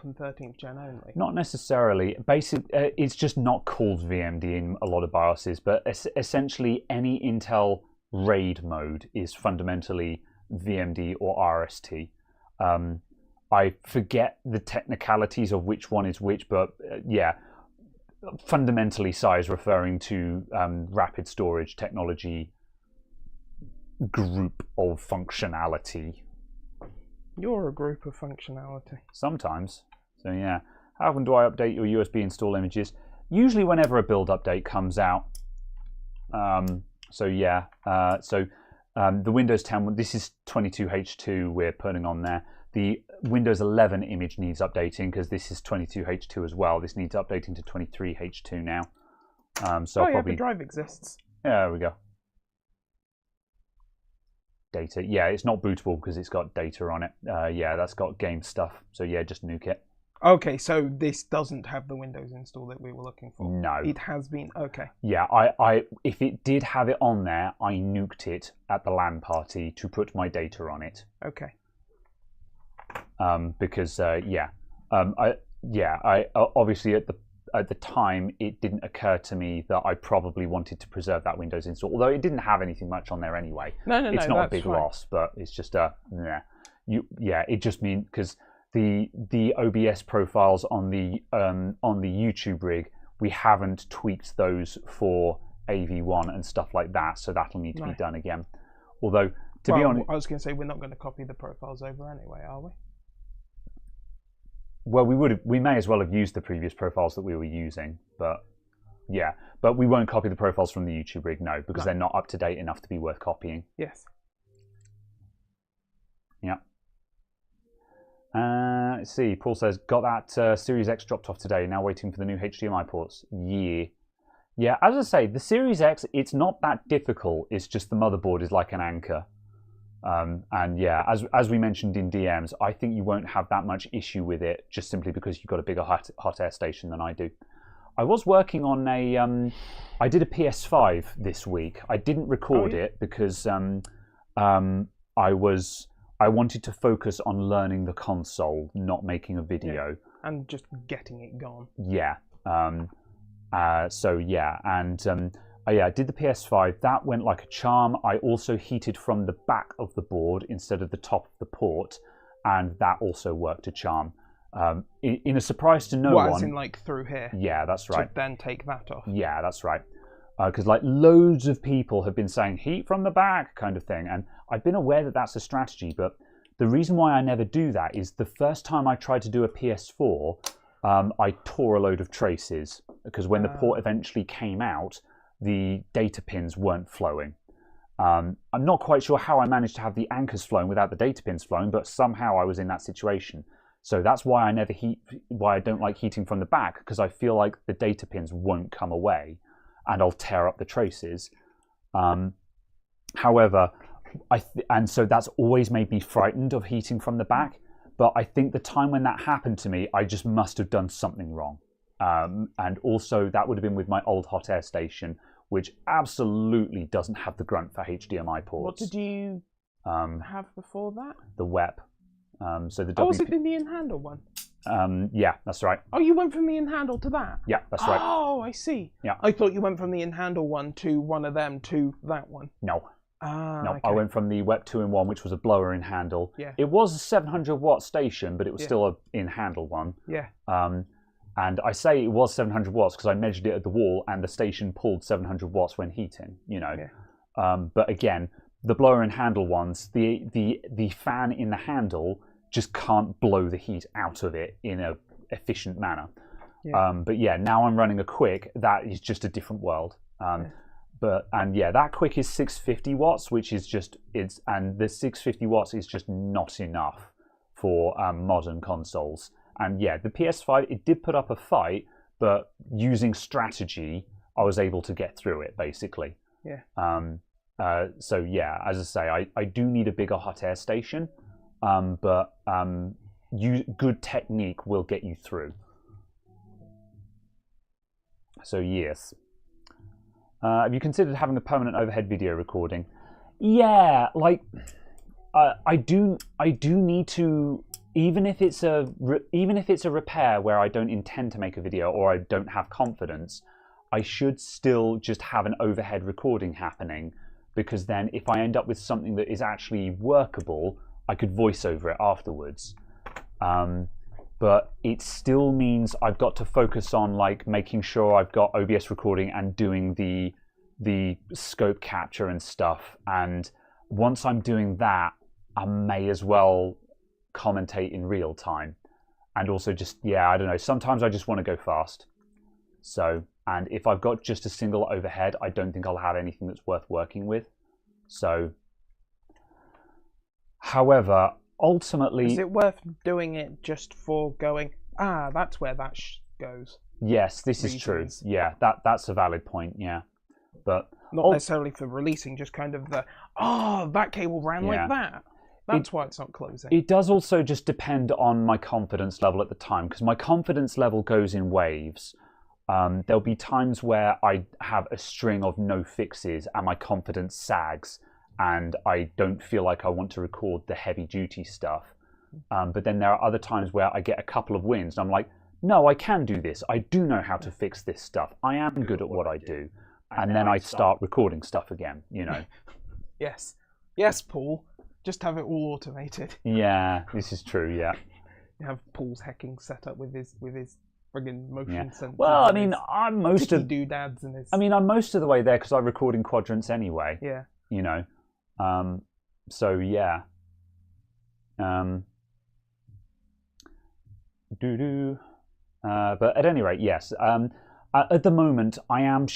and 13th gen only?
Not necessarily. It's just not called VMD in a lot of BIOSes, but essentially any Intel RAID mode is fundamentally VMD or RST. I forget the technicalities of which one is which, but yeah, fundamentally SI is referring to rapid storage technology group of functionality.
You're a group of functionality.
Sometimes. So yeah. How often do I update your USB install images? Usually whenever a build update comes out. So yeah. The Windows 10, this is 22H2 we're putting on there. The Windows 11 image needs updating because this is 22H2 as well. This needs updating to 23H2 now. So
the drive exists.
Yeah, there we go. Data. Yeah, it's not bootable because it's got data on it. Yeah, that's got game stuff. So yeah, just nuke it.
Okay, so this doesn't have the Windows install that we were looking for.
No.
It has been. Okay.
Yeah, if it did have it on there, I nuked it at the LAN party to put my data on it.
Okay.
Because obviously at the time it didn't occur to me that I probably wanted to preserve that Windows install, although it didn't have anything much on there anyway.
No,
it's not a big
fine.
loss, but it's just it just means because the OBS profiles on the YouTube rig, we haven't tweaked those for AV1 and stuff like that, so that'll need to be done again. Although To be honest,
I was going to say we're not going to copy the profiles over anyway, are we?
Well, we may as well have used the previous profiles that we were using, but yeah, but we won't copy the profiles from the YouTube rig, no, because they're not up to date enough to be worth copying.
Yes.
Yeah. Let's see. Paul says, got that Series X dropped off today. Now waiting for the new HDMI ports. Yeah. As I say, the Series X, it's not that difficult. It's just the motherboard is like an anchor. And yeah, as we mentioned in DMs, I think you won't have that much issue with it just simply because you've got a bigger hot air station than I do. I was working on I did a PS5 this week. I didn't record it because I wanted to focus on learning the console, not making a video.
Yeah. And just getting it gone.
Yeah. So yeah, and I did the PS5. That went like a charm. I also heated from the back of the board instead of the top of the port, and that also worked a charm. In a surprise to no one.
As in like through here?
Yeah, that's right.
To then take that off?
Yeah, that's right. Because like loads of people have been saying heat from the back kind of thing, and I've been aware that that's a strategy, but the reason why I never do that is the first time I tried to do a PS4, I tore a load of traces because when the port eventually came out, the data pins weren't flowing. I'm not quite sure how I managed to have the anchors flowing without the data pins flowing, but somehow I was in that situation. So that's why why I don't like heating from the back, because I feel like the data pins won't come away and I'll tear up the traces. However, and so that's always made me frightened of heating from the back. But I think the time when that happened to me, I just must have done something wrong. And also that would have been with my old hot air station, which absolutely doesn't have the grunt for HDMI ports.
What did you have before that?
The WEP. So the
was it the knee and handle one?
Yeah, that's right.
Oh, you went from the in-handle to that?
Yeah, that's right.
Oh, I see.
Yeah.
I thought you went from the in-handle one to one of them to that one.
No. No,
okay.
I went from the WEP 2-in-1, which was a blower in handle.
Yeah.
It was a 700 watt station, but it was still a in-handle one.
Yeah.
And I say it was 700 watts because I measured it at the wall, and the station pulled 700 watts when heating. You know. Yeah. But again, the blower in handle ones, the fan in the handle just can't blow the heat out of it in a efficient manner. Yeah. But yeah, now I'm running a quick. That is just a different world. And that quick is 650 watts, which is just and the 650 watts is just not enough for modern consoles. And yeah, the PS5, it did put up a fight, but using strategy, I was able to get through it basically.
Yeah.
So yeah, as I say, I do need a bigger hot air station, but good technique will get you through. So yes. Have you considered having a permanent overhead video recording? Yeah, like I do need to, even if it's a repair where I don't intend to make a video or I don't have confidence, I should still just have an overhead recording happening, because then if I end up with something that is actually workable, I could voice over it afterwards. But it still means I've got to focus on like making sure I've got OBS recording and doing the scope capture and stuff. And once I'm doing that, I may as well commentate in real time. And also just, I don't know, sometimes I just want to go fast. So, and if I've got just a single overhead, I don't think I'll have anything that's worth working with. So, however, ultimately,
is it worth doing it just for going, that's where that goes?
Yes, this is true. Yeah, that's a valid point. Yeah, but
not necessarily for releasing, just kind of that cable ran like that. That's why it's not closing.
It does also just depend on my confidence level at the time, because my confidence level goes in waves. There'll be times where I have a string of no fixes and my confidence sags, and I don't feel like I want to record the heavy duty stuff. But then there are other times where I get a couple of wins and I'm like, no, I can do this. I do know how to fix this stuff. I am good at what I do. And then I start recording stuff again, you know.
Yes. Yes, Paul. Just have it all automated.
Yeah, this is true, yeah.
You have Paul's hacking set up with his friggin' motion sensors.
Well, I mean, I'm most of
doodads and his...
I mean, I'm most of the way there because I record in quadrants anyway.
Yeah.
You know. So yeah. But at any rate, yes. At the moment, I am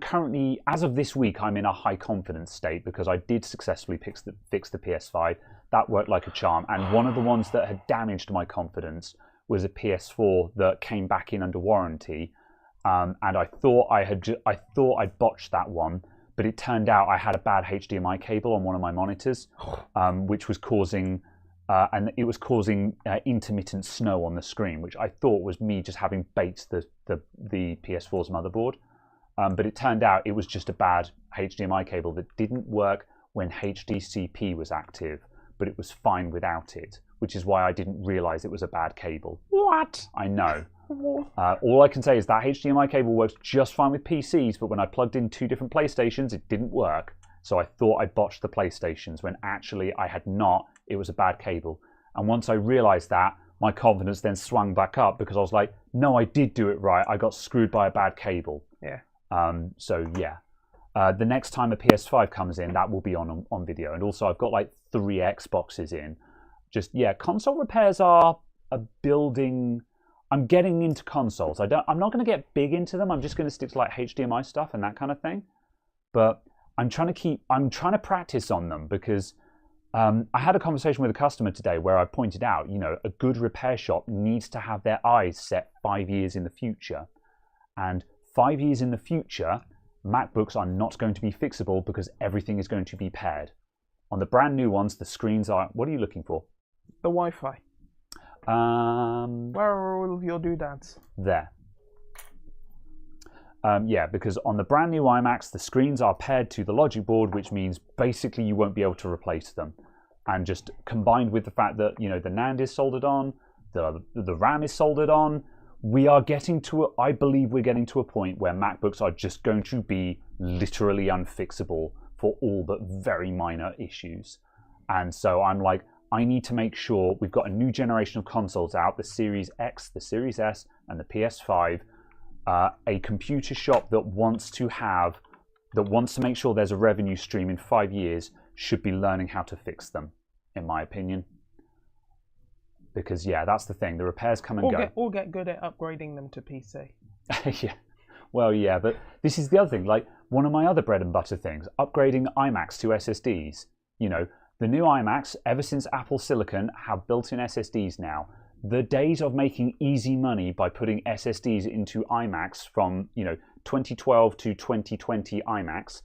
currently, as of this week, I'm in a high confidence state because I did successfully fix the PS5. That worked like a charm. And one of the ones that had damaged my confidence was a PS4 that came back in under warranty. And I thought I'd botched that one, but it turned out I had a bad HDMI cable on one of my monitors, which was causing intermittent snow on the screen, which I thought was me just having baked the PS4's motherboard. But it turned out it was just a bad HDMI cable that didn't work when HDCP was active, but it was fine without it, which is why I didn't realize it was a bad cable.
What?
I know. All I can say is that HDMI cable works just fine with PCs, but when I plugged in 2 different PlayStations, it didn't work. So I thought I botched the PlayStations when actually I had not. It was a bad cable. And once I realized that, my confidence then swung back up because I was like, no, I did do it right. I got screwed by a bad cable.
Yeah.
So yeah. The next time a PS5 comes in, that will be on video. And also I've got like 3 Xboxes in. Just, yeah, console repairs are a building. I'm getting into consoles. I'm not going to get big into them. I'm just going to stick to like HDMI stuff and that kind of thing. But I'm trying to practice on them because I had a conversation with a customer today where I pointed out, a good repair shop needs to have their eyes set 5 years in the future. And 5 years in the future, MacBooks are not going to be fixable because everything is going to be paired. On the brand new ones, the screens are... What are you looking for?
The Wi-Fi. Where are all of your doodads?
There. Yeah, because on the brand new iMacs, the screens are paired to the logic board, which means basically you won't be able to replace them. And just combined with the fact that, the NAND is soldered on, the RAM is soldered on, I believe we're getting to a point where MacBooks are just going to be literally unfixable for all but very minor issues. And so I'm like, I need to make sure we've got a new generation of consoles out, the Series X, the Series S, and the PS5. A computer shop that wants to make sure there's a revenue stream in 5 years should be learning how to fix them, in my opinion. Because yeah, that's the thing. The repairs come and go.
Or get good at upgrading them to PC.
Yeah. Well, yeah, but this is the other thing. Like one of my other bread and butter things, upgrading iMacs to SSDs. The new iMacs, ever since Apple Silicon, have built-in SSDs now. The days of making easy money by putting SSDs into iMacs from 2012 to 2020 iMacs,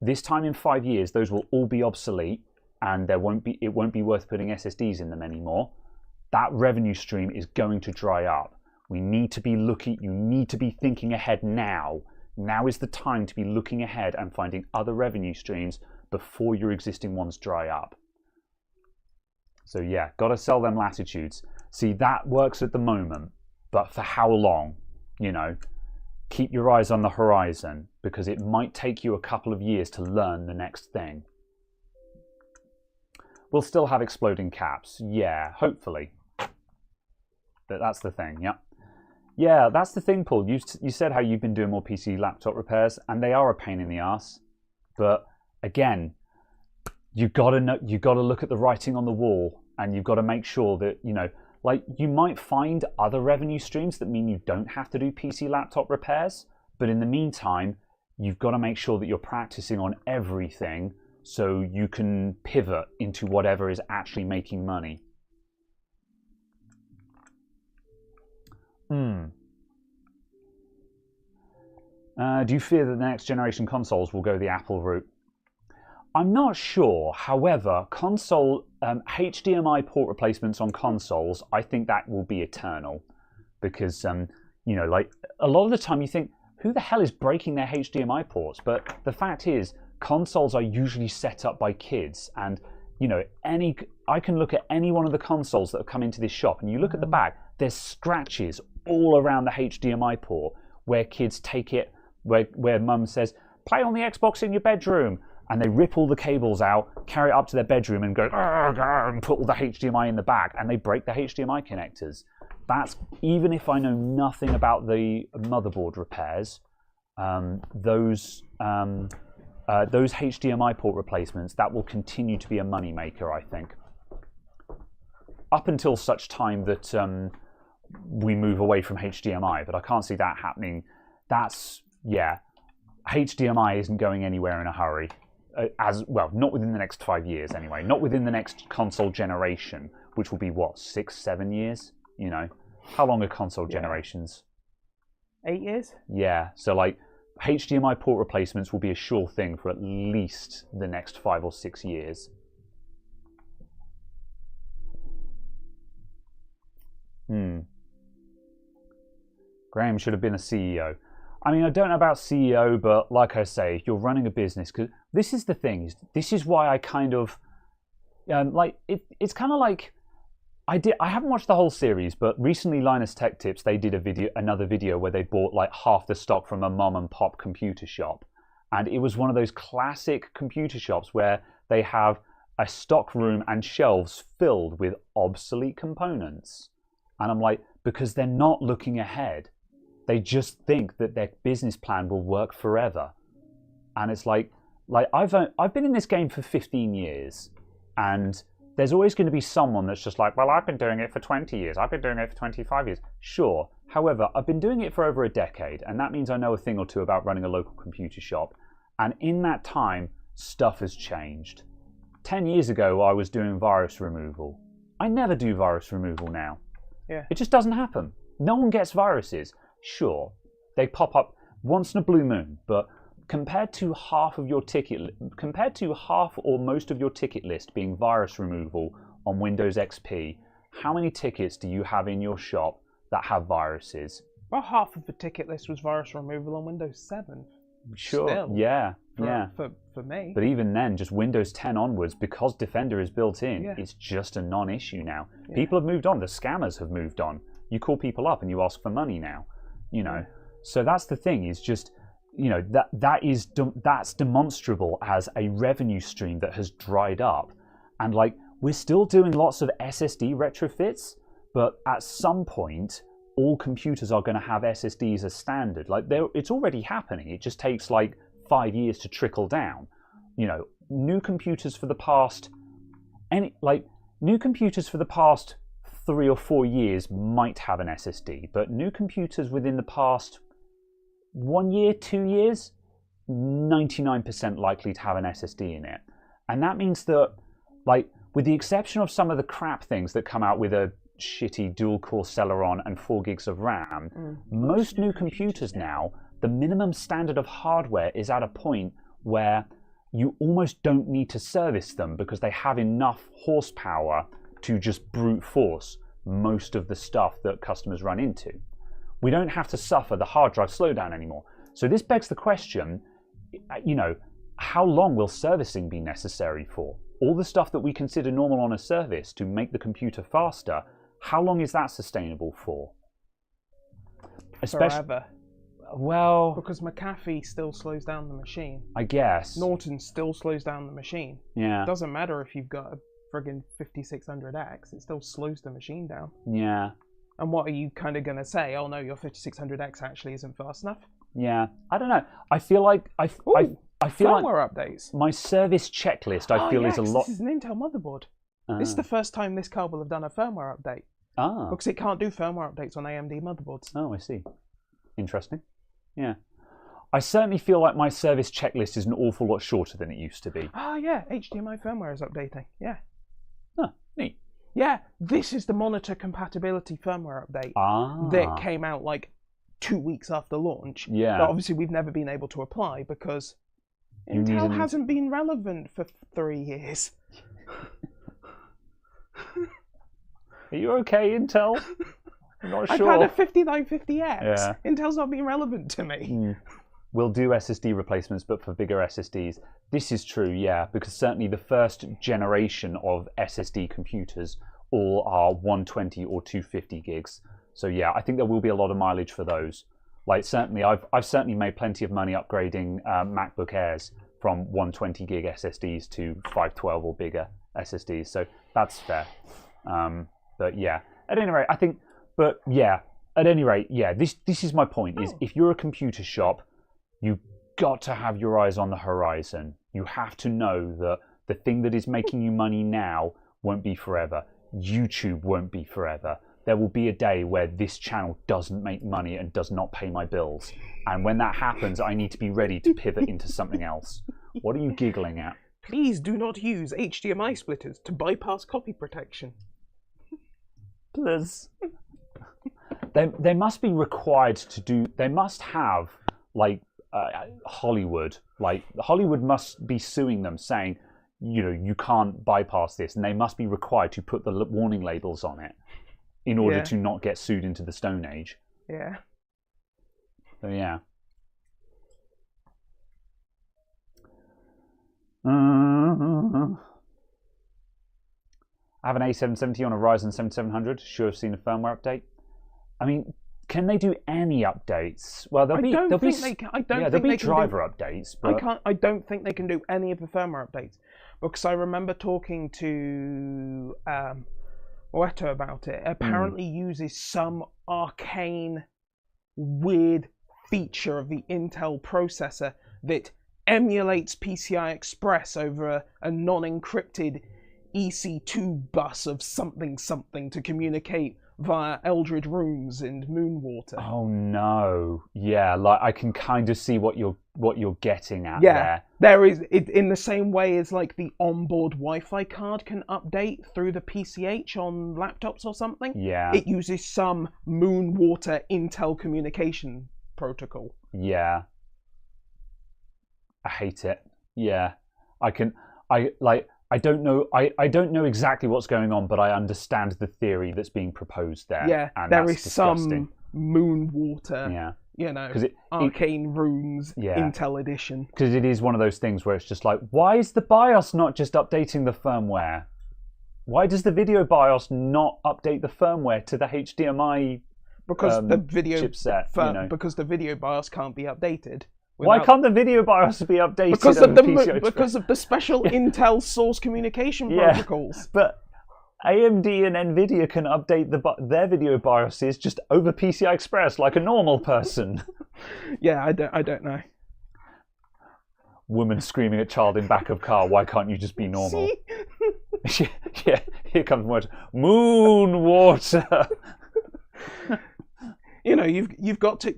this time in 5 years, those will all be obsolete, and it won't be worth putting SSDs in them anymore. That revenue stream is going to dry up. You need to be thinking ahead now. Now is the time to be looking ahead and finding other revenue streams before your existing ones dry up. So yeah, got to sell them latitudes. See, that works at the moment, but for how long? Keep your eyes on the horizon because it might take you a couple of years to learn the next thing. We'll still have exploding caps. Yeah, hopefully. But that's the thing, yeah. Yeah, that's the thing, Paul. You said how you've been doing more PC laptop repairs, and they are a pain in the ass. But again, you got to look at the writing on the wall, and you've got to make sure that, like you might find other revenue streams that mean you don't have to do PC laptop repairs, but in the meantime, you've got to make sure that you're practicing on everything so you can pivot into whatever is actually making money. Do you fear that the next generation consoles will go the Apple route? I'm not sure. However, HDMI port replacements on consoles, I think that will be eternal, because like a lot of the time you think, who the hell is breaking their HDMI ports? But the fact is, consoles are usually set up by kids, and I can look at any one of the consoles that have come into this shop, and you look at the back, there's scratches all around the HDMI port where kids take it, where mum says, play on the Xbox in your bedroom. And they rip all the cables out, carry it up to their bedroom and go, and put all the HDMI in the back, and they break the HDMI connectors. That's, even if I know nothing about the motherboard repairs, those those HDMI port replacements, that will continue to be a moneymaker, I think. Up until such time that we move away from HDMI, but I can't see that happening. HDMI isn't going anywhere in a hurry. As well, not within the next 5 years anyway. Not within the next console generation, which will be what, 6, 7 years? You know, how long are console generations?
8 years.
Yeah, so like HDMI port replacements will be a sure thing for at least the next 5 or 6 years. Graham should have been a CEO. I mean, I don't know about CEO, but like I say, you're running a business, because this is the thing. This is why I kind of it's kind of like I haven't watched the whole series, but recently Linus Tech Tips, they did another video where they bought like half the stock from a mom and pop computer shop, and it was one of those classic computer shops where they have a stock room and shelves filled with obsolete components, and I'm like, because they're not looking ahead. They just think that their business plan will work forever. And it's like I've been in this game for 15 years, and there's always going to be someone that's just like, well, I've been doing it for 20 years. I've been doing it for 25 years. Sure. However, I've been doing it for over a decade, and that means I know a thing or two about running a local computer shop. And in that time, stuff has changed. 10 years ago, I was doing virus removal. I never do virus removal now.
Yeah.
It just doesn't happen. No one gets viruses. Sure, they pop up once in a blue moon, but compared to half or most of your ticket list being virus removal on Windows XP, how many tickets do you have in your shop that have viruses?
Well, half of the ticket list was virus removal on Windows 7.
Sure,
Still,
yeah.
For me.
But even then, just Windows 10 onwards, because Defender is built in, it's just a non-issue now. Yeah. People have moved on. The scammers have moved on. You call people up and you ask for money now. You know, so that's the thing, is just, you know, that's demonstrable as a revenue stream that has dried up. And like, we're still doing lots of SSD retrofits, but at some point all computers are going to have SSDs as standard. Like, it's already happening. It just takes like 5 years to trickle down. You know, new computers for the past 3 or 4 years might have an SSD, but new computers within the past 1 year, 2 years, 99% likely to have an SSD in it. And that means that, like, with the exception of some of the crap things that come out with a shitty dual-core Celeron and 4 gigs of RAM, most new computers now, the minimum standard of hardware is at a point where you almost don't need to service them because they have enough horsepower to just brute force most of the stuff that customers run into. We don't have to suffer the hard drive slowdown anymore. So this begs the question, you know, how long will servicing be necessary for? All the stuff that we consider normal on a service to make the computer faster, how long is that sustainable for?
Forever.
Well,
because McAfee still slows down the machine.
I guess.
Norton still slows down the machine.
Yeah.
It doesn't matter if you've got a friggin' 5600X, it still slows the machine down.
Yeah.
And what are you kind of going to say? Oh no, your 5600X actually isn't fast enough?
Yeah. I don't know. I feel like I feel
firmware updates.
My service checklist I feel is a lot.
This is an Intel motherboard. This is the first time this card will have done a firmware update.
Ah.
Because it can't do firmware updates on AMD motherboards.
Oh, I see. Interesting. Yeah. I certainly feel like my service checklist is an awful lot shorter than it used to be.
Ah, yeah. HDMI firmware is updating. Yeah.
Huh. Neat.
Yeah. This is the monitor compatibility firmware update that came out like 2 weeks after launch.
Yeah.
But obviously we've never been able to apply because Intel hasn't been relevant for 3 years.
Are you okay, Intel? I'm not sure.
I've had a 5950X.
Yeah.
Intel's not been relevant to me.
We'll do SSD replacements, but for bigger SSDs. This is true, yeah, because certainly the first generation of SSD computers all are 120 or 250 gigs. So yeah, I think there will be a lot of mileage for those. Like certainly, I've certainly made plenty of money upgrading MacBook Airs from 120 gig SSDs to 512 or bigger SSDs. So that's fair. But yeah, at any rate, I think. But yeah, at any rate, yeah, this is my point. Is if you're a computer shop, you got to have your eyes on the horizon. You have to know that the thing that is making you money now won't be forever. YouTube won't be forever. There will be a day where this channel doesn't make money and does not pay my bills. And when that happens, I need to be ready to pivot into something else. What are you giggling at?
Please do not use HDMI splitters to bypass copy protection.
Please. They must be required to do. They must have like Hollywood. Like Hollywood must be suing them, saying, you know, you can't bypass this, and they must be required to put the warning labels on it in order to not get sued into the Stone Age.
Yeah.
So yeah. I have an A770 on a Ryzen 7700. Sure, I've seen a firmware update. I mean, can they do any updates? Well, there'll be driver updates. But
I don't think they can do any of the firmware updates, because I remember talking to Oeto about it. It apparently uses some arcane, weird feature of the Intel processor that emulates PCI Express over a non-encrypted EC2 bus of something to communicate via Eldred Rooms and Moonwater.
Oh no! Yeah, like I can kind of see what you're getting at.
Yeah, there is it in the same way as like the onboard Wi-Fi card can update through the PCH on laptops or something.
Yeah,
it uses some Moonwater Intel communication protocol.
Yeah, I hate it. Yeah, I don't know. I don't know exactly what's going on, but I understand the theory that's being proposed there.
Yeah,
and
there is
disgusting.
Some Moonwater.
Yeah,
you know, Arcane Runes Intel Edition.
Because it is one of those things where it's just like, why is the BIOS not just updating the firmware? Why does the video BIOS not update the firmware to the HDMI?
Because the video
chipset,
because the video BIOS can't be updated.
Why can't the video BIOS be updated?
Because of the special Intel source communication protocols.
But AMD and Nvidia can update their video BIOSes just over PCI Express like a normal person.
Yeah, I don't know.
Woman screaming at child in back of car. Why can't you just be normal? Yeah, here comes Moonwater.
You know, you've got to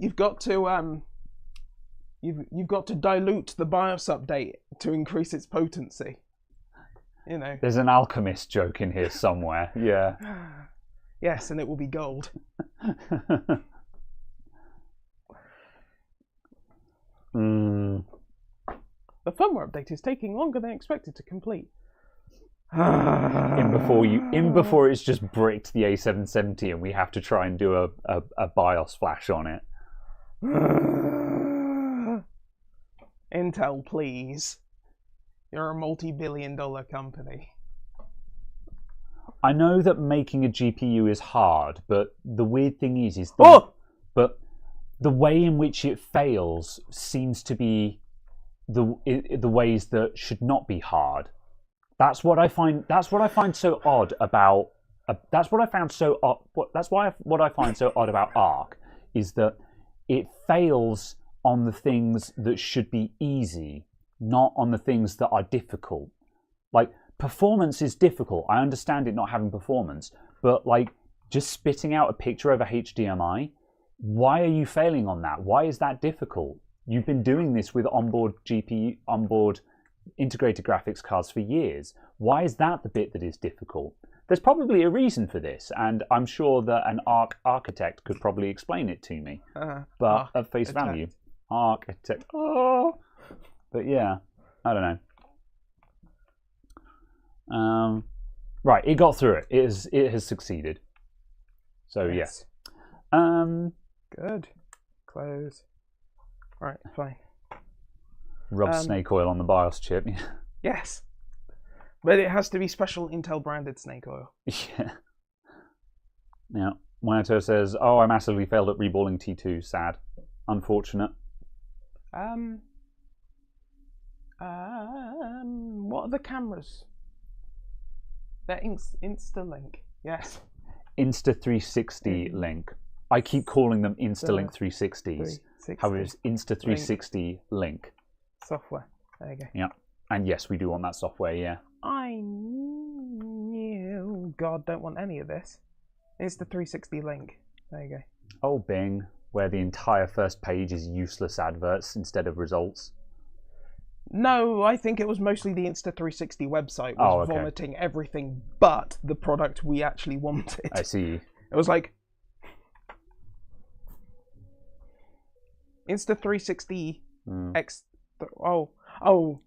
dilute the BIOS update to increase its potency. You know.
There's an alchemist joke in here somewhere. Yeah.
Yes, and it will be gold. The firmware update is taking longer than expected to complete.
in before it's just bricked the A770 and we have to try and do a BIOS flash on it.
Intel, please. You're a multi-billion-dollar company.
I know that making a GPU is hard, but the weird thing is but the way in which it fails seems to be the ways that should not be hard. That's what I find so odd about. What I find so odd about Arc is that it fails on the things that should be easy, not on the things that are difficult. Like, performance is difficult. I understand it not having performance, but like just spitting out a picture over HDMI, why are you failing on that? Why is that difficult? You've been doing this with onboard GPU, onboard integrated graphics cards for years. Why is that the bit that is difficult? There's probably a reason for this, and I'm sure that an Arc architect could probably explain it to me. But at face value, architect. Oh, but yeah, I don't know. Right, it got through it. It has succeeded. So yes.
Good. Close. Right, fine.
Rub snake oil on the BIOS chip.
Yes. But it has to be special Intel branded snake oil.
Yeah. Now, Monetization says, "Oh, I massively failed at reballing T2. Sad, unfortunate."
What are the cameras? They're Instalink. Yes.
Insta360 Link. I keep calling them Instalink 360s. How is Insta360 link?
Software. There you go.
Yeah. And yes, we do want that software, yeah.
I knew. God, don't want any of this. Insta360 link. There you go.
Oh, Bing, where the entire first page is useless adverts instead of results.
No, I think it was mostly the Insta360 website was vomiting everything but the product we actually wanted.
I see.
It was like Insta360 X.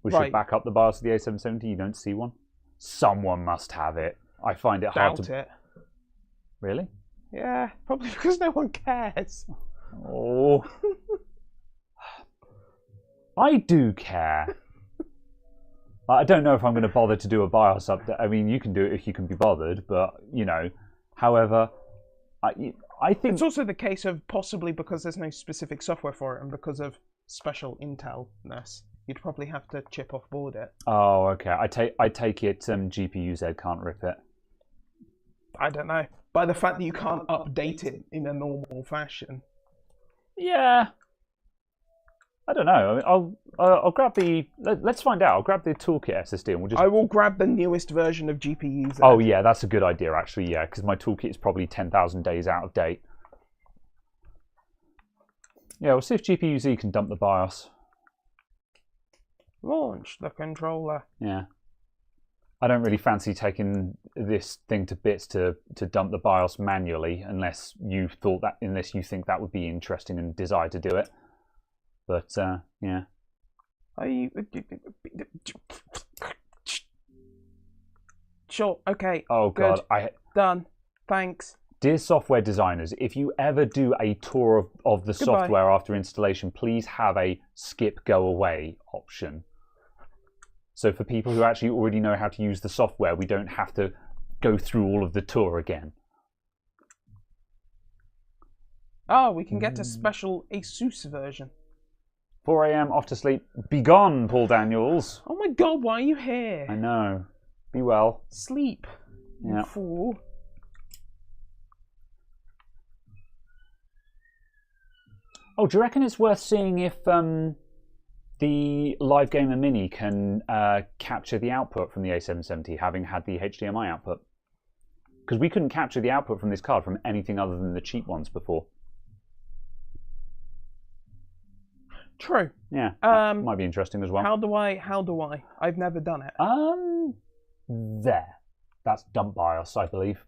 We should back up the BIOS of the A770. You don't see one? Someone must have it. I find it hard to.
Doubt it.
Really?
Yeah, probably because no one cares.
Oh. I do care. I don't know if I'm going to bother to do a BIOS update. I mean, you can do it if you can be bothered, but, you know, however, I think...
It's also the case of possibly because there's no specific software for it and because of special Intel-ness, you'd probably have to chip off board it.
Oh, okay. I take it GPU-Z can't rip it.
I don't know. By the fact that you can't update it in a normal fashion.
Yeah. I don't know. I mean, I'll grab the... Let's find out. I'll grab the toolkit SSD and we'll just...
I will grab the newest version of GPU-Z.
Oh, yeah, that's a good idea, actually, yeah, because my toolkit is probably 10,000 days out of date. Yeah, we'll see if GPU-Z can dump the BIOS.
Launch the controller.
Yeah. I don't really fancy taking this thing to bits to dump the BIOS manually unless you think that would be interesting and desire to do it. But yeah.
Are you? Sure. Okay.
Oh
good.
God.
Done. Thanks.
Dear software designers, if you ever do a tour of the software after installation, please have a skip go away option. So for people who actually already know how to use the software, we don't have to go through all of the tour again.
Oh, we can get a special ASUS version.
4 a.m. off to sleep. Be gone, Paul Daniels.
Oh my God, why are you here?
I know. Be well.
Sleep.
Yeah.
You fool.
Oh, do you reckon it's worth seeing if the Live Gamer Mini can capture the output from the A770, having had the HDMI output? Because we couldn't capture the output from this card from anything other than the cheap ones before.
True.
Yeah, might be interesting as well.
How do I? I've never done it.
There. That's dump BIOS, I believe.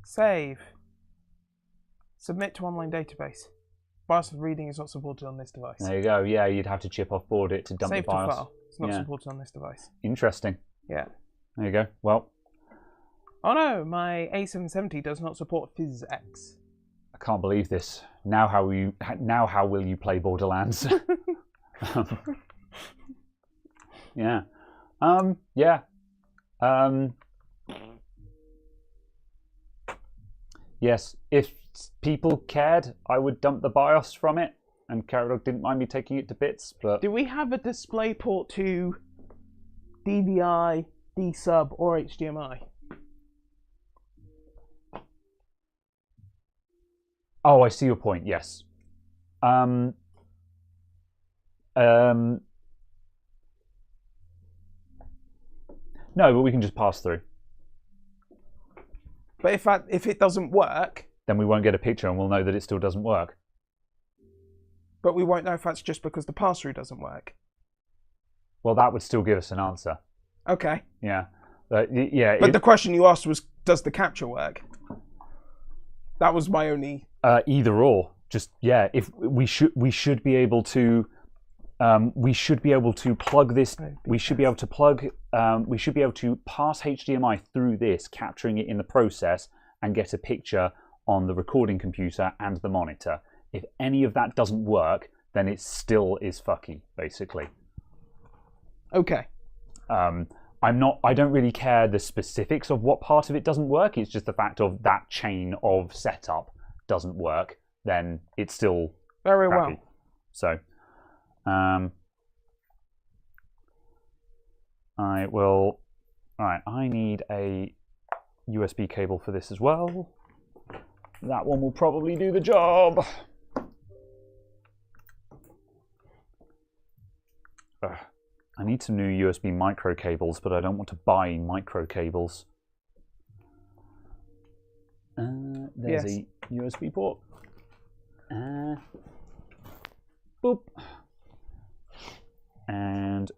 Save. Submit to online database. BIOS reading is not supported on this device.
There you go. Yeah, you'd have to chip off board it to dump
Save
the BIOS.
to file. It's not supported on this device.
Interesting.
Yeah.
There you go. Well.
Oh no, my A770 does not support PhysX.
I can't believe this. Now how will you play Borderlands? Yeah. Yeah. Yes, if people cared, I would dump the BIOS from it, and Caradog didn't mind me taking it to bits, but...
Do we have a display port to DVI, D-sub, or HDMI?
Oh, I see your point, yes. No, but we can just pass through.
But if it doesn't work...
Then we won't get a picture and we'll know that it still doesn't work.
But we won't know if that's just because the pass-through doesn't work.
Well, that would still give us an answer.
Okay.
Yeah. Yeah.
But the question you asked was, does the capture work? That was my only...
Either or. Just, yeah, if we should be able to... we should be able to plug this. We should be able to plug. We should be able to pass HDMI through this, capturing it in the process, and get a picture on the recording computer and the monitor. If any of that doesn't work, then it still is fucky, basically.
Okay.
I don't really care the specifics of what part of it doesn't work. It's just the fact of that chain of setup doesn't work. Then it's still
very
crappy.
well.
So. I will. Alright, I need a USB cable for this as well. That one will probably do the job. I need some new USB micro cables, but I don't want to buy micro cables. There's a USB port. Boop. And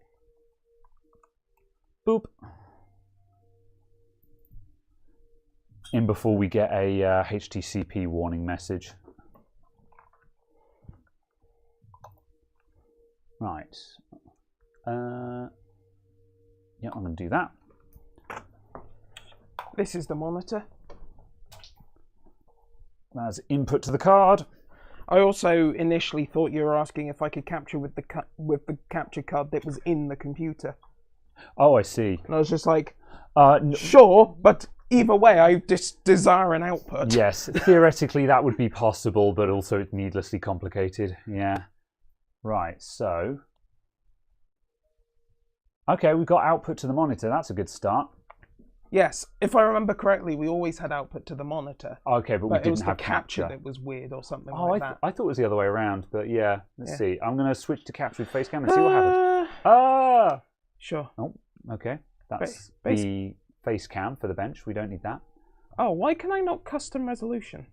boop. In before we get a HTTP warning message. Right. Yeah, I'm going to do that.
This is the monitor.
That's input to the card.
I also initially thought you were asking if I could capture with the capture card that was in the computer.
Oh, I see.
And I was just like, sure, but either way, I just desire an output.
Yes, theoretically that would be possible, but also it's needlessly complicated. Yeah. Right, so... Okay, we've got output to the monitor. That's a good start.
Yes, if I remember correctly, we always had output to the monitor.
Okay, but we didn't have
capture that was weird or something that.
I thought it was the other way around, but yeah, let's see. I'm going to switch to capture with face cam and see what happens.
Sure.
Oh, okay. That's the face cam for the bench. We don't need that.
Oh, why can I not custom resolution?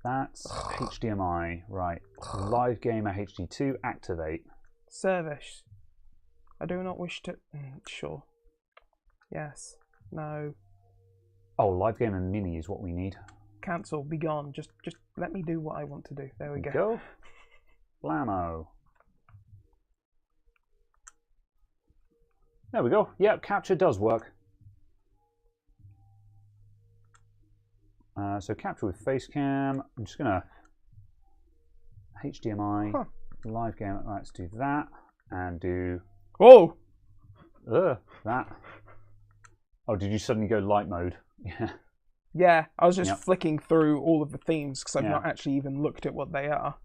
That's HDMI. Right. Live Gamer HD2, activate.
Service. I do not wish to... Sure. Yes. No.
Oh, Live Gamer Mini is what we need.
Cancel. Be gone. Just let me do what I want to do. There we go.
Go. Blammo. There we go. Yep, capture does work. So capture with face cam. I'm just gonna HDMI Live Game. Let's do that and do.
Oh.
That. Oh, did you suddenly go light mode? Yeah.
Yeah, I was just flicking through all of the themes because I've not actually even looked at what they are.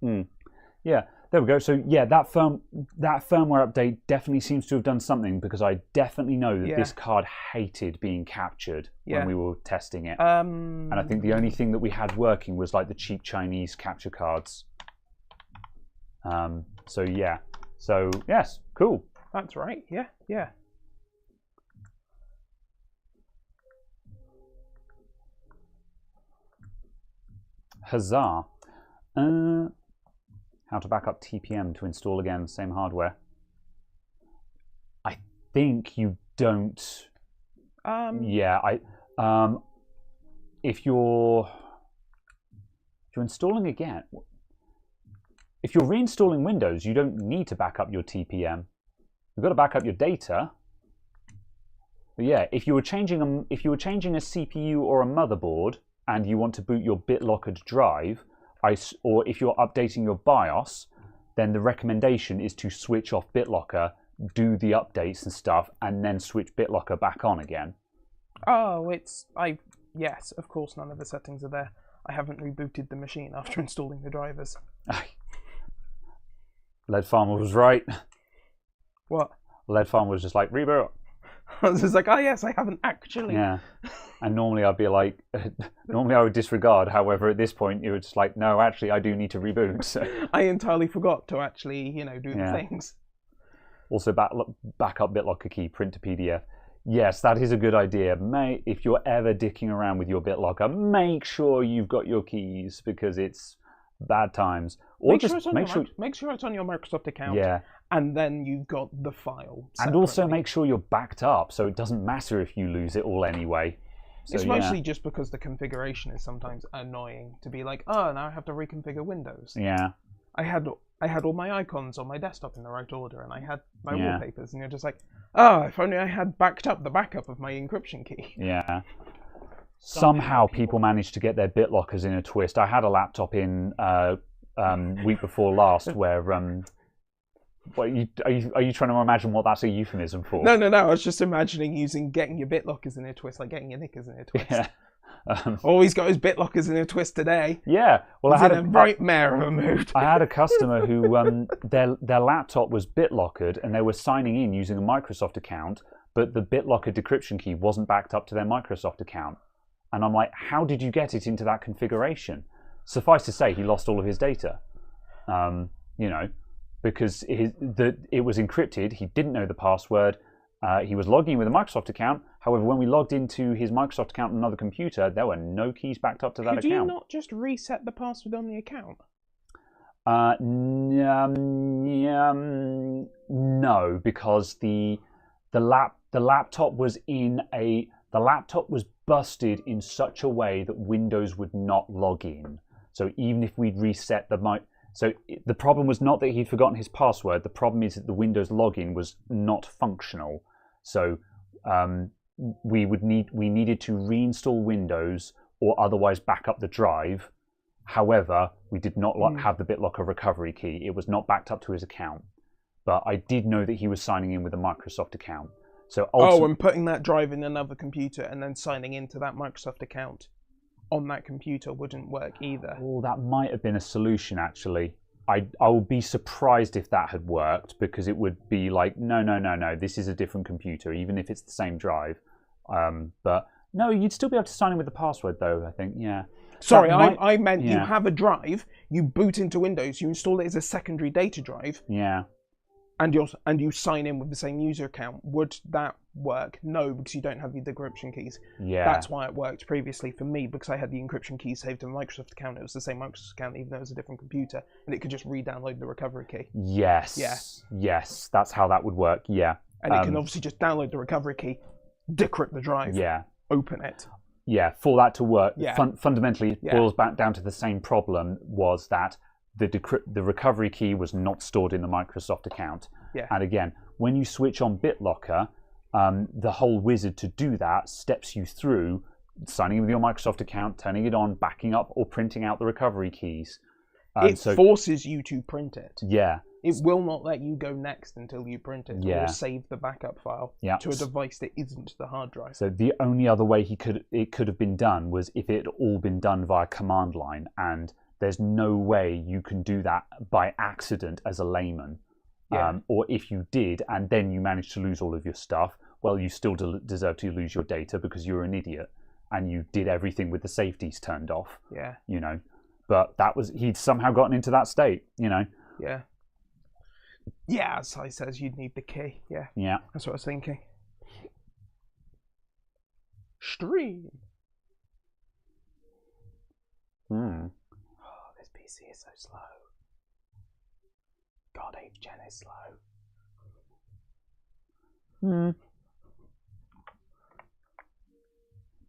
Yeah, there we go. So yeah, that firmware update definitely seems to have done something, because I definitely know that this card hated being captured when we were testing it. And I think the only thing that we had working was like the cheap Chinese capture cards. So yeah. So yes, cool.
That's right. Yeah, yeah.
Huzzah. How to back up TPM to install again, same hardware. I think you don't. Yeah, if you're installing again, if you're reinstalling Windows, you don't need to back up your TPM. You've got to back up your data. But yeah, if you were changing a CPU or a motherboard and you want to boot your BitLockered drive, or if you're updating your BIOS, then the recommendation is to switch off BitLocker, do the updates and stuff, and then switch BitLocker back on again.
Oh, yes, of course, none of the settings are there. I haven't rebooted the machine after installing the drivers.
Lead Farmer was right.
What?
Lead Farmer was just like, reboot.
I was just like, oh yes, I haven't actually.
Yeah. And normally I'd be like, normally I would disregard. However, at this point, it was just like, no, actually, I do need to reboot. So.
I entirely forgot to actually, do the things.
Also, back up BitLocker key, print to PDF. Yes, that is a good idea. If you're ever dicking around with your BitLocker, make sure you've got your keys, because it's bad times. Or
make sure it's on your Microsoft account.
Yeah.
And then you've got the file separately.
And also make sure you're backed up, so it doesn't matter if you lose it all anyway. So,
it's mostly just because the configuration is sometimes annoying to be like, oh, now I have to reconfigure Windows.
Yeah.
I had all my icons on my desktop in the right order, and I had my wallpapers, and you're just like, oh, if only I had backed up the backup of my encryption key.
Yeah. Somehow people managed to get their BitLockers in a twist. I had a laptop in week before last where... What, are you trying to imagine what that's a euphemism for?
No. I was just imagining getting your BitLockers in a twist, like getting your knickers in a twist.
Yeah.
He's got his BitLockers in a twist today.
Yeah. Well,
he's in a right mare of a mood.
I had a customer who their laptop was BitLockered, and they were signing in using a Microsoft account, but the BitLocker decryption key wasn't backed up to their Microsoft account. And I'm like, how did you get it into that configuration? Suffice to say, he lost all of his data. because it was encrypted. He didn't know the password. He was logging in with a Microsoft account. However, when we logged into his Microsoft account on another computer, there were no keys backed up to that account.
Could you not just reset the password on the account?
No, because the laptop was busted in such a way that Windows would not log in. So even if we'd reset the problem was not that he'd forgotten his password. The problem is that the Windows login was not functional. So we needed to reinstall Windows or otherwise back up the drive. However, we did not have the BitLocker recovery key. It was not backed up to his account. But I did know that he was signing in with a Microsoft account. So
and putting that drive in another computer and then signing into that Microsoft account on that computer wouldn't work either.
Oh, that might have been a solution, actually. I would be surprised if that had worked, because it would be like, no, this is a different computer, even if it's the same drive. But no, you'd still be able to sign in with the password, though, I think, yeah.
Sorry, I meant you have a drive, you boot into Windows, you install it as a secondary data drive.
Yeah.
And you sign in with the same user account. Would that work? No, because you don't have the decryption keys.
Yeah.
That's why it worked previously for me, because I had the encryption key saved in the Microsoft account. It was the same Microsoft account, even though it was a different computer, and it could just re-download the recovery key.
Yes.
Yeah.
Yes, that's how that would work. Yeah.
And it can obviously just download the recovery key, decrypt the drive.
Yeah.
Open it.
Yeah. For that to work,
Yeah.
Fundamentally, it boils back down to the same problem: was that the recovery key was not stored in the Microsoft account.
Yeah.
And again, when you switch on BitLocker, the whole wizard to do that steps you through signing in with your Microsoft account, turning it on, backing up, or printing out the recovery keys.
It forces you to print it.
Yeah.
It will not let you go next until you print it,
Yeah.
or save the backup file to a device that isn't the hard drive.
So the only other way it could have been done was if it had all been done via command line, and there's no way you can do that by accident as a layman.
Yeah.
Or if you did, and then you managed to lose all of your stuff, well, you still deserve to lose your data because you're an idiot and you did everything with the safeties turned off.
Yeah.
You know, but he'd somehow gotten into that state. You know.
Yeah. Yeah, as I says, you'd need the key. Yeah.
Yeah.
That's what I was thinking. Stream. Oh, this PC is so slow. God, 8th gen is slow.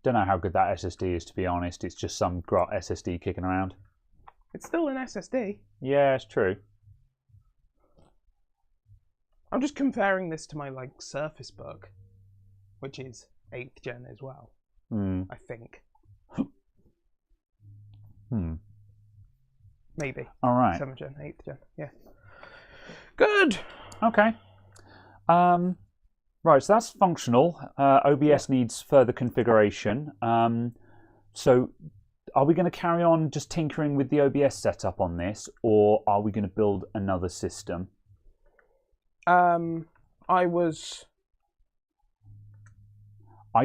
Don't know how good that SSD is, to be honest. It's just some grot SSD kicking around.
It's still an SSD.
Yeah, it's true.
I'm just comparing this to my Surface Book, which is 8th gen as well. I think. Maybe.
All right.
7th gen, 8th gen. Yeah. Good.
Okay. Right, so that's functional. OBS needs further configuration. So are we going to carry on just tinkering with the OBS setup on this, or are we going to build another system?
I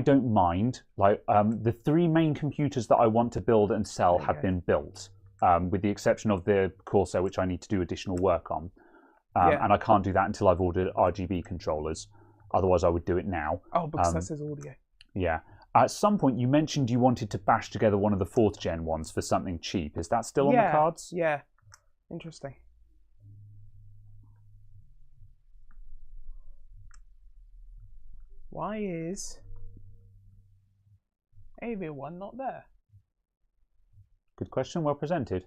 don't mind. The 3 main computers that I want to build and sell have been built, with the exception of the Corsair, which I need to do additional work on. And I can't do that until I've ordered RGB controllers. Otherwise, I would do it now.
Oh, because that says audio.
Yeah. At some point, you mentioned you wanted to bash together one of the 4th gen ones for something cheap. Is that still on the cards?
Yeah. Interesting. Why is AV1 not there?
Good question. Well presented.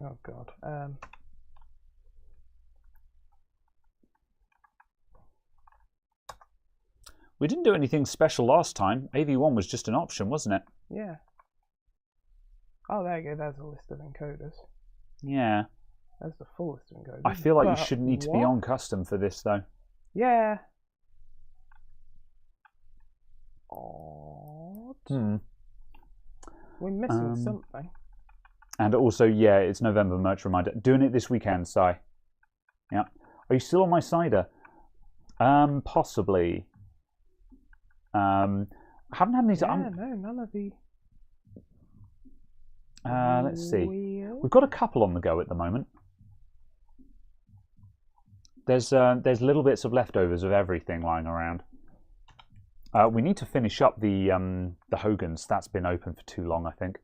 Oh God.
We didn't do anything special last time. AV1 was just an option, wasn't it?
Yeah. Oh, there you go. There's a list of encoders.
Yeah.
There's the full list of encoders.
I feel like you shouldn't need to be on custom for this, though.
Yeah. Odd. We're missing something.
And also, yeah, it's November, merch reminder. Doing it this weekend, Si. Yeah. Are you still on my cider? Possibly. I haven't had any.
No, none of the.
Let's see. We've got a couple on the go at the moment. There's little bits of leftovers of everything lying around. We need to finish up the Hogan's. That's been open for too long, I think.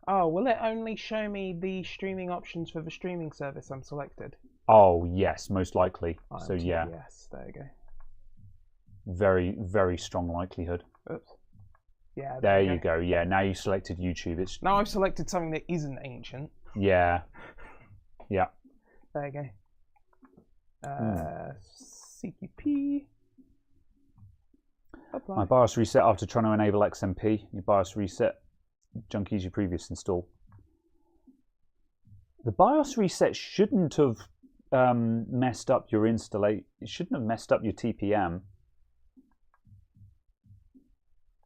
Oh, will it only show me the streaming options for the streaming service I'm selected?
Oh, yes, most likely. So, yeah.
Yes, there you go.
Very, very strong likelihood.
Oops. Yeah.
There you go. Yeah, now you selected YouTube.
Now I've selected something that isn't ancient.
Yeah. Yeah.
There you go. CQP.
My BIOS reset after trying to enable XMP. Your BIOS reset junkies your previous install. The BIOS reset shouldn't have messed up your installation. It shouldn't have messed up your TPM.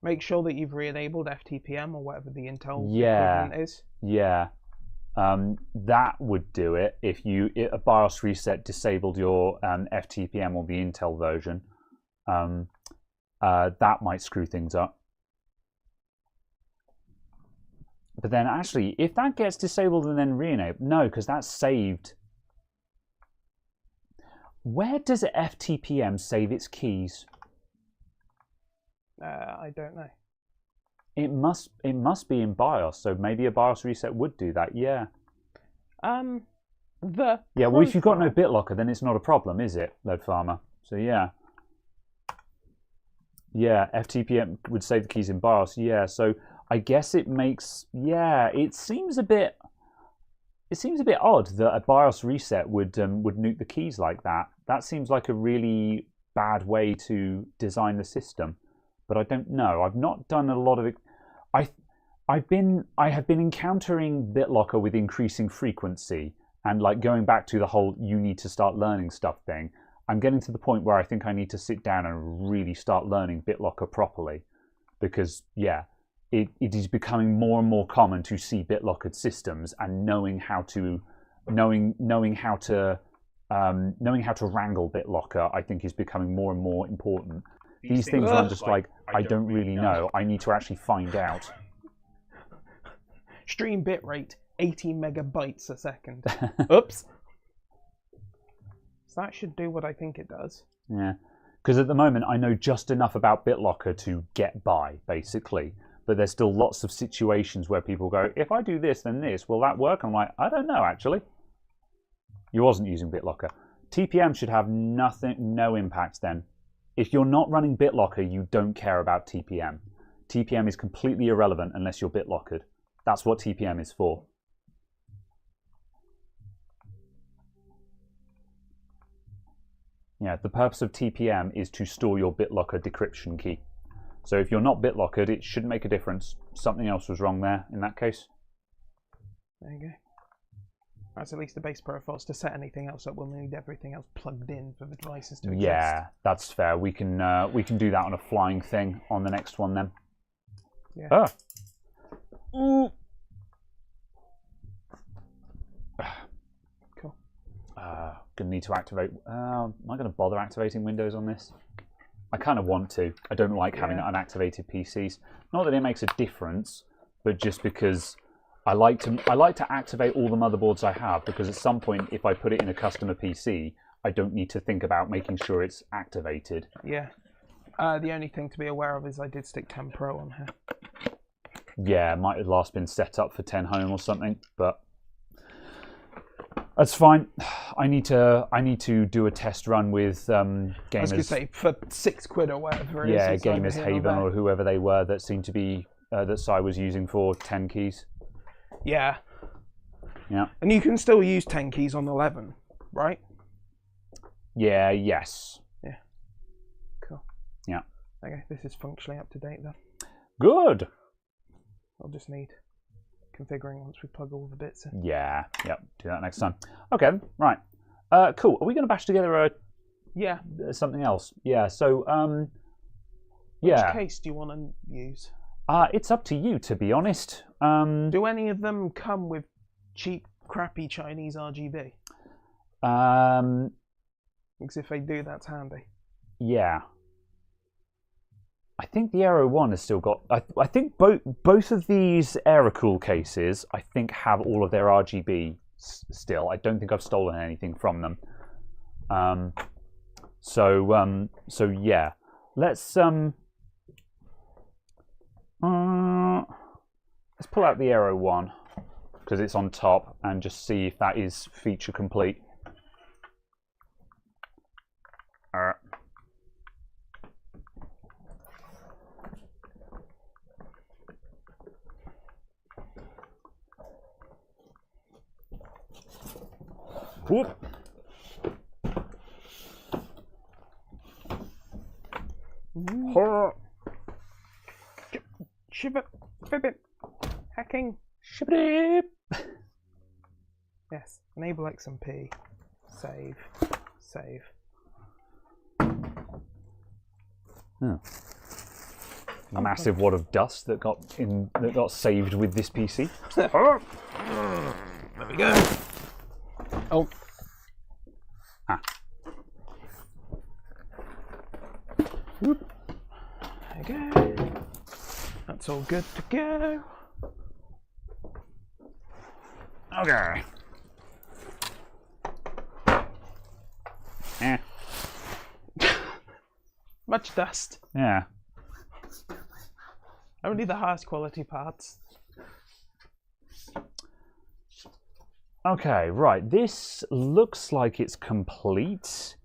Make sure that you've re-enabled FTPM or whatever the Intel equivalent is.
Yeah. That would do it if a BIOS reset disabled your FTPM or the Intel version. That might screw things up. But then actually, if that gets disabled and then re-enabled, no, because that's saved. Where does FTPM save its keys?
I don't know.
It must be in BIOS, so maybe a BIOS reset would do that. Yeah.
Well,
if you've got no BitLocker, then it's not a problem, is it, Lead Farmer? So yeah. Yeah, FTPM would save the keys in BIOS. Yeah, so I guess it makes. Yeah, it seems a bit. It seems a bit odd that a BIOS reset would nuke the keys like that. That seems like a really bad way to design the system. But I don't know. I've not done a lot of it. I have been encountering BitLocker with increasing frequency, and like going back to the whole you need to start learning stuff thing. I'm getting to the point where I think I need to sit down and really start learning BitLocker properly, because yeah, it is becoming more and more common to see BitLockered systems, and knowing how to wrangle BitLocker, I think, is becoming more and more important. These things are just like, I don't really know. I need to actually find out.
Stream bitrate 80 megabytes a second. Oops. So that should do what I think it does.
Yeah, because at the moment I know just enough about BitLocker to get by, basically. But there's still lots of situations where people go, if I do this, then this, will that work? I'm like, I don't know, actually. You wasn't using BitLocker. TPM should have no impact then. If you're not running BitLocker, you don't care about TPM. TPM is completely irrelevant unless you're BitLockered. That's what TPM is for. Yeah, the purpose of TPM is to store your BitLocker decryption key. So if you're not BitLockered, it shouldn't make a difference. Something else was wrong there in that case.
There you go. That's at least the base profiles. To set anything else up, we'll need everything else plugged in for the devices to exist.
Yeah, that's fair. We can do that on a flying thing on the next one then.
Yeah.
Ah. Ooh.
Cool.
Gonna need to activate. Am I gonna bother activating Windows on this? I kind of want to. I don't like having unactivated PCs. Not that it makes a difference, but just because I like to activate all the motherboards I have, because at some point, if I put it in a customer PC, I don't need to think about making sure it's activated.
Yeah. The only thing to be aware of is I did stick 10 Pro on here.
Yeah, it might have last been set up for 10 Home or something, but that's fine. I need to do a test run with Gamers.
I was going to say, for £6 or whatever it is.
Yeah, Gamers Haven or whoever they were that seemed to be, that Sai was using for 10 keys.
Yeah.
Yeah.
And you can still use 10 keys on 11, right?
Yeah, yes.
Yeah. Cool.
Yeah.
Okay, this is functionally up to date then.
Good.
I'll just need configuring once we plug all the bits in.
Yeah, yep, do that next time. Okay, right. Cool. Are we going to bash together something else? Yeah, so,
Which case do you want to use?
It's up to you, to be honest.
Do any of them come with cheap, crappy Chinese RGB? Because if they do, that's handy.
Yeah. I think the Aero 1 has still got... I think both of these Aerocool cases, I think, have all of their RGB still. I don't think I've stolen anything from them. So yeah. Let's pull out the Aero 1, because it's on top, and just see if that is feature complete. Whoop.
Shibbit, fibbit, hacking.
Shibbit.
Yes, enable XMP, save, save.
Massive wad of dust that got saved with this PC.
There we go. Oh.
Ah.
Whoop. There you go. That's all good to go.
Okay.
Much dust.
Yeah.
Only the highest quality parts.
Okay, right. This looks like it's complete.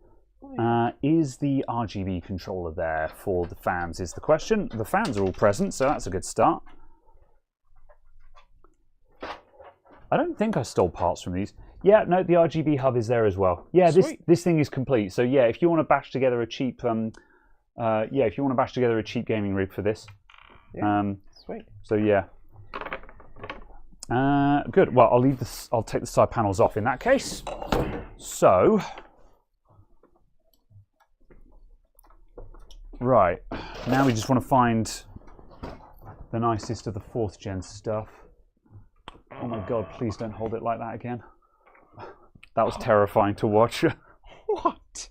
Is the RGB controller there for the fans is the question. The fans are all present, so that's a good start. I don't think I stole parts from these. Yeah, no, the RGB hub is there as well. Yeah, this thing is complete. So yeah, if you want to bash together a cheap if you want to bash together a cheap gaming rig for this.
Yeah, sweet.
So yeah. Good. Well, I'll take the side panels off in that case. So, right now we just want to find the nicest of the 4th gen stuff. Oh my god! Please don't hold it like that again. That was terrifying to watch.
What?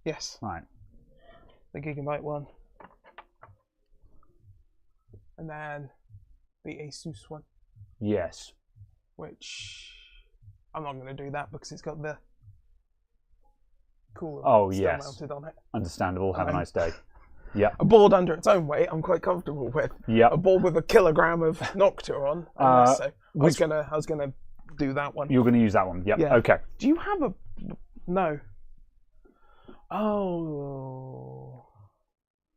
Yes.
Right.
The Gigabyte one. And then the Asus one.
Yes.
Which I'm not going to do that because it's got the cooler still mounted on it.
Understandable. Have a nice day. Yeah.
A board under its own weight, I'm quite comfortable with.
Yeah.
A board with a kilogram of Noctua on. So I was gonna do that one.
You're going to use that one. Yep.
Yeah.
Okay.
Do you have a? No. Oh.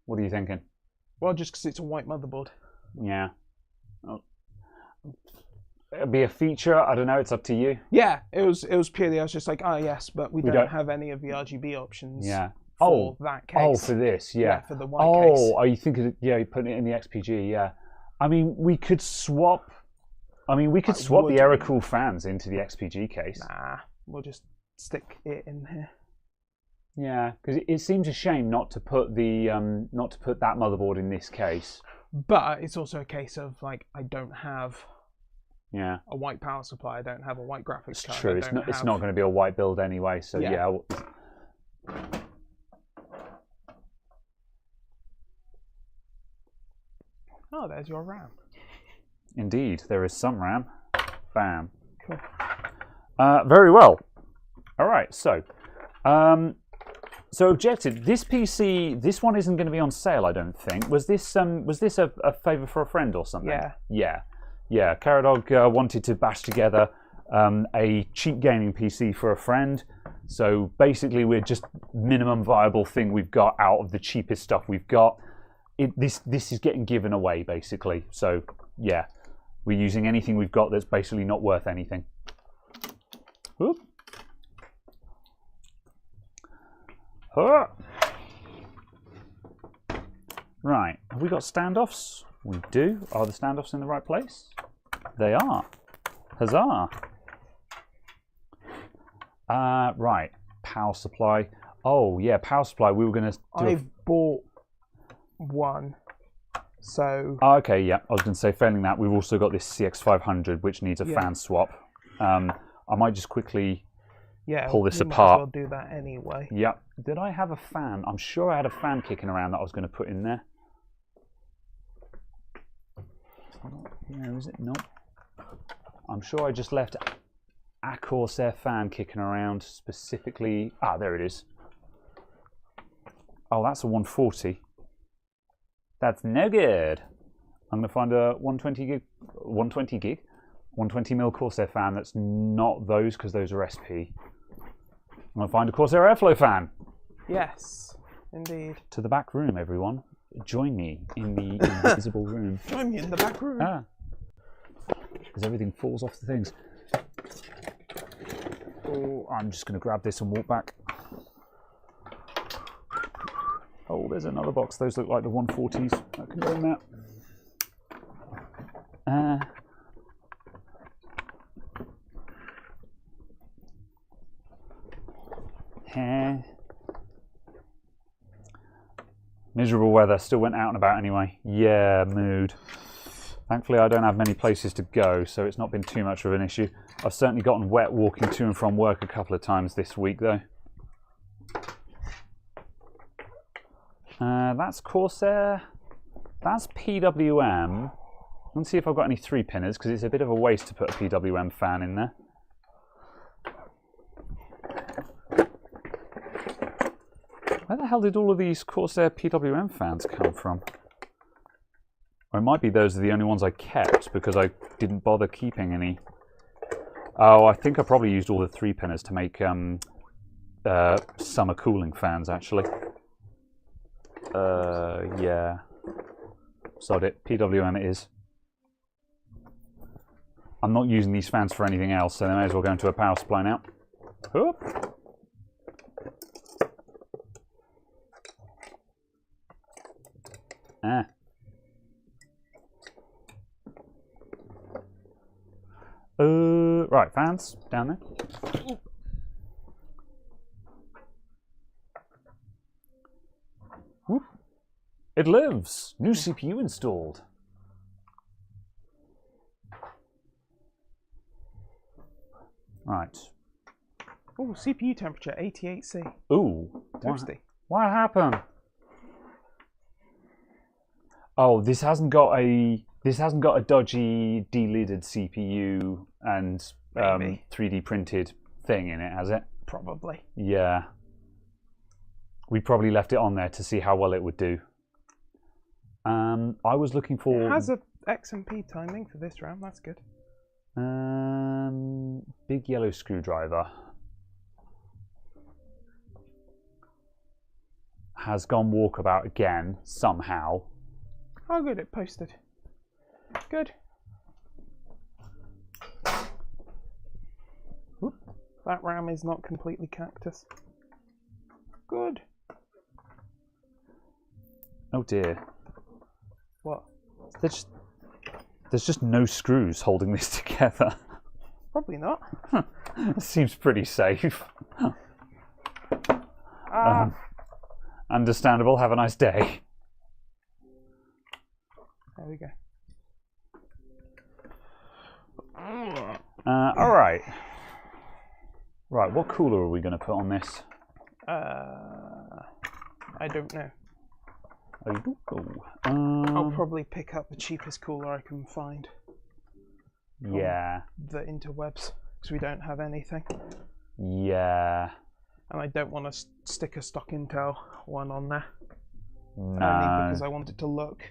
What are you thinking?
Well, just because it's a white motherboard.
Yeah. Oh. It'll be a feature. I don't know. It's up to you.
Yeah, it was purely. I was just like, yes, but we don't have any of the RGB options.
Yeah.
For that case.
Oh, for this, yeah.
For the white case.
Oh, are you thinking? Yeah, you're putting it in the XPG. Yeah. I mean, we could swap. I mean, we could swap the Aerocool fans into the XPG case.
Nah, we'll just stick it in here.
Yeah, because it seems a shame not to put that motherboard in this case.
But it's also a case of like I don't have
a
white power supply. I don't have a white graphics card.
It's true. It's not going to be a white build anyway. So yeah.
Oh, there's your RAM.
Indeed, there is some RAM. Bam.
Cool.
Very well. All right. So objective. This PC, this one isn't going to be on sale, I don't think. Was this a favour for a friend or something?
Yeah.
Yeah. Caradog wanted to bash together a cheap gaming PC for a friend. So basically, we're just minimum viable thing we've got out of the cheapest stuff we've got. This is getting given away basically. So yeah, we're using anything we've got that's basically not worth anything. Whoop. Right, have we got standoffs? We do. Are the standoffs in the right place? They are. Huzzah! Right, power supply. Oh yeah, power supply. We were going to.
I've bought one. So.
Oh, okay, yeah. I was going to say, failing that, we've also got this CX500, which needs a fan swap. I might just quickly pull this apart.
Might as well do that anyway.
Yeah. Did I have a fan? I'm sure I had a fan kicking around that I was going to put in there. Where is it? No. I'm sure I just left a Corsair fan kicking around specifically. Ah, there it is. Oh, that's a 140. That's no good. I'm going to find a 120 mil Corsair fan that's not those, because those are SP. I'm going to find a Corsair Airflow fan.
Yes, indeed.
To the back room, everyone. Join me in the invisible room.
Join me in the back room.
As everything falls off the things. Oh, I'm just going to grab this and walk back. Oh, there's another box. Those look like the 140s. That can go in there. Miserable weather. Still went out and about anyway. Yeah, mood. Thankfully, I don't have many places to go, so it's not been too much of an issue. I've certainly gotten wet walking to and from work a couple of times this week, though. That's Corsair. That's PWM. Let's see if I've got any 3-pinners, because it's a bit of a waste to put a PWM fan in there. Where the hell did all of these Corsair PWM fans come from? Or it might be those are the only ones I kept, because I didn't bother keeping any. Oh, I think I probably used all the 3-pinners to make summer cooling fans, actually. Yeah. Sod it. PWM it is. I'm not using these fans for anything else, so they may as well go into a power supply now. Whoop. Right, fans down there. Whoop. It lives. New CPU installed. Right.
Oh, CPU temperature 88C.
Ooh,
toasty.
What happened? Oh, this hasn't got a dodgy delidded CPU and 3D printed thing in it, has it?
Probably.
Yeah. We probably left it on there to see how well it would do. I was looking for.
It has a XMP timing for this round. That's good.
Big yellow screwdriver has gone walkabout again somehow.
Oh, good! It posted. Good. Whoop. That RAM is not completely cactus. Good.
Oh dear.
What?
There's just no screws holding this together.
Probably not.
Seems pretty safe. Understandable. Have a nice day.
There we go.
All right. Right, what cooler are we going to put on this?
I don't know.
I don't know.
I'll probably pick up the cheapest cooler I can find.
Yeah.
The interwebs, because we don't have anything.
Yeah.
And I don't want to stick a stock Intel one on there.
No.
Only because I want it to look.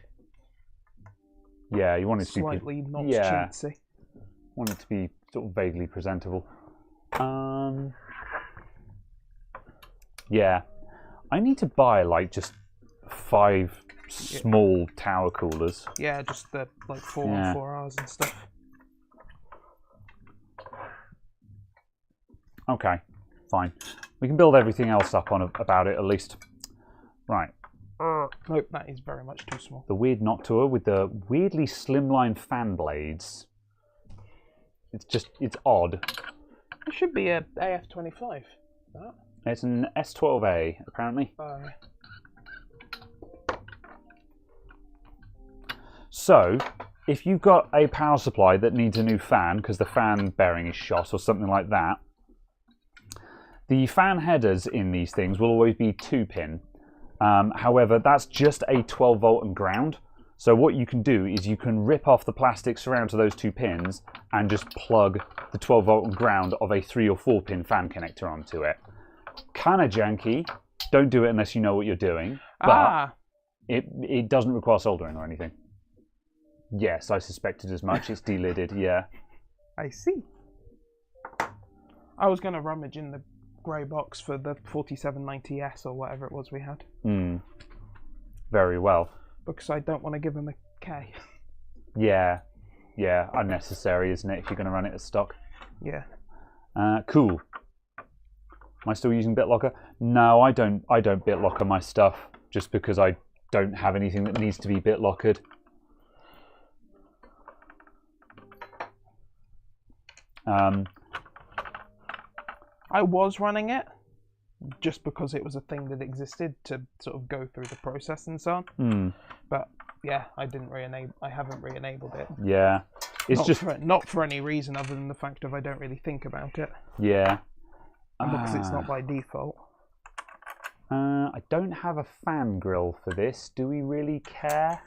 Yeah, you want it to be
slightly not chintzy.
Want it to be sort of vaguely presentable. Yeah. I need to buy like just 5 small tower coolers.
Yeah, just the like 4 hours and stuff.
Okay, fine. We can build everything else up on about it at least. Right.
Nope, that is very much too small.
The weird Noctua with the weirdly slimline fan blades. It's odd.
It should be a AF25.
It's an S12A, apparently. So, if you've got a power supply that needs a new fan because the fan bearing is shot or something like that, the fan headers in these things will always be 2-pin. However, that's just a 12 volt and ground. So what you can do is you can rip off the plastic surround to those 2 pins and just plug the 12 volt and ground of a 3 or 4 pin fan connector onto it. Kinda janky. Don't do it unless you know what you're doing. But it doesn't require soldering or anything. Yes, I suspected as much. It's delidded, yeah.
I see. I was going to rummage in the grey box for the 4790S or whatever it was we had.
Very well.
Because I don't want to give them a K.
Yeah, unnecessary, isn't it, if you're going to run it as stock?
Yeah.
Cool. Am I still using BitLocker? No, I don't BitLocker my stuff just because I don't have anything that needs to be BitLockered.
I was running it just because it was a thing that existed to sort of go through the process and so on. But yeah, I haven't re-enabled it.
Yeah, it's
not for any reason other than the fact of I don't really think about it.
Yeah,
and because it's not by default.
I don't have a fan grill for this. Do we really care?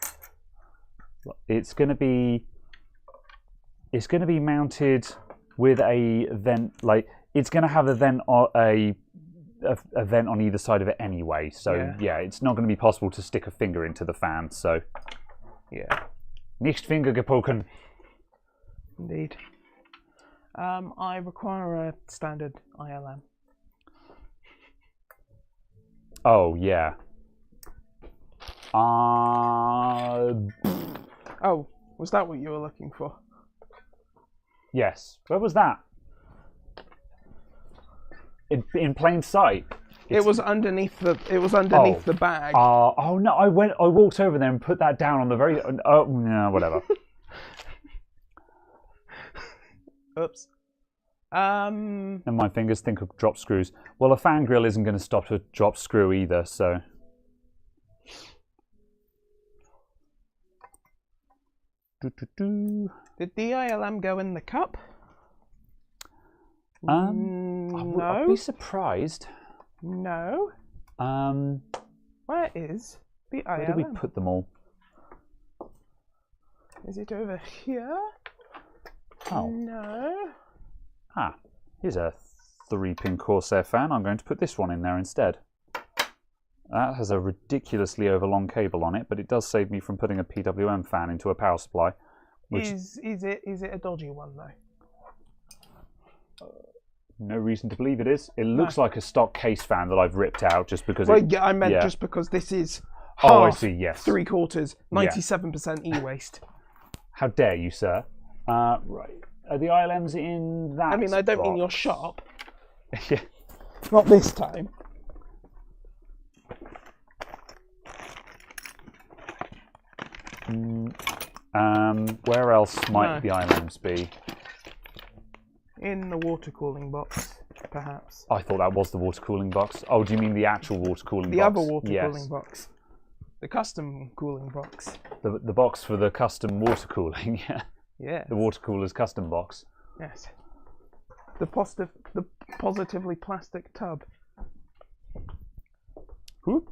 It's going to be mounted with a vent. Like it's going to have a vent or a vent on either side of it anyway. So yeah, it's not going to be possible to stick a finger into the fan. So
yeah,
nicht Finger gepoken.
Indeed. I require a standard ILM.
Oh yeah.
Oh, was that what you were looking for?
Yes. Where was that? In plain sight.
It was underneath the. It was underneath the bag.
Oh no! I walked over there and put that down on the very. Oh no! Whatever.
Oops.
And my fingers think of drop screws. Well, a fan grill isn't going to stop a drop screw either, so.
Did the ILM go in the cup?
No. I'd be surprised.
No. Where is the ILM?
Where did we put them all?
Is it over here?
Oh.
No.
Here's a 3-pin Corsair fan. I'm going to put this one in there instead. That has a ridiculously overlong cable on it, but it does save me from putting a PWM fan into a power supply.
Is it a dodgy one though?
No reason to believe it is. It looks like a stock case fan that I've ripped out just because.
Well, yeah, I meant just because this is half,
I see. Yes.
3/4, 97% e-waste.
How dare you, sir? Right. Are the ILMs in that?
I mean, I don't
box?
mean your shop.
Yeah.
Not this time.
Where else might the ILMs be?
In the water cooling box, perhaps.
I thought that was the water cooling box. Oh, do you mean the actual water cooling box?
The other water cooling box. The custom cooling box.
The box for the custom water cooling, yeah.
Yeah.
The water cooler's custom box.
Yes. The positively plastic tub.
Whoop.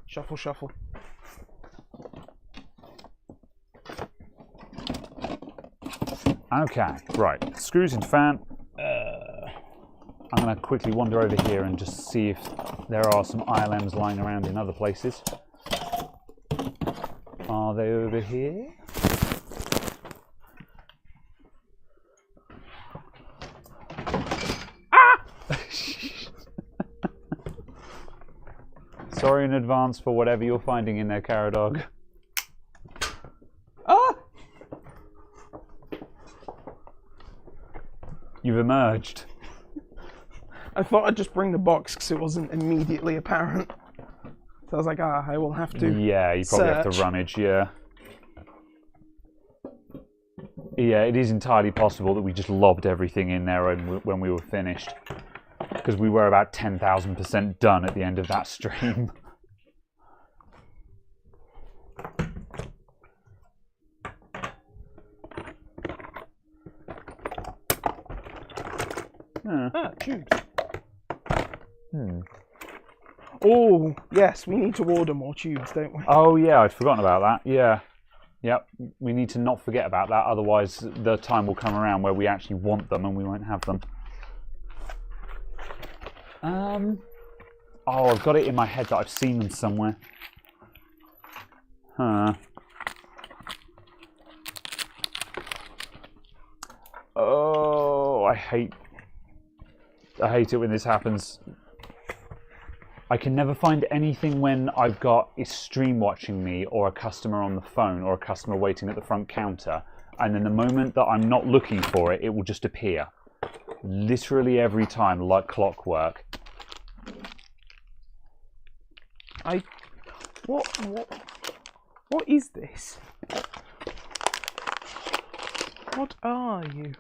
Shuffle, shuffle.
Okay, right. Screws into fan. I'm going to quickly wander over here and just see if there are some ILMs lying around in other places. Are they over here? Sorry in advance for whatever you're finding in there, Caradog. You've emerged.
I thought I'd just bring the box because it wasn't immediately apparent. So I was like, I will have to.
Yeah, you probably have to rummage, yeah. Yeah, it is entirely possible that we just lobbed everything in there when we were finished. Because we were about 10,000% done at the end of that stream.
Tubes. Oh, yes, we need to order more tubes, don't we?
Oh, yeah, I'd forgotten about that. Yeah. Yep, we need to not forget about that, otherwise the time will come around where we actually want them and we won't have them. Oh, I've got it in my head that I've seen them somewhere. Oh, I hate it when this happens. I can never find anything when I've got a stream watching me or a customer on the phone or a customer waiting at the front counter, and then the moment that I'm not looking for it, it will just appear. Literally every time, like clockwork.
What is this? What are you?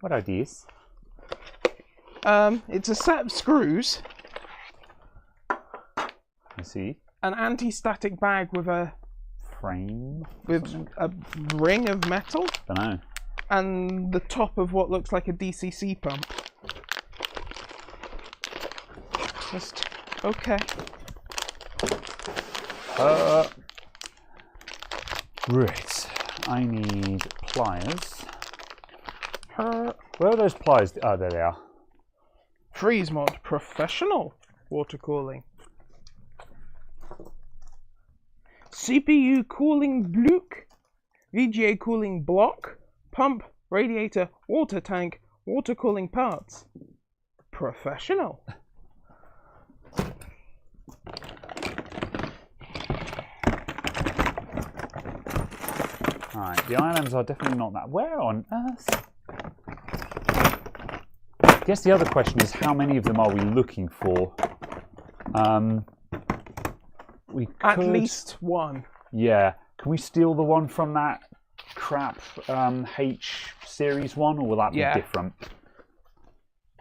What are these?
It's a set of screws.
I see.
An anti-static bag with a
frame.
With a ring of metal.
Dunno.
And the top of what looks like a DCC pump. Just okay.
Right. I need pliers. Where are those pliers? Oh, there they are.
Freeze mod professional water cooling. CPU cooling block, VGA cooling block, pump, radiator, water tank, water cooling parts. Professional.
Alright, the islands are definitely not that. Where on earth? I guess the other question is how many of them are we looking for? We could...
At least one.
Yeah. Can we steal the one from that crap H series one, or will that be different?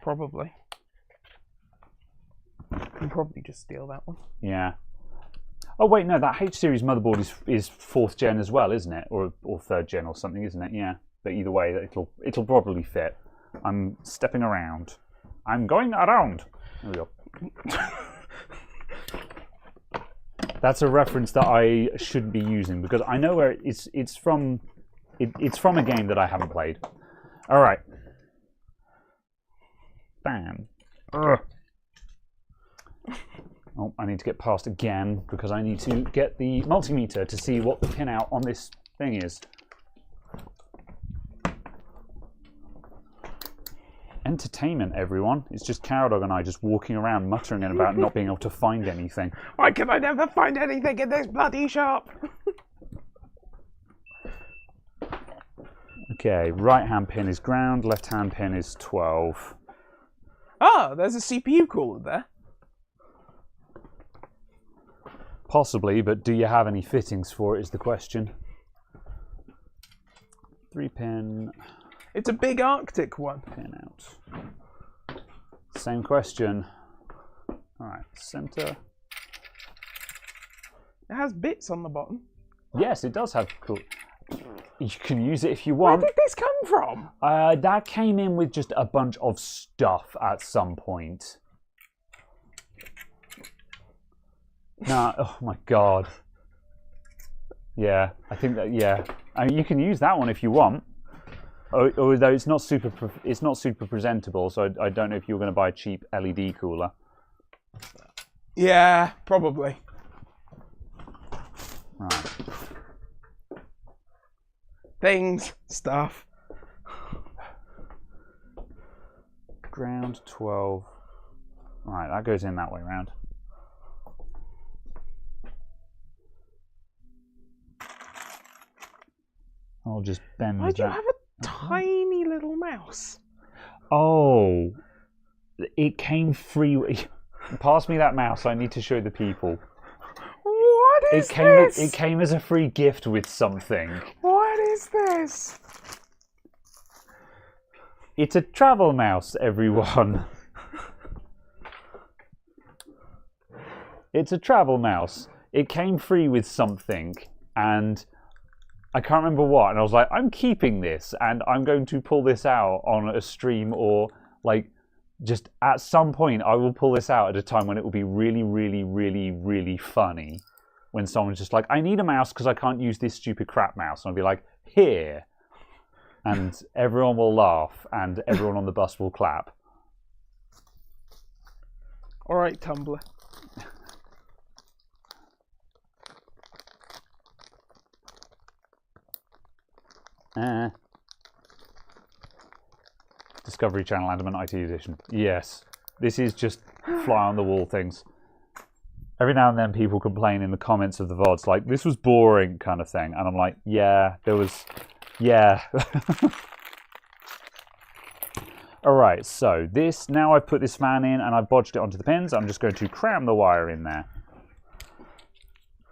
Probably. You can probably just steal that one.
Yeah. Oh wait, no, that H series motherboard is 4th gen as well, isn't it? Or 3rd gen or something, isn't it? Yeah. But either way, it'll probably fit. I'm stepping around. I'm going around. There we go. That's a reference that I should be using because I know where it's from. It's from a game that I haven't played. All right. Bam. Ugh. Oh, I need to get past again because I need to get the multimeter to see what the pinout on this thing is. Entertainment, everyone. It's just Cowdog and I just walking around muttering about not being able to find anything.
Why can I never find anything in this bloody shop?
Okay, right hand pin is ground, left hand pin is 12.
Ah, there's a CPU cooler there.
Possibly, but do you have any fittings for it is the question. 3-pin.
It's a big Arctic one.
Pin out. Same question. Alright, center.
It has bits on the bottom.
Yes, it does have cool. You can use it if you want.
Where did this come from?
That came in with just a bunch of stuff at some point. No, oh my god. Yeah, I think that, yeah. I mean, you can use that one if you want. Although it's not super presentable, so I don't know if you're going to buy a cheap LED cooler.
Yeah, probably.
Right.
Things, stuff.
Ground 12. Right, that goes in that way round. I'll just bend that.
Why do you have a tiny little mouse?
Oh, it came free. Pass me that mouse. I need to show the people.
What is this?
It came as a free gift with something.
What is this?
It's a travel mouse, everyone. It's a travel mouse. It came free with something, and I can't remember what. And I was like, I'm keeping this, and I'm going to pull this out on a stream, or like just at some point I will pull this out at a time when it will be really, really, really, really funny. When someone's just like, I need a mouse because I can't use this stupid crap mouse. And I'll be like, here. And everyone will laugh, and everyone on the bus will clap.
All right, Tumblr.
Discovery Channel Adamant IT Edition. Yes. This is just fly on the wall things. Every now and then people complain in the comments of the VODs, like, this was boring kind of thing. And I'm like, yeah, there was, yeah. All right, so this, now I've put this fan in and I've bodged it onto the pins. I'm just going to cram the wire in there.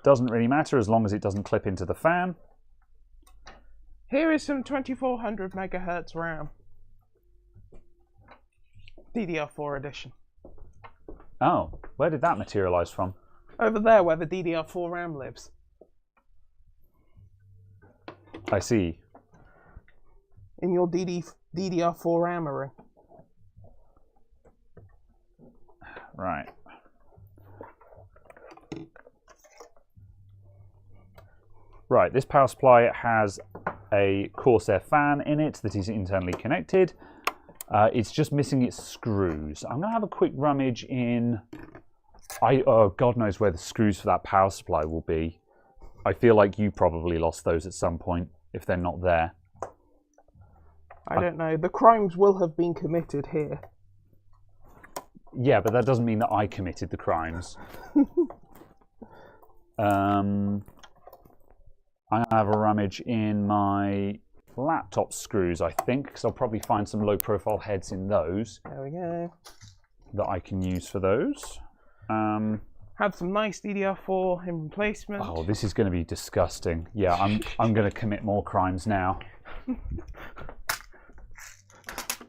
Doesn't really matter as long as it doesn't clip into the fan.
Here is some 2400 megahertz RAM. DDR4 edition.
Oh, where did that materialize from?
Over there, where the DDR4 RAM lives.
I see.
In your DDR4 RAM-ery.
Right. Right, this power supply has a Corsair fan in it that is internally connected. It's just missing its screws. I'm going to have a quick rummage in... Oh, God knows where the screws for that power supply will be. I feel like you probably lost those at some point, if they're not there.
I don't know. The crimes will have been committed here.
Yeah, but that doesn't mean that I committed the crimes. I'm going to have a rummage in my laptop screws, I think, because I'll probably find some low-profile heads in those.
There we go.
That I can use for those.
Have some nice DDR4 in replacement.
Oh, this is going to be disgusting. Yeah, I'm going to commit more crimes now.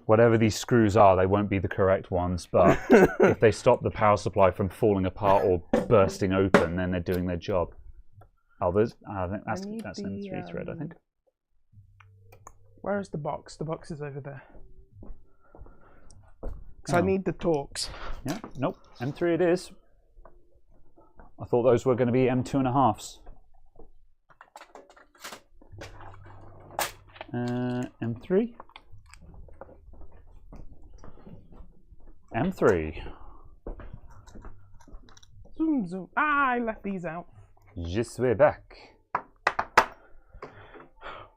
Whatever these screws are, they won't be the correct ones, but if they stop the power supply from falling apart or bursting open, then they're doing their job. Oh, I think that's an M3 thread, I think.
Where is the box? The box is over there. Because I need the Torx.
Yeah, nope, M3 it is. I thought those were going to be M2.5s. M3. M3.
Zoom, zoom. Ah, I left these out.
Je suis back.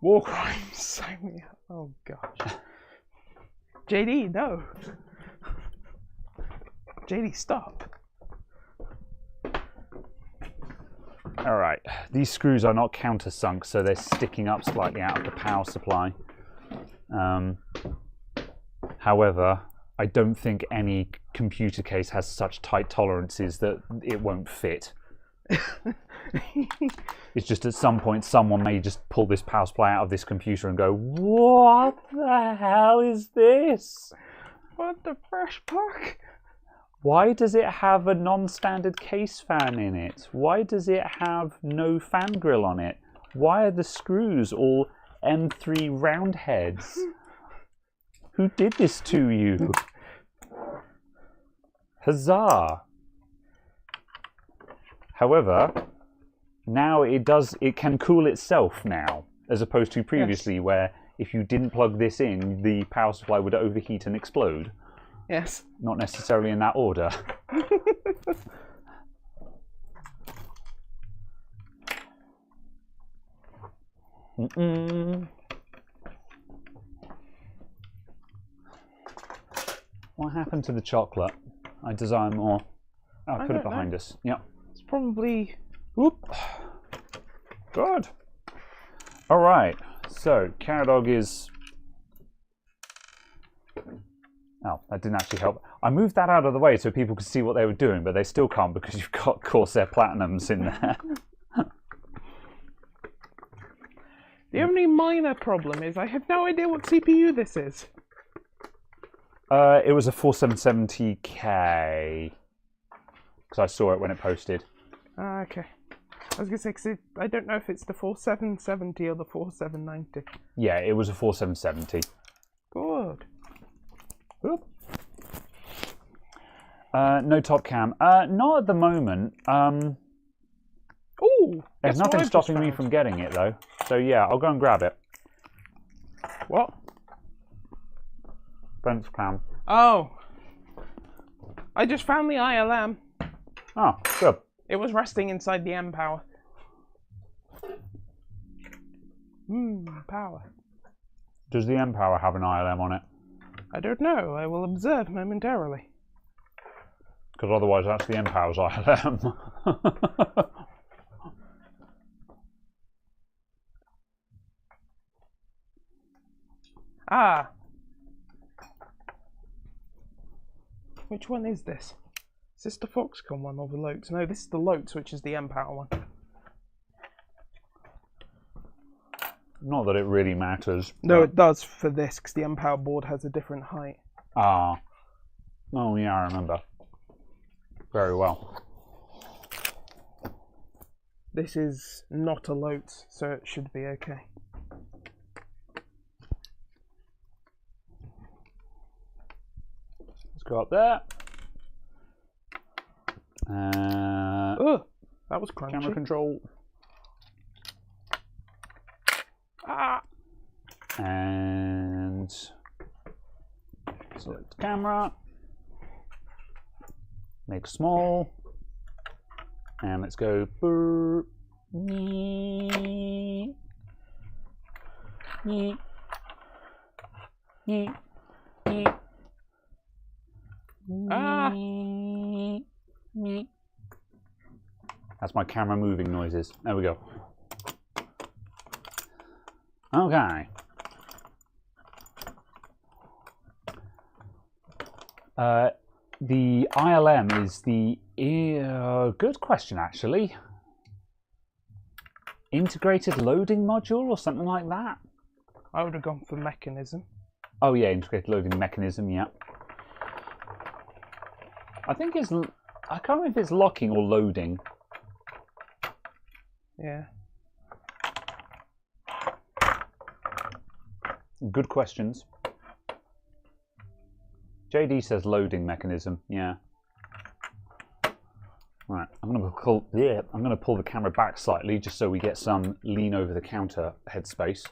War crimes. Sign me up. Oh, gosh. JD, no. JD, stop.
All right. These screws are not countersunk, so they're sticking up slightly out of the power supply. However, I don't think any computer case has such tight tolerances that it won't fit. It's just at some point someone may just pull this power supply out of this computer and go, what the hell is this?
What the fresh fuck?
Why does it have a non-standard case fan in it? Why does it have no fan grill on it? Why are the screws all M3 round heads? Who did this to you? Huzzah! However, now it can cool itself now, as opposed to previously where if you didn't plug this in, the power supply would overheat and explode.
Yes.
Not necessarily in that order. What happened to the chocolate? I desire more. Oh, I put it behind us. Yep.
It's probably...
Oop. Good. All right. So, Caradog is... Oh, that didn't actually help. I moved that out of the way so people could see what they were doing, but they still can't because you've got Corsair Platinums in there.
The only minor problem is I have no idea what CPU this is.
It was a 4770K. Because I saw it when it posted.
Okay. I was going to say, because I don't know if it's the 4770 or the 4790.
Yeah, it was a 4770.
Good.
Oop. No top cam. Not at the moment.
Ooh!
There's nothing stopping me from getting it, though. So yeah, I'll go and grab it.
What?
Bench cam.
Oh. I just found the ILM.
Oh, good.
It was resting inside the M power. Power.
Does the M power have an ILM on it?
I don't know. I will observe momentarily.
Because otherwise that's the M power's ILM.
Ah. Which one is this? Is this the Foxconn one or the Lotes? No, this is the Lotes, which is the M power one.
Not that it really matters.
No, it does for this, because the M power board has a different height.
Ah. Oh yeah, I remember. Very well.
This is not a Lotes, so it should be okay.
Let's go up there.
Oh, that was crunchy.
Camera control.
Ah.
And select camera. Make small. And let's go.
Ah.
That's my camera moving noises. There we go. Okay. The ILM is the good question actually. Integrated loading module or something like that.
I would have gone for mechanism.
Oh yeah, integrated loading mechanism. Yeah. I think it's. I can't remember if it's locking or loading.
Yeah.
Good questions. JD says loading mechanism. Yeah. Right. I'm gonna pull the camera back slightly just so we get some lean over the counter headspace.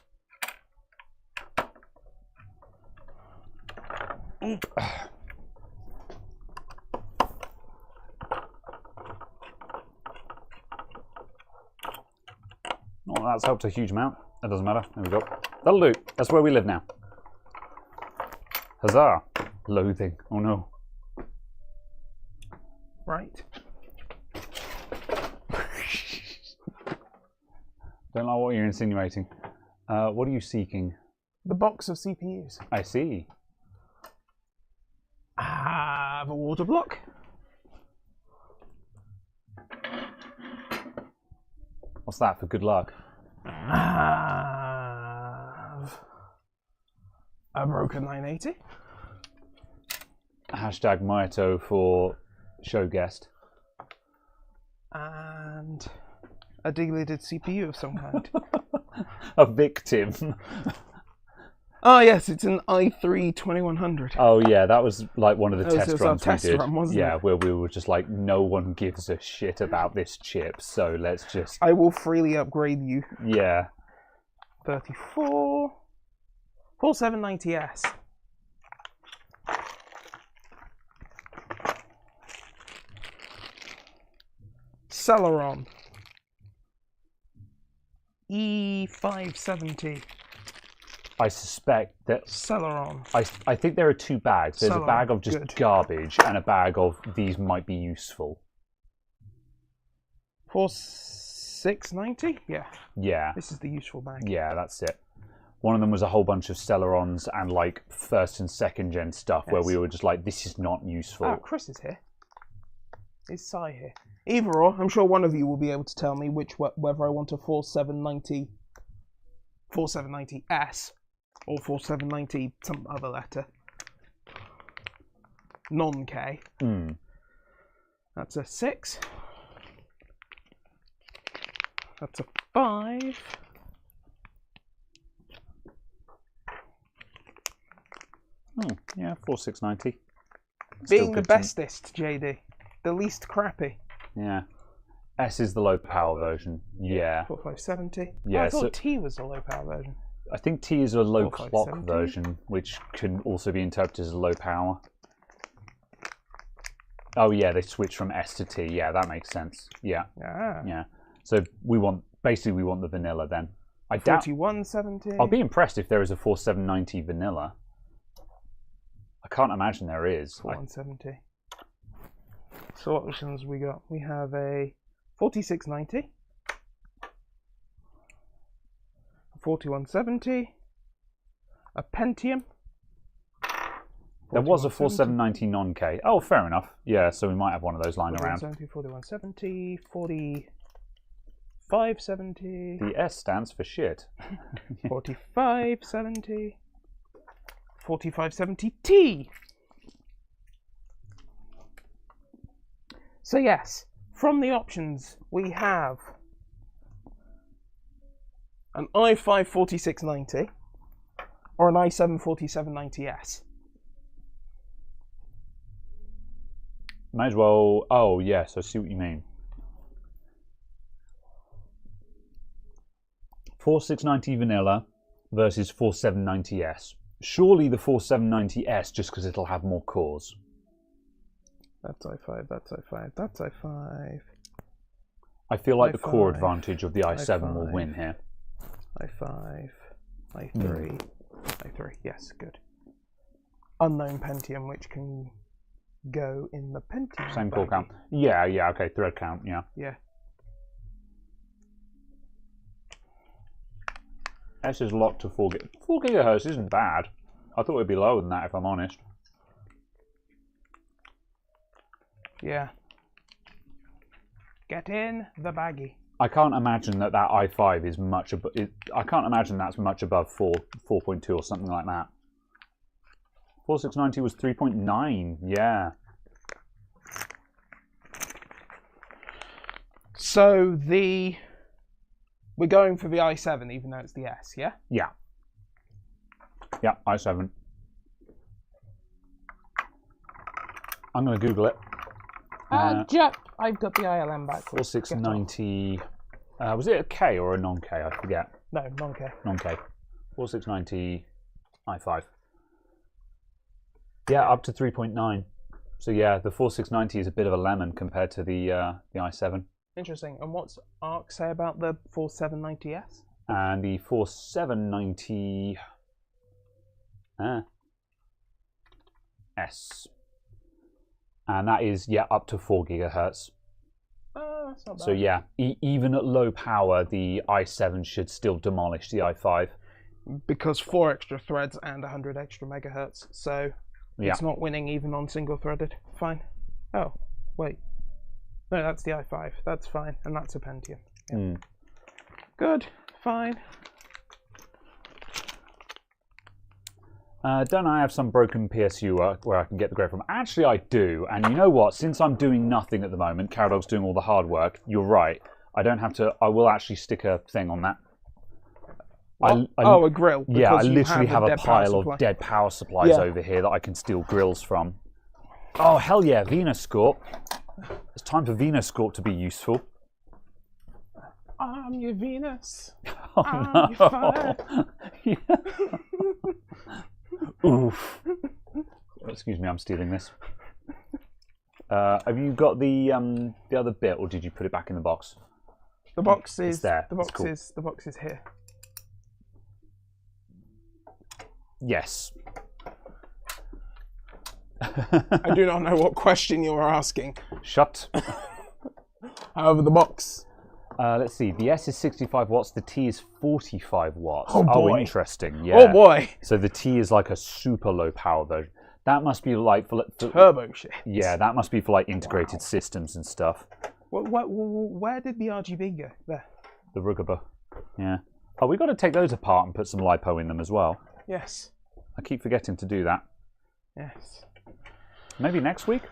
Well, that's helped a huge amount. That doesn't matter. There we go. That'll do. That's where we live now. Huzzah. Loathing. Oh no.
Right.
Don't like what you're insinuating. What are you seeking?
The box of CPUs.
I see.
I have a water block.
What's that for good luck?
Have a broken 980.
Hashtag Maito for show guest.
And a deleted CPU of some kind.
A victim.
Oh yes, it's an i3 2100.
Oh yeah, that was like one of the test
was
runs
our test
we did.
run, wasn't
Yeah,
it?
where we were just like, no one gives a shit about this chip, so let's just.
I will freely upgrade you.
Yeah.
34. 4790S. Celeron. E570.
I suspect that.
Celeron.
I think there are two bags. There's a
Celeron,
bag of just
good.
garbage and a bag of these might be useful.
4690? Yeah.
Yeah.
This is the useful bag.
Yeah, that's it. One of them was a whole bunch of Celerons and like first and second gen stuff where we were just like, this is not useful.
Oh, Chris is here. Is Sai here? Either or, I'm sure one of you will be able to tell me whether I want a 4790S or 4790 some other letter. non-K.
Mm.
That's a 6. That's a 5.
Oh, yeah, 4690.
Being the bestest, JD. The least crappy.
Yeah. S is the low power version. Yeah.
4570.
Yeah,
I thought T was the low power version.
I think T is a low
4570.
clock version, which can also be interpreted as low power. Oh yeah, they switched from S to T. Yeah, that makes sense. Yeah. Yeah. So we want the vanilla then. I doubt
4170.
I'll be impressed if there is a 4790 vanilla. I can't imagine there is.
4170. So what options we got? We have a 4690, a 4170, a Pentium.
There was a 4790 non-K. Oh, fair enough. Yeah, so we might have one of those lying around.
4170, 4570.
The S stands for shit.
4570. 4570T. So yes, from the options we have an i5 4690 or an i7 4790S.
Might as well. Oh yes, I see what you mean. 4690 vanilla versus 4790S. Surely the 4790S, just because it'll have more cores.
That's i5, that's i5, that's i5.
I feel like the core advantage of the i7 will win here.
i5, i3, i3, yes, good. Unknown Pentium, which can go in the Pentium.
Same core count. Yeah, okay, thread count, yeah.
Yeah.
S is locked to 4 gigahertz isn't bad. I thought it'd be lower than that if I'm honest.
Yeah. Get in the baggie.
I can't imagine that i5 is much above. I can't imagine that's much above 4.2 or something like that. 4690 was 3.9. Yeah.
So we're going for the i7 even though it's the S, yeah?
Yeah. Yeah, i7. I'm going to Google it.
Yep, I've got the ILM backwards.
4690. Was it a K or a non-K? I forget.
No, non-K.
Non-K. 4690 i5. Yeah, up to 3.9. So yeah, the 4690 is a bit of a lemon compared to the i7.
Interesting. And what's ARC say about the 4790S?
And the 4790 S. And that is, yeah, up to 4 gigahertz.
That's not bad.
So yeah, even at low power, the i7 should still demolish the i5.
Because 4 extra threads and 100 extra megahertz. So it's not winning even on single threaded. Fine. Oh, wait. No, that's the i5. That's fine. And that's a Pentium. Yeah. Good. Fine.
Don't I have some broken PSU where I can get the grade from? Actually, I do. And you know what? Since I'm doing nothing at the moment, Caradog's doing all the hard work, you're right. I don't have to. I will actually stick a thing on that.
A grill.
Yeah, I literally have a pile of dead power supplies over here that I can steal grills from. Oh, hell yeah, Venuscorp. It's time for Venuscorp to be useful.
I'm your Venus.
Oh,
I'm your fire.
Oof. Excuse me, I'm stealing this. Have you got the other bit, or did you put it back in the box?
The box is
there.
The box
cool.
is the box is here.
Yes.
I do not know what question you are asking.
Shut.
However, the box.
Let's see. The S is 65 watts. The T is 45 watts.
Oh boy.
Oh, interesting. Yeah.
Oh boy.
So the T is like a super low power version. That must be like for
turbo shit.
Yeah, that must be for like integrated systems and stuff.
Where did the RGB go? There.
The Rugaba. Yeah. Oh, we've got to take those apart and put some LiPo in them as well.
Yes.
I keep forgetting to do that.
Yes.
Maybe next week.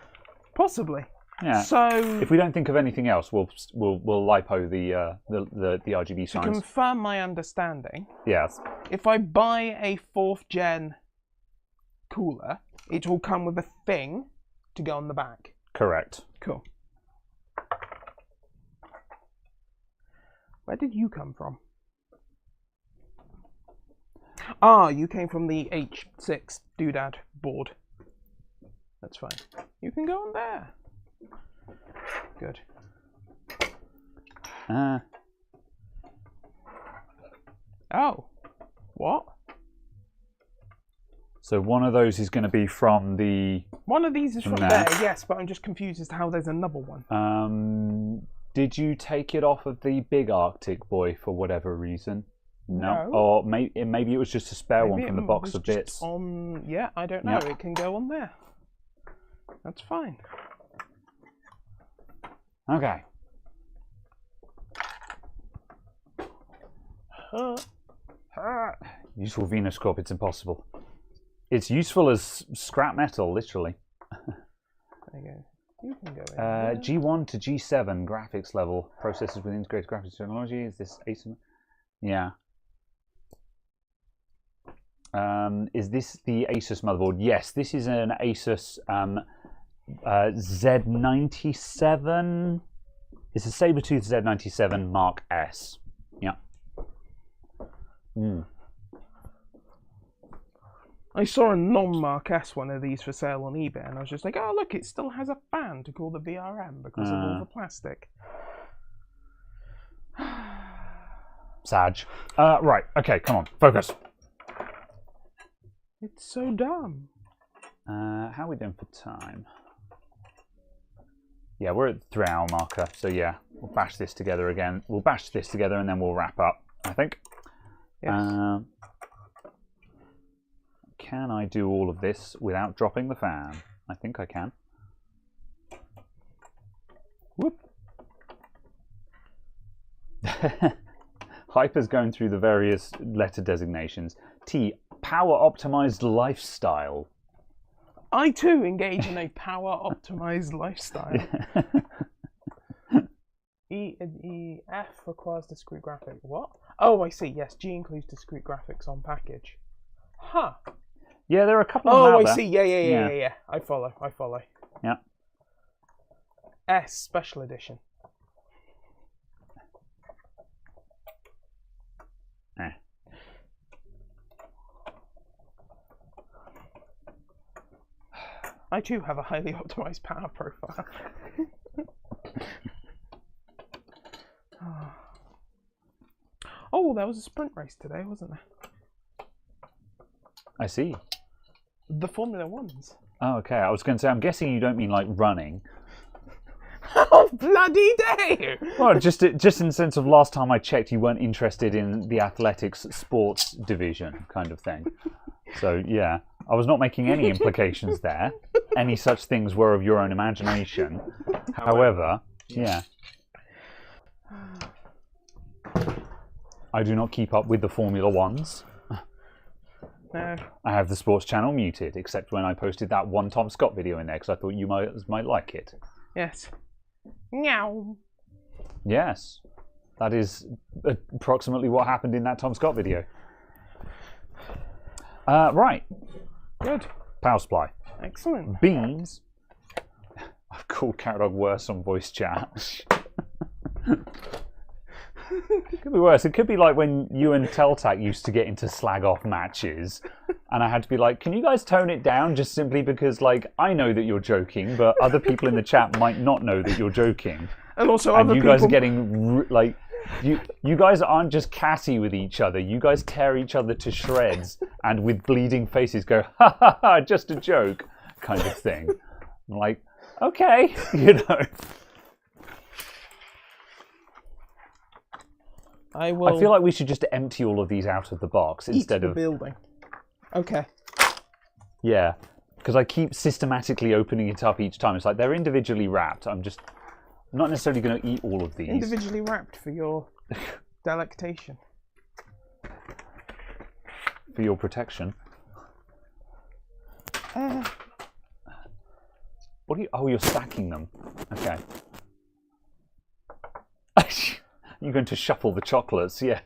Possibly.
Yeah.
So
if we don't think of anything else, we'll lipo the RGB signs.
To confirm my understanding.
Yes.
If I buy a 4th gen cooler, it will come with a thing to go on the back.
Correct.
Cool. Where did you come from? Ah, you came from the H6 doodad board. That's fine. You can go on there. Good. Oh. What?
So one of those is going to be from the...
One of these is from there, yes, but I'm just confused as to how there's another one.
Did you take it off of the big Arctic boy for whatever reason?
No.
Or maybe it was just a spare one from the box of bits.
Yeah, I don't know. Yep. It can go on there. That's fine.
Okay. Useful Venus Corp, it's impossible. It's useful as scrap metal, literally.
There you go. You can go in
G1 to G7 graphics level. Processors with integrated graphics technology. Is this Asus? Yeah. Is this the Asus motherboard? Yes, this is an Asus Z97. It's a Sabertooth Z97 Mark S. Yeah.
I saw a non-Mark S one of these for sale on eBay, and I was just like, oh, look, it still has a fan to cool the VRM because of all the plastic.
Sag. Right, okay, come on, focus.
It's so dumb.
How are we doing for time? Yeah, we're at the 3-hour marker, so yeah, we'll bash this together again. We'll bash this together and then we'll wrap up, I think. Yes. Can I do all of this without dropping the fan? I think I can. Whoop. Hyper's going through the various letter designations. T, power optimized lifestyle.
I too engage in a power optimized lifestyle. F requires discrete graphic. What? Oh, I see. Yes, G includes discrete graphics on package. Huh.
Yeah, there are a couple of them out there.
See. Yeah. I follow.
Yeah.
S special edition. I too have a highly optimized power profile. Oh, there was a sprint race today, wasn't there?
I see.
The Formula Ones.
Oh, okay. I was going to say, I'm guessing you don't mean like running.
Oh, bloody day!
Well, just in the sense of last time I checked, you weren't interested in the athletics sports division kind of thing. So, yeah, I was not making any implications there. Any such things were of your own imagination. However, yeah. I do not keep up with the Formula Ones.
No.
I have the sports channel muted, except when I posted that one Tom Scott video in there, because I thought you might like it.
Yes. Meow.
Yes. That is approximately what happened in that Tom Scott video. Right.
Good.
Power supply.
Excellent.
Beans. I've called Carrot Dog worse on voice chat. It could be worse. It could be like when you and Teltac used to get into slag off matches, and I had to be like, can you guys tone it down, just simply because, like, I know that you're joking, but other people in the chat might not know that you're joking.
And also
and
other
you
people...
guys are getting, like, you guys aren't just catty with each other. You guys tear each other to shreds and with bleeding faces go, ha ha ha, just a joke, kind of thing. I'm like, okay, you know. I feel like we should just empty all of these out of the box instead of
building. Okay.
Yeah, because I keep systematically opening it up each time. It's like they're individually wrapped. I'm not necessarily going to eat all of these.
Individually wrapped for your delectation.
For your protection. What are you? Oh, you're stacking them. Okay. You're going to shuffle the chocolates, yeah.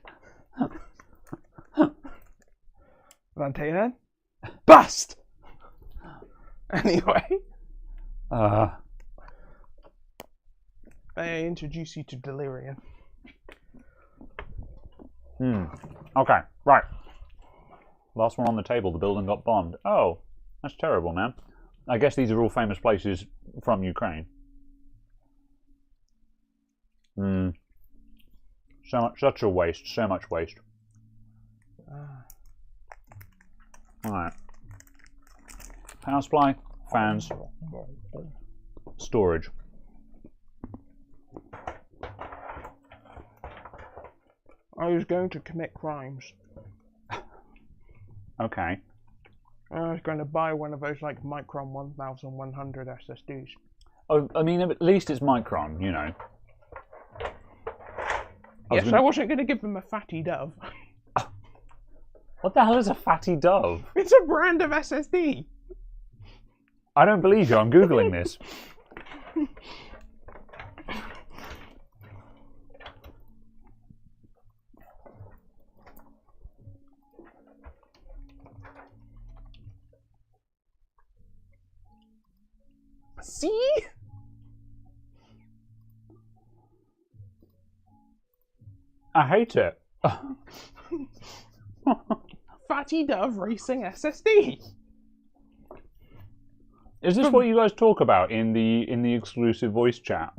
Vante then. Bust! Anyway.
Uh,
May I introduce you to Delirium?
Okay, right. Last one on the table, the building got bombed. Oh, that's terrible, man. I guess these are all famous places from Ukraine. Such a waste, so much waste. Alright. Power supply, fans, storage.
I was going to commit crimes.
Okay.
I was going to buy one of those like Micron 1100 SSDs.
Oh, I mean, at least it's Micron, you know.
I wasn't going to give them a fatty dove.
What the hell is a fatty dove?
It's a brand of SSD.
I don't believe you. I'm Googling this.
See?
I hate it.
Fatty Dove Racing SSD.
Is this what you guys talk about in the exclusive voice chat?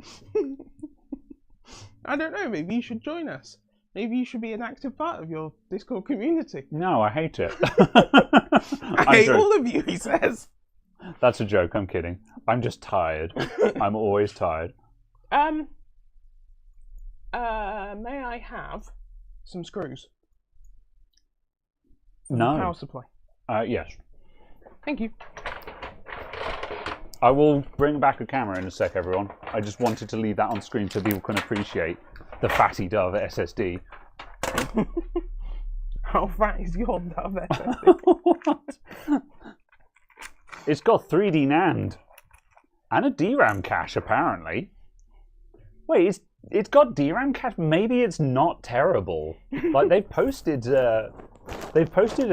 I don't know. Maybe you should join us. Maybe you should be an active part of your Discord community.
No, I hate it.
I hate all of you, he says.
That's a joke. I'm kidding. I'm just tired. I'm always tired.
May I have some screws?
No.
Power supply.
Yes.
Thank you.
I will bring back a camera in a sec, everyone. I just wanted to leave that on screen so people can appreciate the fatty Dove SSD.
How fat is your Dove SSD?
It's got 3D NAND and a DRAM cache, apparently. Wait, it's got DRAM cache. Maybe it's not terrible. Like they've posted a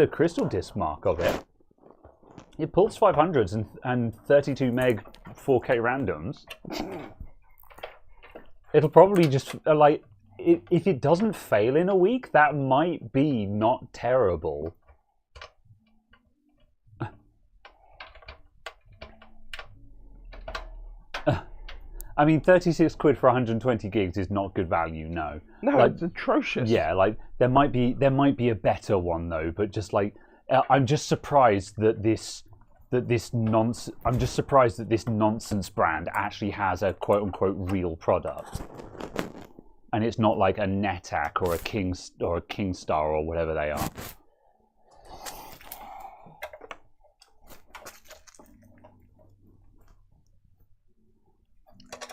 crystal disk mark of it. It pulls 500s and 32 meg 4K randoms. It'll probably just like if it doesn't fail in a week, that might be not terrible. I mean, 36 quid for 120 gigs is not good value. No,
like, it's atrocious.
Yeah, like there might be a better one though, but just like I'm just surprised that this nonsense brand actually has a quote unquote real product, and it's not like a NetAC or a Kingstar or whatever they are.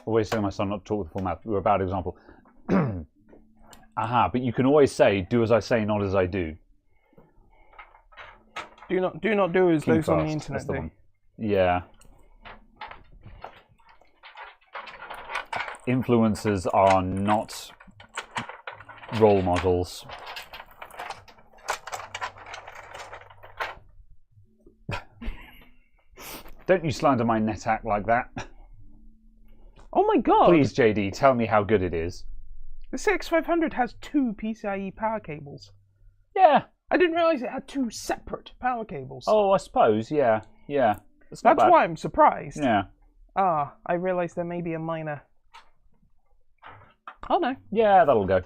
Always say to my son not to talk with full mouth. We're a bad example. Aha, but you can always say, do as I say, not as I do.
Do not do as those on the internet
That's the
do.
one. Yeah. Influencers are not role models. Don't you slander my NetAC like that.
Oh my god!
Please, JD, tell me how good it is.
The CX500 has 2 PCIe power cables.
Yeah.
I didn't realise it had 2 separate power cables.
Oh, I suppose, yeah. Yeah.
That's why I'm surprised.
Yeah.
Ah, I realised there may be a minor... Oh no.
Yeah, that'll go.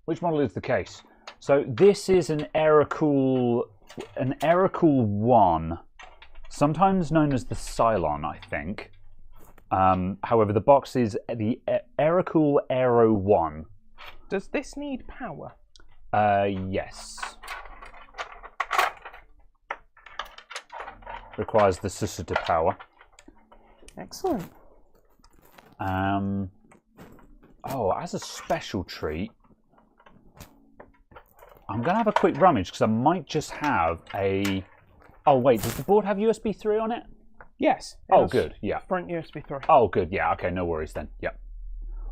Which model is the case? So this is an Aerocool 1. Sometimes known as the Cylon, I think. However, the box is the Aerocool Aero 1.
Does this need power?
Yes. Requires the Susita power.
Excellent.
Oh, as a special treat, I'm going to have a quick rummage because I might just have a... Oh wait, does the board have USB 3 on it?
Yes.
Oh, good. Yeah.
Front USB 3.
Oh, good. Yeah. Okay. No worries then. Yep.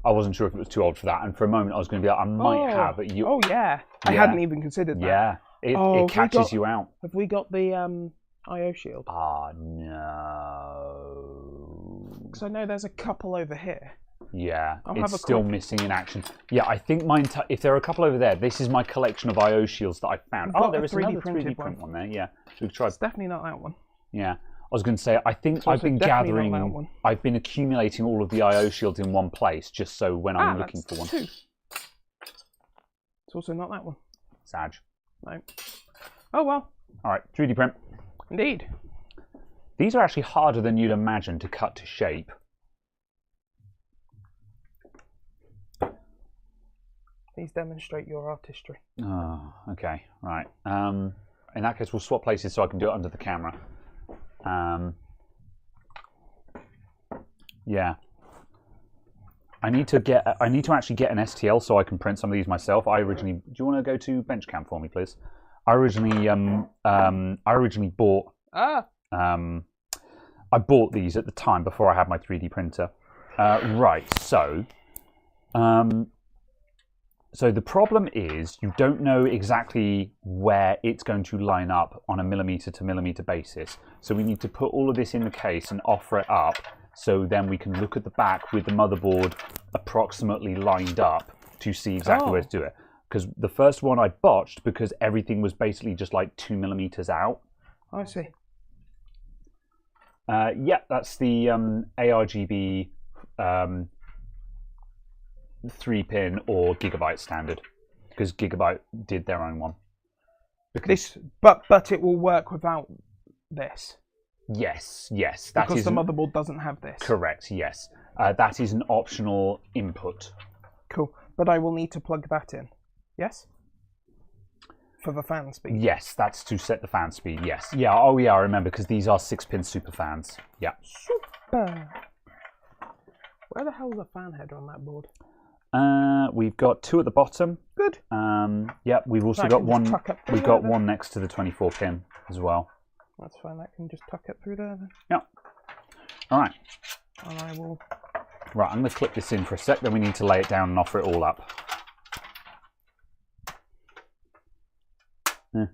I wasn't sure if it was too old for that, and for a moment I was going to be like, I might have. But
Oh yeah. I hadn't even considered that.
Yeah. It catches you out.
Have we got the IO shield?
Ah, no.
Because I know there's a couple over here.
Yeah, it's still missing in action. Yeah, I think mine. If there are a couple over there, this is my collection of IO shields that I found. Oh, there is another 3D print one there. Yeah, so we try.
It's definitely not that one.
Yeah, I was going to say. I think I've been gathering. I've been accumulating all of the IO shields in one place, just so when I'm looking for one. 2.
It's also not that one.
Sag.
No. Oh well.
All right, 3D print.
Indeed.
These are actually harder than you'd imagine to cut to shape.
Please demonstrate your artistry.
Oh, okay, right. In that case, we'll swap places so I can do it under the camera. Yeah. I need to actually get an STL so I can print some of these myself. Do you want to go to Benchcam for me, please? I originally bought. I bought these at the time before I had my 3D printer. Right, so. So the problem is you don't know exactly where it's going to line up on a millimeter to millimeter basis. So we need to put all of this in the case and offer it up so then we can look at the back with the motherboard approximately lined up to see exactly where to do it. Because the first one I botched because everything was basically just like 2 millimeters out.
I see.
Yeah, that's the ARGB 3-pin or Gigabyte standard, because Gigabyte did their own one.
But it will work without this.
Yes.
Because the motherboard doesn't have this.
Correct. Yes, that is an optional input.
Cool, but I will need to plug that in. Yes. For the fan speed.
Yes, that's to set the fan speed. Yes. Yeah. Oh yeah, I remember because these are 6-pin super fans. Yeah.
Super. Where the hell is the fan head on that board?
We've got 2 at the bottom.
Good.
Yeah, we've also got one. We've got one next to the 24-pin as well.
That's fine. I can just tuck it through there then.
Yeah. All right.
And I will.
Right, I'm going to clip this in for a sec. Then we need to lay it down and offer it all up. Yeah.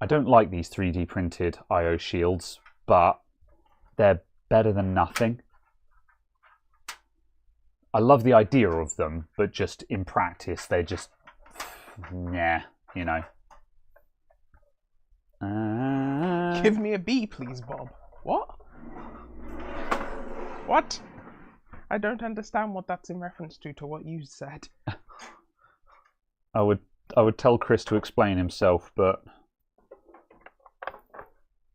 I don't like these 3D printed IO shields, but they're better than nothing. I love the idea of them, but just in practice, they're just, nah, you know.
Give me a B, please, Bob. What? What? I don't understand what that's in reference to what you said.
I would tell Chris to explain himself, but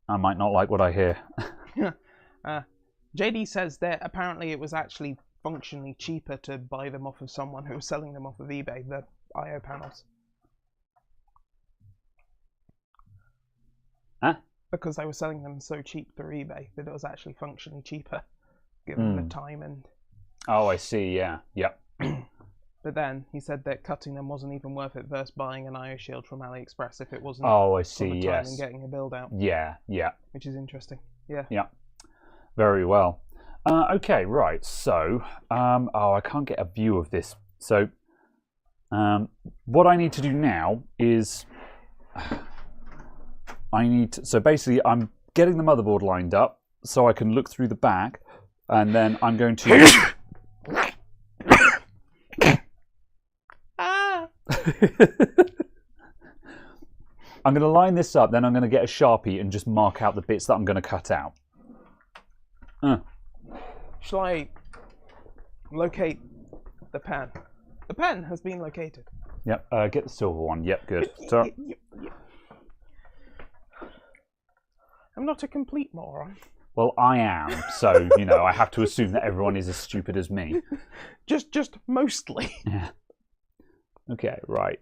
I might not like what I hear.
JD says that apparently it was actually functionally cheaper to buy them off of someone who was selling them off of eBay, the IO panels.
Huh?
Because they were selling them so cheap through eBay that it was actually functionally cheaper, given the time and...
Oh, I see, yeah. Yep.
But then he said that cutting them wasn't even worth it versus buying an IO shield from AliExpress if it wasn't
I see,
for the time
yes.
and getting a build out.
Yeah.
Which is interesting. Yeah.
Yeah. Very well. Okay, right. So, I can't get a view of this. So, what I need to do now is so basically I'm getting the motherboard lined up so I can look through the back, and then I'm going to I'm going to line this up, then I'm going to get a Sharpie and just mark out the bits that I'm going to cut out.
Shall I locate the pen? The pen has been located.
Yep, get the silver one. Yep, good. So,
I'm not a complete moron.
well, I am, so, you know, I have to assume that everyone is as stupid as me.
Just mostly.
Yeah. Okay, right.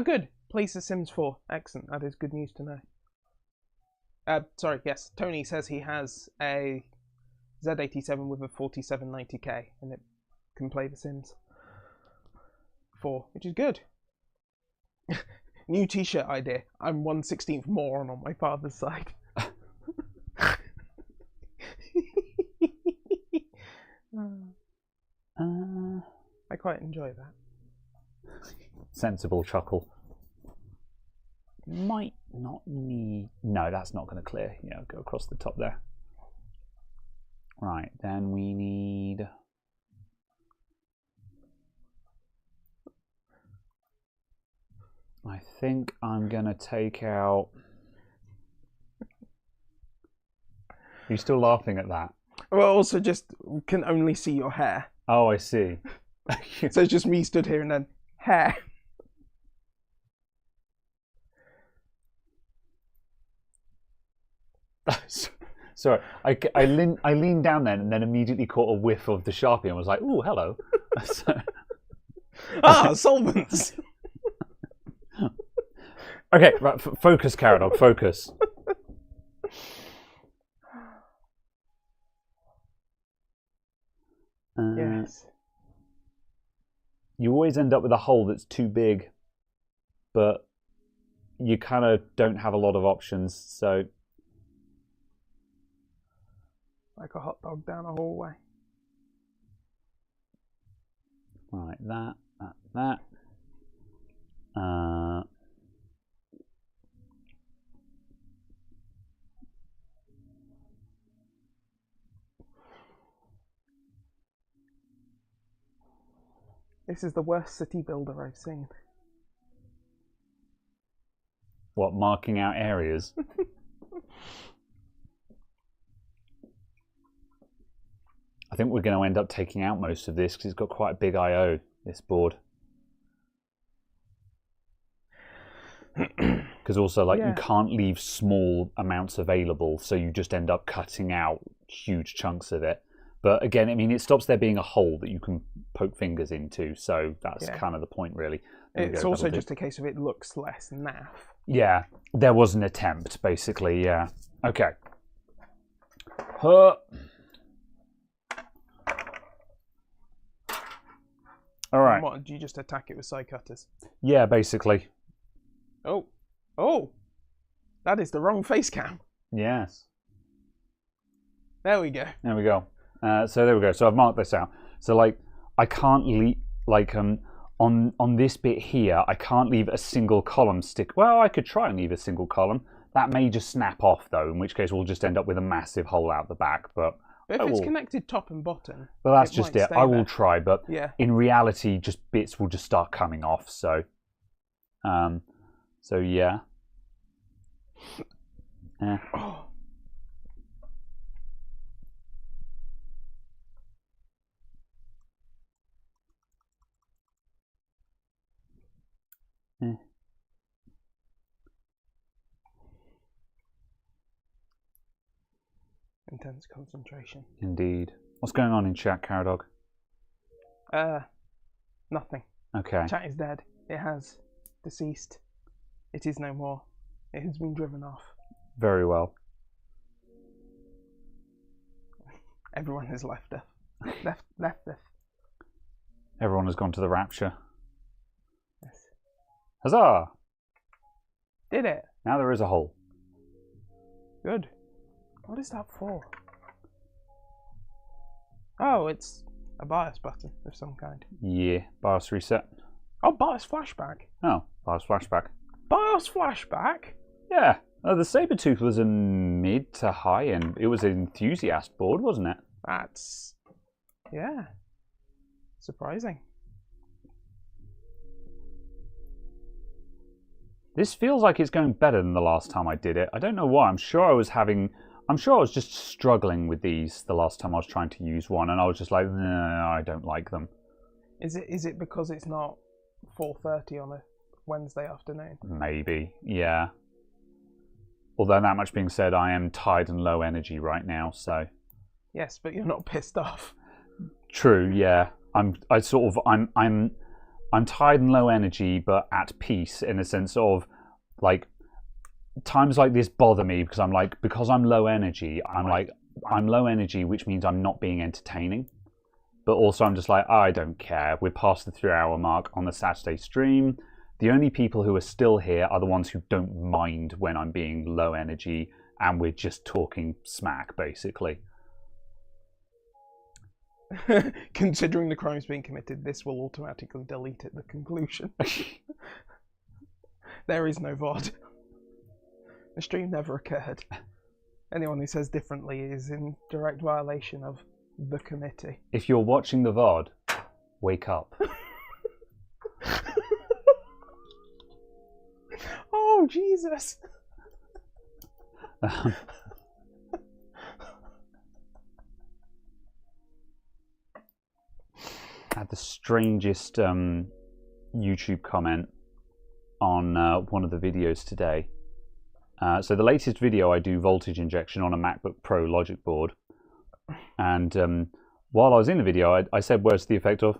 Good. Plays The Sims 4. Excellent. That is good news to know. Sorry, yes. Tony says he has a Z87 with a 4790K, and it can play The Sims 4, which is good. New T-shirt idea. I'm 1/16th moron on my father's side. I quite enjoy that.
Sensible chuckle. Might not need... No, that's not going to clear. Yeah, go across the top there. Right, then we need... I think I'm going to take out... Are you still laughing at that?
Well, also just can only see your hair.
Oh, I see.
So it's just me stood here and then hair.
Sorry, I leaned down then and then immediately caught a whiff of the Sharpie and was like, "Ooh, hello."
Solvents.
Okay, right, focus, Caradog, focus.
Yes.
You always end up with a hole that's too big, but you kind of don't have a lot of options, so...
Like a hot dog down a hallway.
Right, that.
This is the worst city builder I've seen.
What, marking out areas? I think we're going to end up taking out most of this because it's got quite a big I/O, this board. Because also, like, you can't leave small amounts available, so you just end up cutting out huge chunks of it. But again, I mean, it stops there being a hole that you can poke fingers into, so that's kind of the point, really.
It's also just a case of it looks less naff.
Yeah, there was an attempt, basically, yeah. Okay. All right.
What, do you just attack it with side cutters?
Yeah, basically.
Oh! That is the wrong face cam.
Yes.
There we go.
There we go. So there we go. So I've marked this out. So like, I can't leave on this bit here. I can't leave a single column stick. Well, I could try and leave a single column. That may just snap off though. In which case, we'll just end up with a massive hole out the back. But
if it's connected top and bottom,
well, that's just it. I will try, but
in
reality, just bits will just start coming off. So, yeah.
Oh. Intense concentration.
Indeed. What's going on in chat, Caradog?
Nothing.
Okay.
Chat is dead. It has deceased. It is no more. It has been driven off.
Very well.
Everyone has left us. Left us.
Everyone has gone to the rapture.
Yes.
Huzzah!
Did it?
Now there is a hole.
Good. What is that for? Oh, it's a BIOS button of some kind.
Yeah, BIOS reset.
Oh, BIOS flashback.
Oh, BIOS flashback.
BIOS flashback?
Yeah. The Sabertooth was a mid to high end. It was an enthusiast board, wasn't it?
That's... yeah. Surprising.
This feels like it's going better than the last time I did it. I don't know why. I'm sure I was just struggling with these the last time I was trying to use one, and I was just like, no, I don't like them.
Is it because it's not 4:30 on a Wednesday afternoon?
Maybe, yeah. Although that much being said, I am tired and low energy right now, so.
Yes, but you're not pissed off.
True, yeah. I'm tired and low energy, but at peace in a sense of, like, times like this bother me because I'm low energy. I'm like, I'm low energy, which means I'm not being entertaining. But also I'm just like, I don't care. We're past the 3-hour mark on the Saturday stream. The only people who are still here are the ones who don't mind when I'm being low energy and we're just talking smack, basically.
Considering the crimes being committed, this will automatically delete at the conclusion. There is no VOD. The stream never occurred. Anyone who says differently is in direct violation of the committee.
If you're watching the VOD, wake up.
Oh, Jesus.
I had the strangest YouTube comment on one of the videos today. So the latest video, I do voltage injection on a MacBook Pro logic board. And while I was in the video, I said words to the effect of,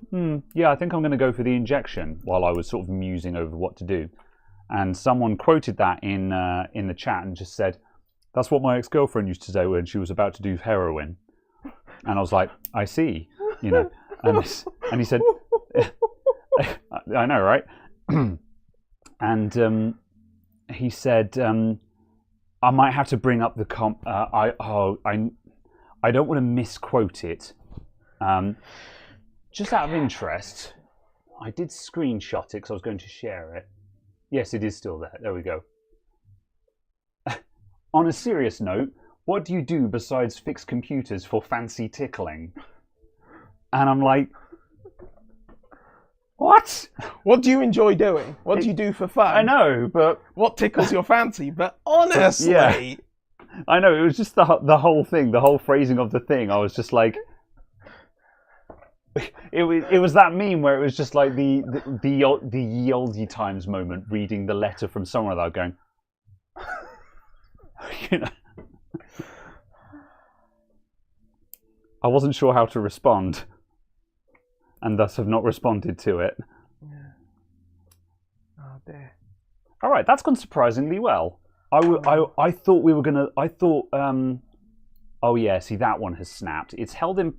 yeah, I think I'm going to go for the injection, while I was sort of musing over what to do. And someone quoted that in the chat and just said, that's what my ex-girlfriend used to say when she was about to do heroin. And I was like, I see, you know. And he said, I know, right? And he said, I might have to bring up the I don't want to misquote it. Just out of interest, I did screenshot it because I was going to share it. Yes, it is still there. There we go. On a serious note, what do you do besides fix computers for fancy tickling? And I'm like, what?
What do you enjoy doing? What do you do for fun?
I know, but...
What tickles your fancy? But honestly...
Yeah. I know, it was just the whole thing, the whole phrasing of the thing. I was just like... It was that meme where it was just like the ye olde times moment, reading the letter from someone without going... You know? I wasn't sure how to respond, and thus have not responded to it.
Yeah. Oh dear.
All right, that's gone surprisingly well. I thought we were gonna. I thought. Oh yeah, see that one has snapped. It's holding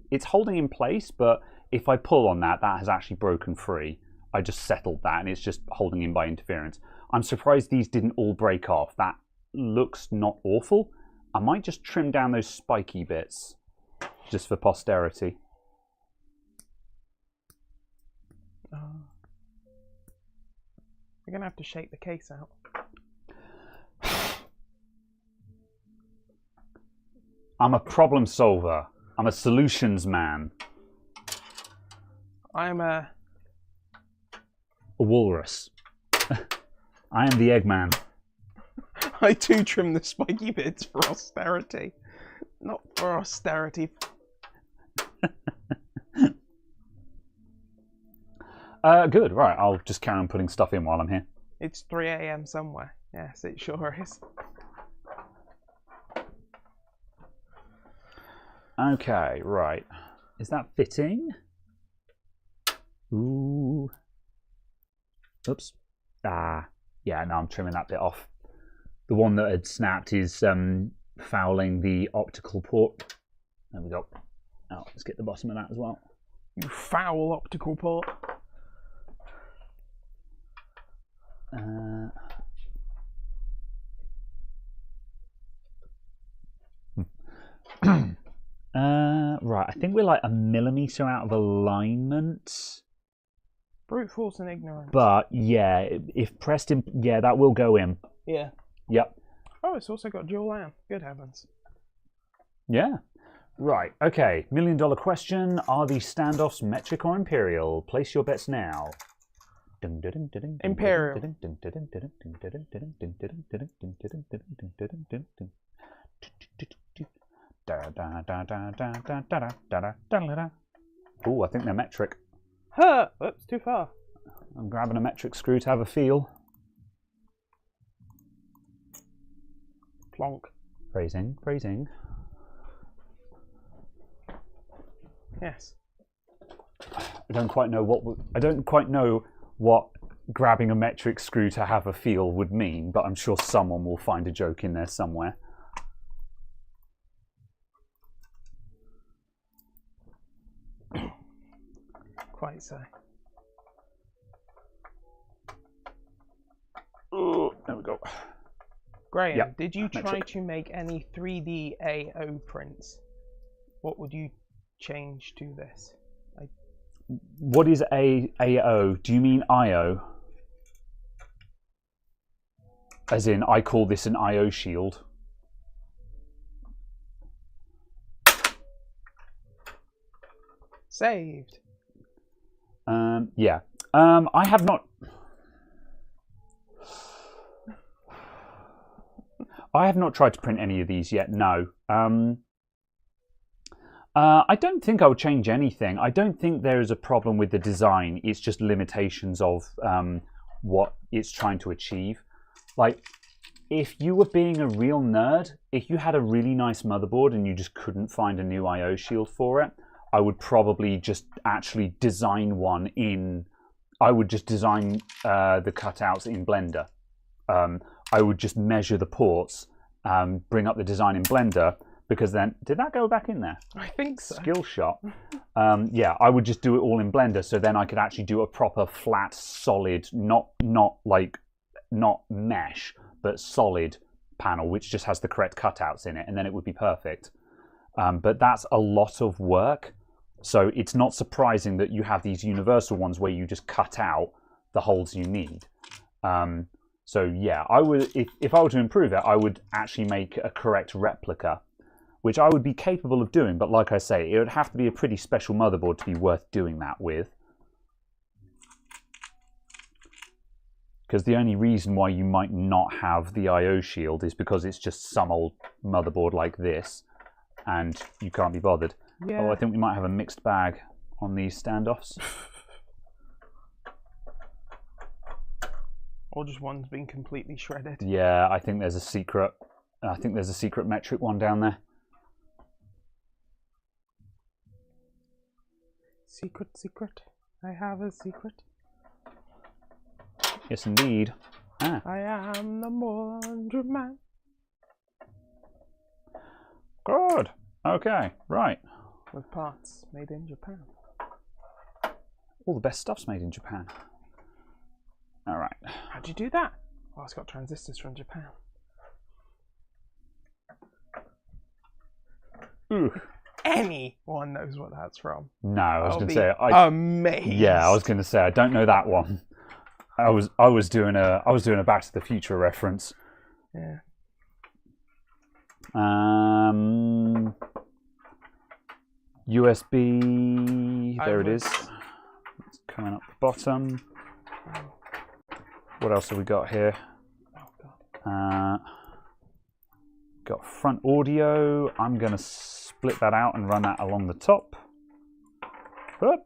in place, but if I pull on that, that has actually broken free. I just settled that, and it's just holding in by interference. I'm surprised these didn't all break off. That looks not awful. I might just trim down those spiky bits, just for posterity.
We're going to have to shake the case out.
I'm a problem solver. I'm a solutions man.
I'm a
walrus. I am the Eggman.
I too trim the spiky bits for austerity. Not for austerity.
Good, right. I'll just carry on putting stuff in while I'm here.
It's 3 a.m. somewhere. Yes, it sure is.
Okay, right. Is that fitting? Ooh. Oops. Ah. Yeah, no, I'm trimming that bit off. The one that had snapped is fouling the optical port. There we go. Oh, let's get the bottom of that as well.
You foul optical port.
Right, I think we're like a millimetre out of alignment.
Brute force and ignorance.
But yeah, if pressed in, yeah, that will go in.
Yeah.
Yep.
Oh, it's also got dual AM. Good heavens.
Yeah. Right, okay. $1 million question. Are these standoffs metric or imperial? Place your bets now.
Imperial.
Ooh, I think they're metric.
Huh! Oops, too far.
I'm grabbing a metric screw to have a feel.
Plonk.
Phrasing, phrasing.
Yes.
I don't quite know what grabbing a metric screw to have a feel would mean, but I'm sure someone will find a joke in there somewhere.
quite so.
Oh, there we go.
Graham,
Yep,
did you try
metric.
to make any 3D AO prints? What would you change to this?
What is AO? Do you mean IO? As in, I call this an IO shield.
Saved.
Yeah. I have not. I have not tried to print any of these yet. No. I don't think I would change anything. I don't think there is a problem with the design. It's just limitations of what it's trying to achieve. Like, if you were being a real nerd, if you had a really nice motherboard and you just couldn't find a new IO shield for it, I would probably just actually design one in... I would just design the cutouts in Blender. I would just measure the ports, bring up the design in Blender, because then... Did that go back in there?
I think so.
Skill shot. Yeah, I would just do it all in Blender, so then I could actually do a proper flat, solid, not mesh, but solid panel, which just has the correct cutouts in it, and then it would be perfect. But that's a lot of work, so it's not surprising that you have these universal ones where you just cut out the holes you need. So yeah, I would, if I were to improve it, I would actually make a correct replica, which I would be capable of doing, but like I say, it would have to be a pretty special motherboard to be worth doing that with. Because the only reason why you might not have the IO shield is because it's just some old motherboard like this, and you can't be bothered.
Yeah.
Oh, I think we might have a mixed bag on these standoffs.
Or just one's been completely shredded.
Yeah, I think there's a secret. I think there's a secret metric one down there.
Secret, secret. I have a secret.
Yes, indeed. Ah.
I am the Wonder Man.
Good. Okay, right.
With parts made in Japan.
All the best stuff's made in Japan. All right.
How'd you do that? Oh, it's got transistors from Japan.
Ooh.
Anyone knows what that's from.
No, I was going to say.
Amazing.
Yeah, I was going to say I don't know that one. I was doing a Back to the Future reference.
Yeah.
USB. There it is. It's coming up the bottom. What else have we got here?
Oh God.
Got front audio. I'm going to split that out and run that along the top. But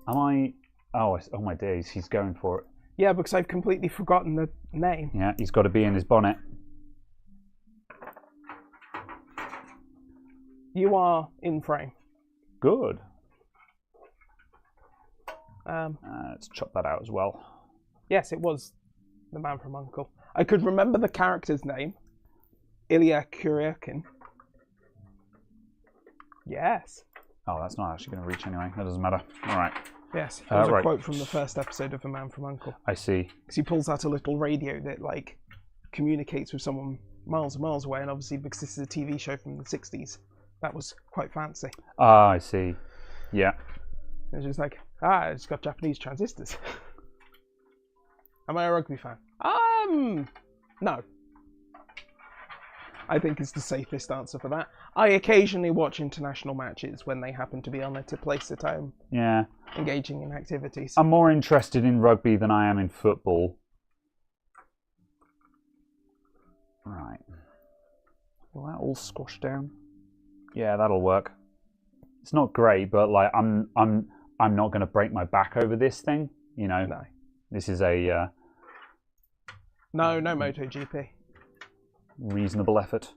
am I? Oh my days! He's going for it.
Yeah, because I've completely forgotten the name.
Yeah, he's got to be in his bonnet.
You are in frame.
Good.
Let's
chop that out as well.
Yes, it was the man from U.N.C.L.E. I could remember the character's name. Ilya Kuryakin. Yes.
Oh, that's not actually going to reach anyway. That doesn't matter. All right.
Yes, it was a quote from the first episode of The Man from U.N.C.L.E.
I see.
Because he pulls out a little radio that like communicates with someone miles and miles away, and obviously because this is a TV show from the 60s, that was quite fancy.
Ah, I see. Yeah.
It was just like, it's got Japanese transistors. Am I a rugby fan? No. I think it's the safest answer for that. I occasionally watch international matches when they happen to be on at a place that I'm engaging in activities.
I'm more interested in rugby than I am in football. Right. Will that all squash down? Yeah, that'll work. It's not great, but like I'm not going to break my back over this thing. You know.
No.
This is a.
No MotoGP.
Reasonable effort.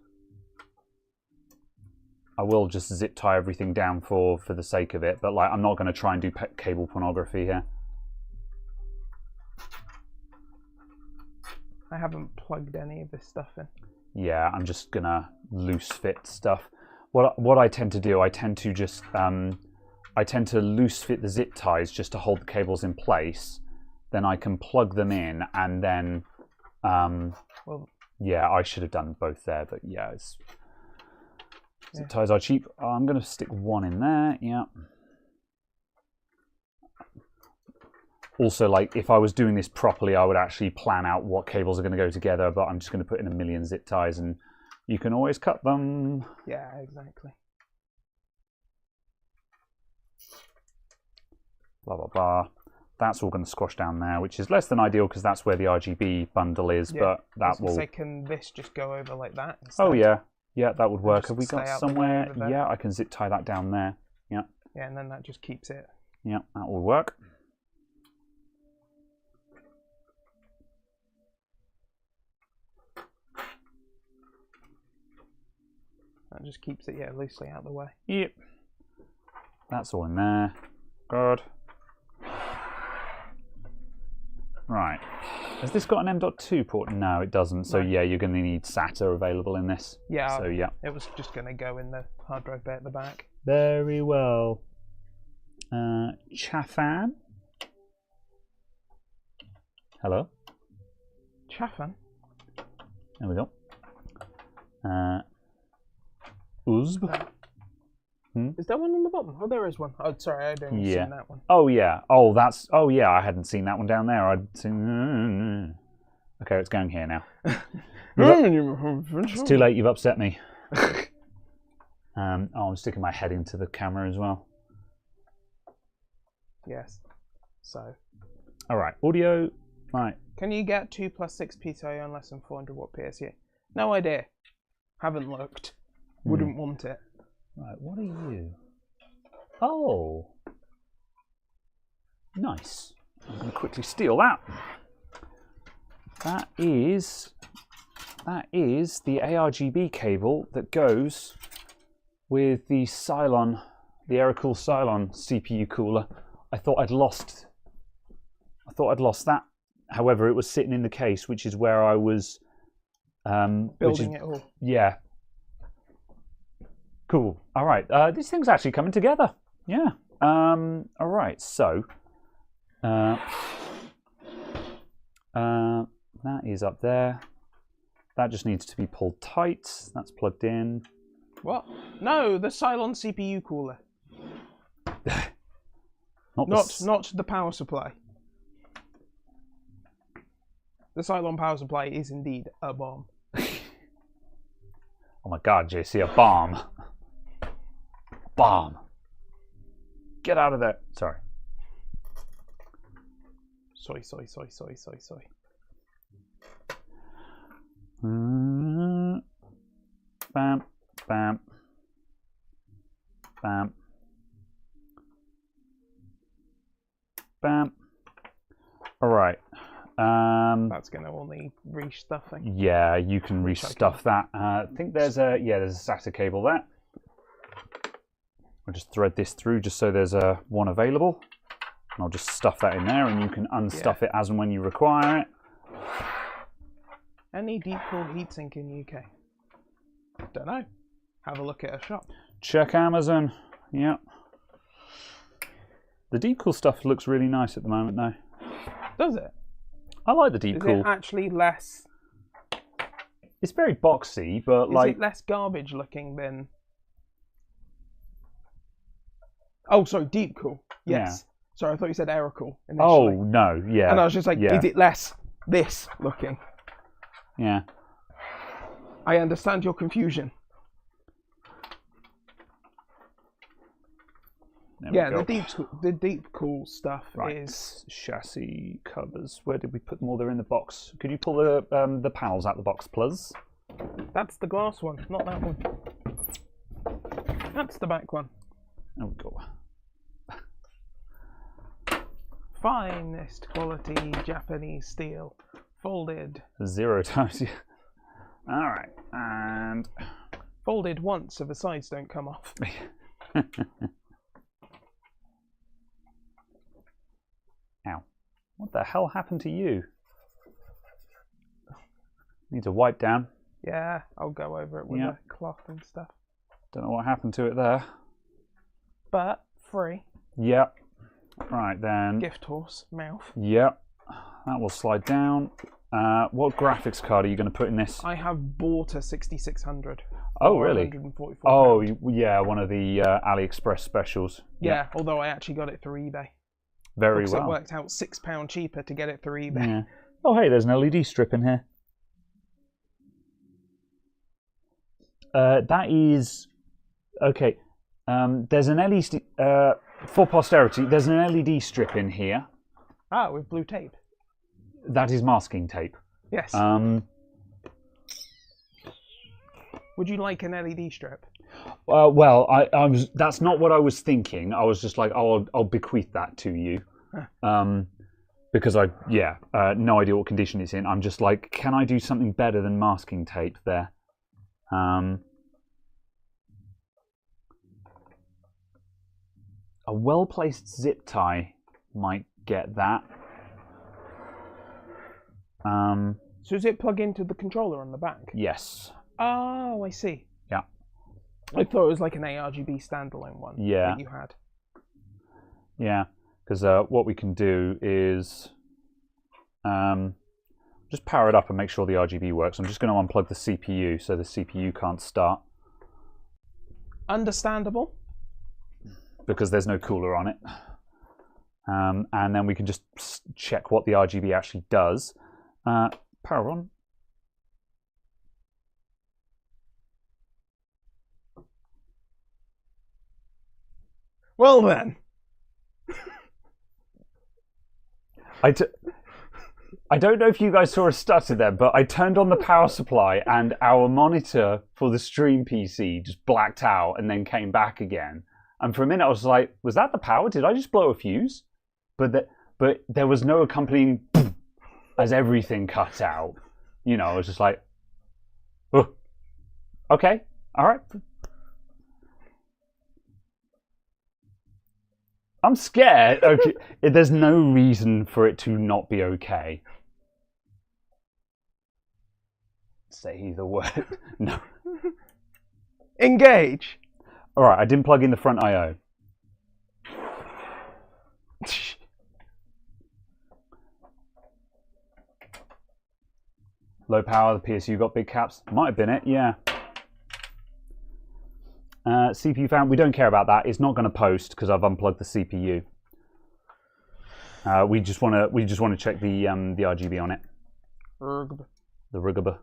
I will just zip tie everything down for the sake of it, but like I'm not going to try and do cable pornography here.
I haven't plugged any of this stuff in.
Yeah, I'm just gonna loose fit stuff. What I tend to do, I tend to just I tend to loose fit the zip ties just to hold the cables in place. Then I can plug them in, and then yeah, I should have done both there, but yeah, zip ties are cheap. I'm going to stick one in there. Yeah. Also, like, if I was doing this properly, I would actually plan out what cables are going to go together, but I'm just going to put in a million zip ties, and you can always cut them.
Yeah, exactly.
Blah, blah, blah. That's all going to squash down there, which is less than ideal because that's where the RGB bundle is, but that will...
Can this just go over like that instead?
Oh, yeah. Yeah, that would work. Have we got somewhere? Yeah, I can zip tie that down there. Yeah.
Yeah, and then that just keeps it.
Yeah, that will work.
That just keeps it, yeah, loosely out of the way.
Yep. That's all in there. Good. Right. Has this got an M.2 port? No, it doesn't. So yeah, you're going to need SATA available in this.
Yeah.
So yeah.
It was just going to go in the hard drive bay at the back.
Very well. Chaffan. Hello.
Chaffan.
There we go. Uzb.
Is there one on the bottom? Oh, there is one. Oh, sorry, I didn't see that one.
Oh yeah. Oh, that's. Oh yeah. I hadn't seen that one down there. I'd seen. Okay, it's going here now. It's too late. You've upset me. Oh, I'm sticking my head into the camera as well.
Yes. So.
All right. Audio. Right.
Can you get 2 + 6 PTIO on less than 400 watt PSU? No idea. Haven't looked. Wouldn't want it.
Right, what are you? Oh, nice. I'm going to quickly steal that. That is the ARGB cable that goes with the Cylon, the Aerocool Cylon CPU cooler. I thought I'd lost that. However, it was sitting in the case, which is where I was
building it all.
Yeah. Cool. All right. This thing's actually coming together. Yeah. All right. So that is up there. That just needs to be pulled tight. That's plugged in.
What? No, the Cylon CPU cooler. Not the power supply. The Cylon power supply is indeed a bomb.
Oh my God, JC, a bomb. Bomb. Get out of there. Sorry.
Soy.
Bam, bam, bam, bam. All right.
That's going to only restuffing.
Yeah, you can restuff that. I think there's a SATA cable there. I'll just thread this through just so there's one available. And I'll just stuff that in there, and you can unstuff it as and when you require it.
Any deep cool heatsink in UK? Don't know. Have a look at a shop.
Check Amazon. Yep. The deep cool stuff looks really nice at the moment, though.
Does it?
I like the deep cool.
Is it actually less?
It's very boxy, but
Is it less garbage looking than? Oh, sorry, deep cool. Yes. Yeah. Sorry, I thought you said Aerocool initially.
Oh no, yeah.
And I was just like, is it less this looking?
Yeah.
I understand your confusion. The deep cool stuff is
chassis covers. Where did we put them all? They're in the box. Could you pull the panels out of the box, please?
That's the glass one, not that one. That's the back one.
Oh, go.
Finest quality Japanese steel, folded
0 times. All right, and
folded once so the sides don't come off.
Ow! What the hell happened to you? Need to wipe down.
Yeah, I'll go over it with a cloth and stuff.
Don't know what happened to it there.
But free.
Yep. Right then.
Gift horse mouth.
Yep. That will slide down. What graphics card are you going to put in this?
I have bought a 6600.
Oh, really?
£144.
Oh, yeah, one of the AliExpress specials.
Yeah, although I actually got it through eBay.
Very
because
well.
It worked out £6 cheaper to get it through eBay.
Yeah. Oh, hey, there's an LED strip in here. That is... Okay. There's an LED... for posterity, there's an LED strip in here.
Ah, with blue tape.
That is masking tape.
Yes. Would you like an LED strip?
Well, I was. That's not what I was thinking. I was just like, oh, I'll bequeath that to you, because no idea what condition it's in. I'm just like, can I do something better than masking tape there? A well-placed zip tie might get that.
So does it plug into the controller on the back?
Yes.
Oh, I see.
Yeah.
I thought it was like an ARGB standalone one that you had.
Yeah, because what we can do is just power it up and make sure the RGB works. I'm just going to unplug the CPU so the CPU can't start.
Understandable.
Because there's no cooler on it. And then we can just check what the RGB actually does. Power on.
Well then.
I don't know if you guys saw a stutter there, but I turned on the power supply and our monitor for the stream PC just blacked out and then came back again. And for a minute I was like, was that the power? Did I just blow a fuse? But there was no accompanying as everything cut out. You know, I was just like, oh, okay, all right. I'm scared. Okay. There's no reason for it to not be okay. Say the word. No.
Engage.
All right, I didn't plug in the front I/O. Low power, the PSU got big caps. Might have been it, yeah. CPU fan, we don't care about that. It's not going to post because I've unplugged the CPU. We just want to check the RGB on it. The RGB.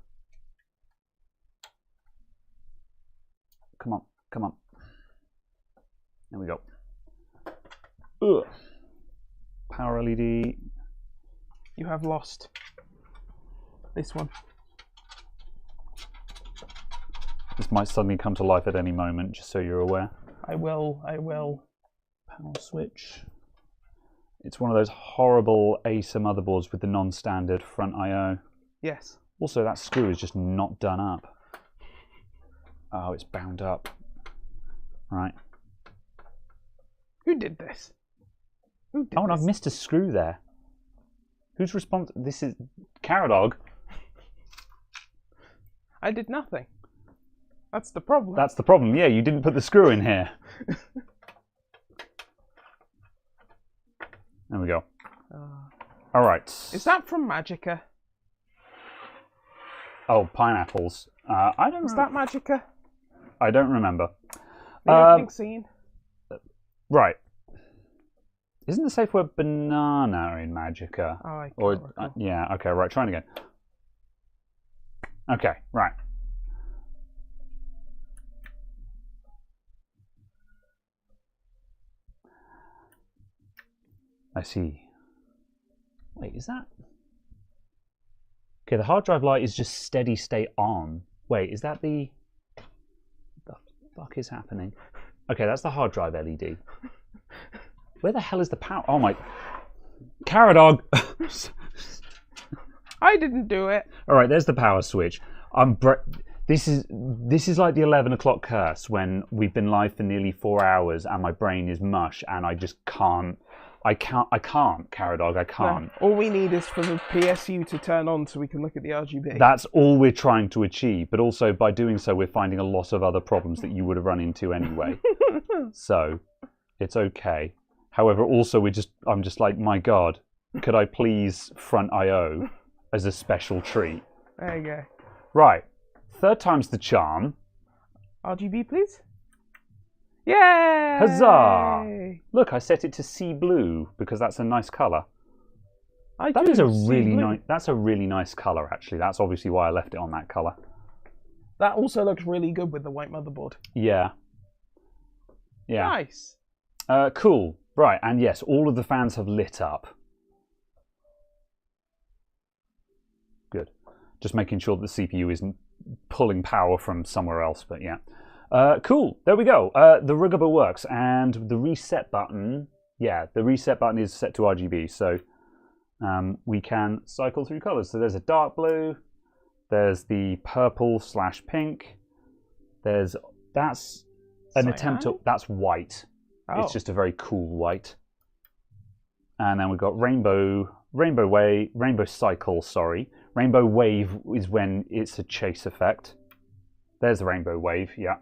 Come on, come on. There we go. Ugh. Power LED.
You have lost this one.
This might suddenly come to life at any moment, just so you're aware.
I will.
Power switch. It's one of those horrible Acer motherboards with the non-standard front I/O.
Yes.
Also, that screw is just not done up. Oh, it's bound up. Right.
Who did this? Who did
and
this?
I've missed a screw there. Who's responsible? This is Caradog.
I did nothing. That's the problem.
That's the problem. Yeah, you didn't put the screw in here. There we go. All right.
Is that from Magica?
Oh, pineapples. I don't.
Is that Magica?
I don't remember.
The opening scene.
Right. Isn't the safe word banana in Magica?
Oh, I
or
recall.
yeah. Okay. Right. Trying again. Okay. Right. I see. Wait, is that? Okay, the hard drive light is just steady state on. Wait, is that the fuck is happening? Okay, that's the hard drive LED. Where the hell is the power? Oh my... Caradog!
I didn't do it.
All right, there's the power switch. This is like the 11 o'clock curse when we've been live for nearly 4 hours and my brain is mush and I just can't. I can't, Caradog, I can't.
No, all we need is for the PSU to turn on so we can look at the RGB.
That's all we're trying to achieve, but also by doing so, we're finding a lot of other problems that you would have run into anyway. So, it's okay. However, also I'm just like, my God, could I please front I/O as a special treat?
There you go.
Right, third time's the charm.
RGB, please. Yay!
Huzzah! Look, I set it to sea blue because that's a nice colour. That is a really nice. That's a really nice colour, actually. That's obviously why I left it on that colour.
That also looks really good with the white motherboard.
Yeah. Yeah.
Nice.
Cool. Right, and yes, all of the fans have lit up. Good. Just making sure that the CPU isn't pulling power from somewhere else, but yeah. Cool. There we go. The Rugaba works, and the reset button. Yeah, the reset button is set to RGB, so we can cycle through colours. So there's a dark blue. There's the purple/pink. That's an attempt to. That's white. Oh. It's just a very cool white. And then we've got rainbow cycle. Sorry, rainbow wave is when it's a chase effect. There's the rainbow wave. Yeah.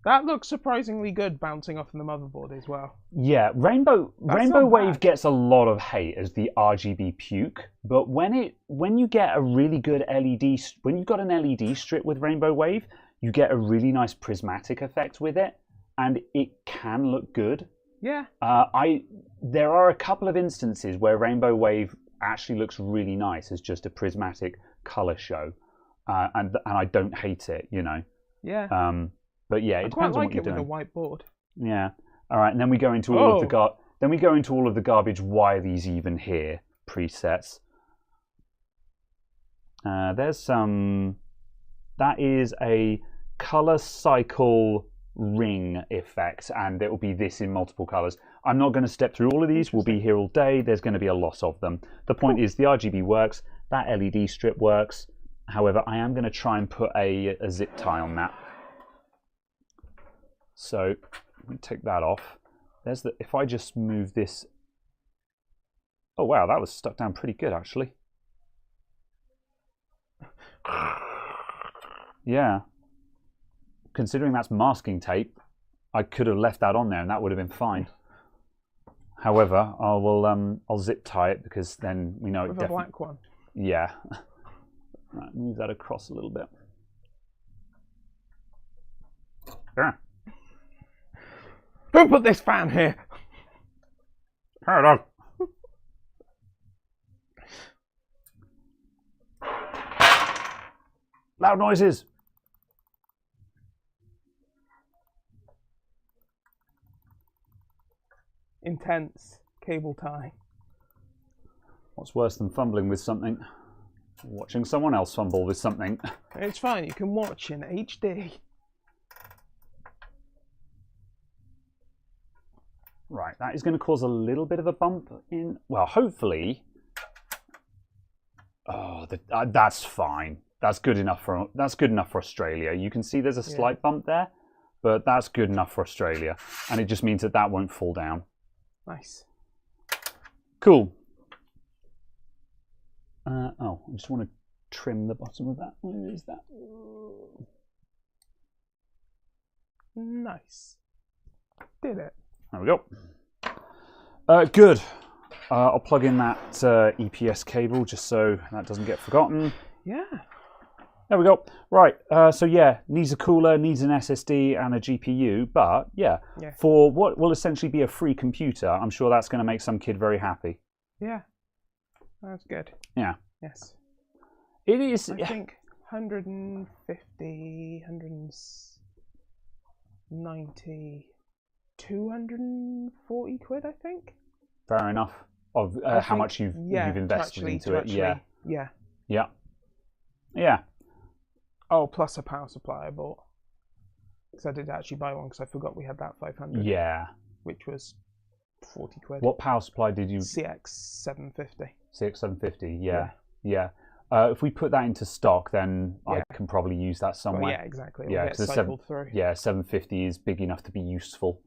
That looks surprisingly good bouncing off in the motherboard as well.
Yeah, Rainbow Wave gets a lot of hate as the RGB puke, but when you get a really good when you've got an LED strip with Rainbow Wave, you get a really nice prismatic effect with it, and it can look good.
Yeah.
There are a couple of instances where Rainbow Wave actually looks really nice as just a prismatic color show, and I don't hate it, you know.
Yeah.
But yeah, it depends on what you're doing.
I quite like it with a whiteboard.
Yeah. All right, and then we go into all of the garbage. Why are these even here? Presets. There's some. That is a color cycle ring effect, and it will be this in multiple colors. I'm not going to step through all of these. We'll be here all day. There's going to be a lot of them. The point is the RGB works. That LED strip works. However, I am going to try and put a zip tie on that. So let me take that off. If I just move this. Oh wow, that was stuck down pretty good actually. Yeah. Considering that's masking tape, I could have left that on there and that would have been fine. However, I'll zip tie it because then we know it definitely.
With a black one.
Yeah. Right, move that across a little bit. Yeah.
Who put this fan here?
Hold on. Loud noises.
Intense cable tie.
What's worse than fumbling with something? Watching someone else fumble with something.
It's fine, you can watch in HD.
Right, that is going to cause a little bit of a bump in. Well, hopefully. Oh, that's fine. That's good enough for Australia. You can see there's a slight bump there, but that's good enough for Australia, and it just means that won't fall down.
Nice.
Cool. I just want to trim the bottom of that. Where is that?
Nice. Did it.
There we go. Good. I'll plug in that EPS cable just so that doesn't get forgotten.
Yeah.
There we go. Right. So yeah, needs a cooler, needs an SSD and a GPU, but yeah, for what will essentially be a free computer, I'm sure that's going to make some kid very happy.
Yeah. That's good.
Yeah.
Yes.
It is.
I think 150, 190, 240 quid, I think.
Fair enough. Of how much you've invested into it. Yeah.
Yeah.
Yeah. Yeah.
Oh, plus a power supply I bought. Because I did actually buy one because I forgot we had that 500.
Yeah.
Which was 40 quid.
What power supply did you?
CX750.
CX750, yeah. Yeah. If we put that into stock, then I can probably use that somewhere.
Well, yeah, exactly. It'll get cycled through.
Yeah, 750 is big enough to be useful.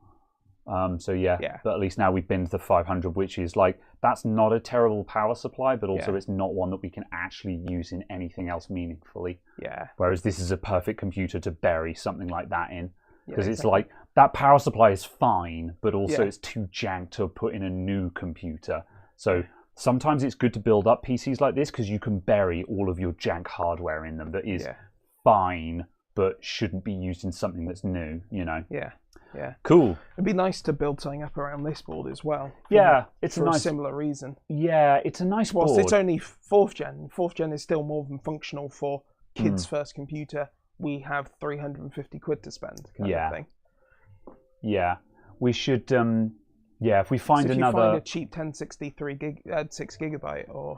So yeah, but at least now we've been to the 500, which is like, that's not a terrible power supply, but also it's not one that we can actually use in anything else meaningfully.
Yeah.
Whereas this is a perfect computer to bury something like that in. because it's
exactly.
like that power supply is fine, but also it's too jank to put in a new computer. So sometimes it's good to build up PCs like this because you can bury all of your jank hardware in them that is fine, but shouldn't be used in something that's new, you know?
Yeah.
Cool.
It'd be nice to build something up around this board as well.
It's
for
a nice,
similar reason.
Yeah, it's a nice
Whilst
board.
it's only 4th gen, 4th gen is still more than functional for kids' first computer. We have 350 quid to spend, kind of thing.
Yeah, we should. If we find
if
another,
you find a cheap 1063 6 gigabyte or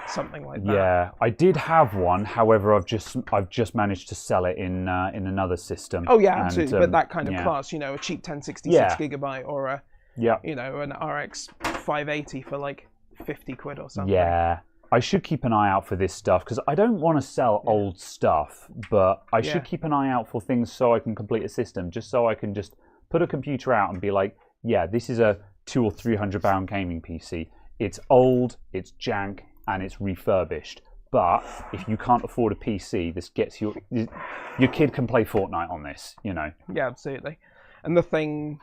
something like that.
Yeah, I did have one. However, I've just managed to sell it in another system.
Oh yeah, absolutely. But that kind of class, you know, a cheap 1066 gigabyte or a you know, an RX 580 for like 50 quid or something.
Yeah. I should keep an eye out for this stuff because I don't want to sell old stuff, but I should keep an eye out for things so I can complete a system, just so I can just put a computer out and be like, yeah, this is a £200 or £300 gaming PC. It's old, it's jank, and it's refurbished. But if you can't afford a PC, this gets your kid can play Fortnite on this, you know.
Yeah, absolutely. And the thing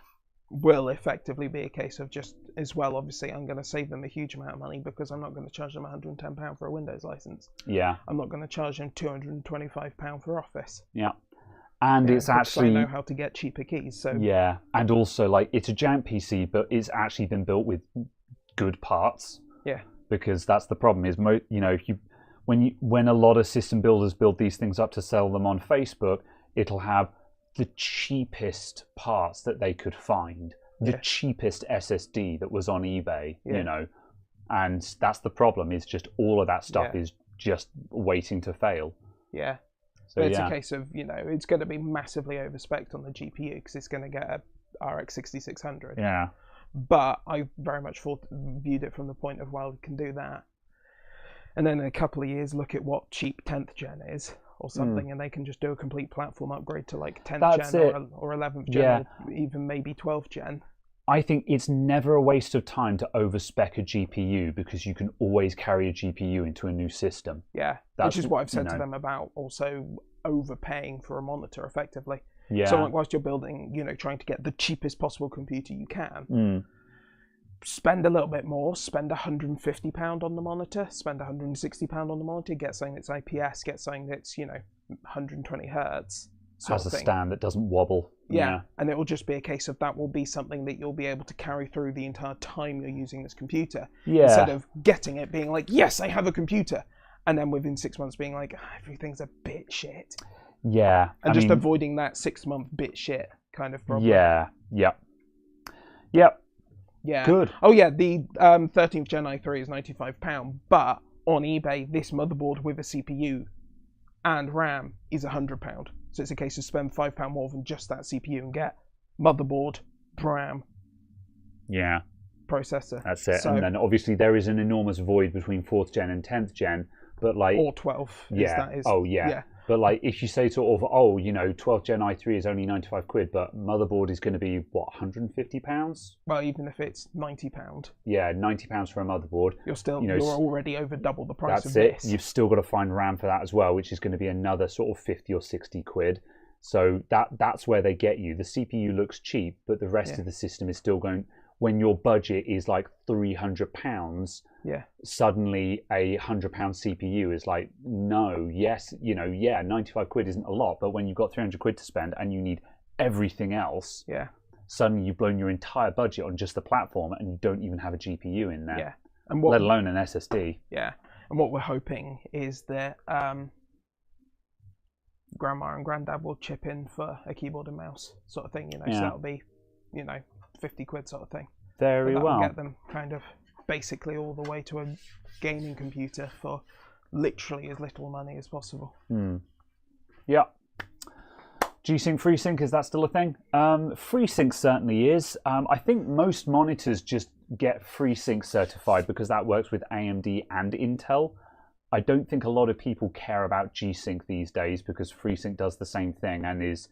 will effectively be a case of just, as well, obviously, I'm going to save them a huge amount of money because I'm not going to charge them £110 for a Windows license.
Yeah.
I'm not going to charge them £225 for Office.
Yeah. And it's actually,
I know how to get cheaper keys. So
yeah, and also like it's a jank PC, but it's actually been built with good parts.
Yeah.
Because that's the problem is, you know, when a lot of system builders build these things up to sell them on Facebook, it'll have the cheapest parts that they could find, the cheapest SSD that was on eBay, you know, and that's the problem. Is just all of that stuff is just waiting to fail.
Yeah.
So,
but it's a case of, you know, it's going to be massively overspec'd on the GPU because it's going to get a RX 6600.
Yeah.
But I very much viewed it from the point of, well, we can do that. And then in a couple of years, look at what cheap 10th gen is or something, and they can just do a complete platform upgrade to like 10th gen or 11th gen or even maybe 12th gen.
I think it's never a waste of time to overspec a GPU because you can always carry a GPU into a new system.
Yeah, which is what I've said to them about also overpaying for a monitor effectively.
Yeah.
So like whilst you're building, you know, trying to get the cheapest possible computer you can, spend a little bit more, spend £150 on the monitor, spend £160 on the monitor, get something that's IPS, get something that's, you know, 120 hertz.
Has a stand that doesn't wobble.
Yeah, and it will just be a case of that will be something that you'll be able to carry through the entire time you're using this computer.
Yeah.
Instead of getting it, being like, yes, I have a computer, and then within 6 months being like, everything's a bit shit.
Yeah.
And avoiding that 6 month bit shit kind of problem.
Yeah. Yep. Yep.
Yeah.
Good.
Oh yeah, the 13th Gen i3 is £95, but on eBay, this motherboard with a CPU and RAM is £100. So it's a case of spend £5 more than just that CPU and get motherboard, RAM, processor.
That's it.
So,
and then obviously there is an enormous void between 4th gen and 10th gen, but like
or 12.
Yeah. But like if you say sort of, you know, 12th gen i3 is only 95 quid, but motherboard is going to be what, £150?
Well, even if it's £90.
Yeah, £90 for a motherboard.
You're still, you're already over double the price of
this.
this.
You've still got to find RAM for that as well, which is going to be another sort of 50 or 60 quid. So that's where they get you. The CPU looks cheap, but the rest of the system is still going. When your budget is like £300, suddenly a £100 CPU is like, no, yes, you know, 95 quid isn't a lot, but when you've got 300 quid to spend and you need everything else, suddenly you've blown your entire budget on just the platform and you don't even have a GPU in there,
and
let alone an SSD.
Yeah, and what we're hoping is that Grandma and Granddad will chip in for a keyboard and mouse sort of thing, you know, so that'll be, you know, 50 quid sort of thing.
Very well.
Get them kind of basically all the way to a gaming computer for literally as little money as possible.
Yeah. G-Sync, FreeSync, is that still a thing? FreeSync certainly is. I think most monitors just get FreeSync certified because that works with AMD and Intel. I don't think a lot of people care about G-Sync these days because FreeSync does the same thing and is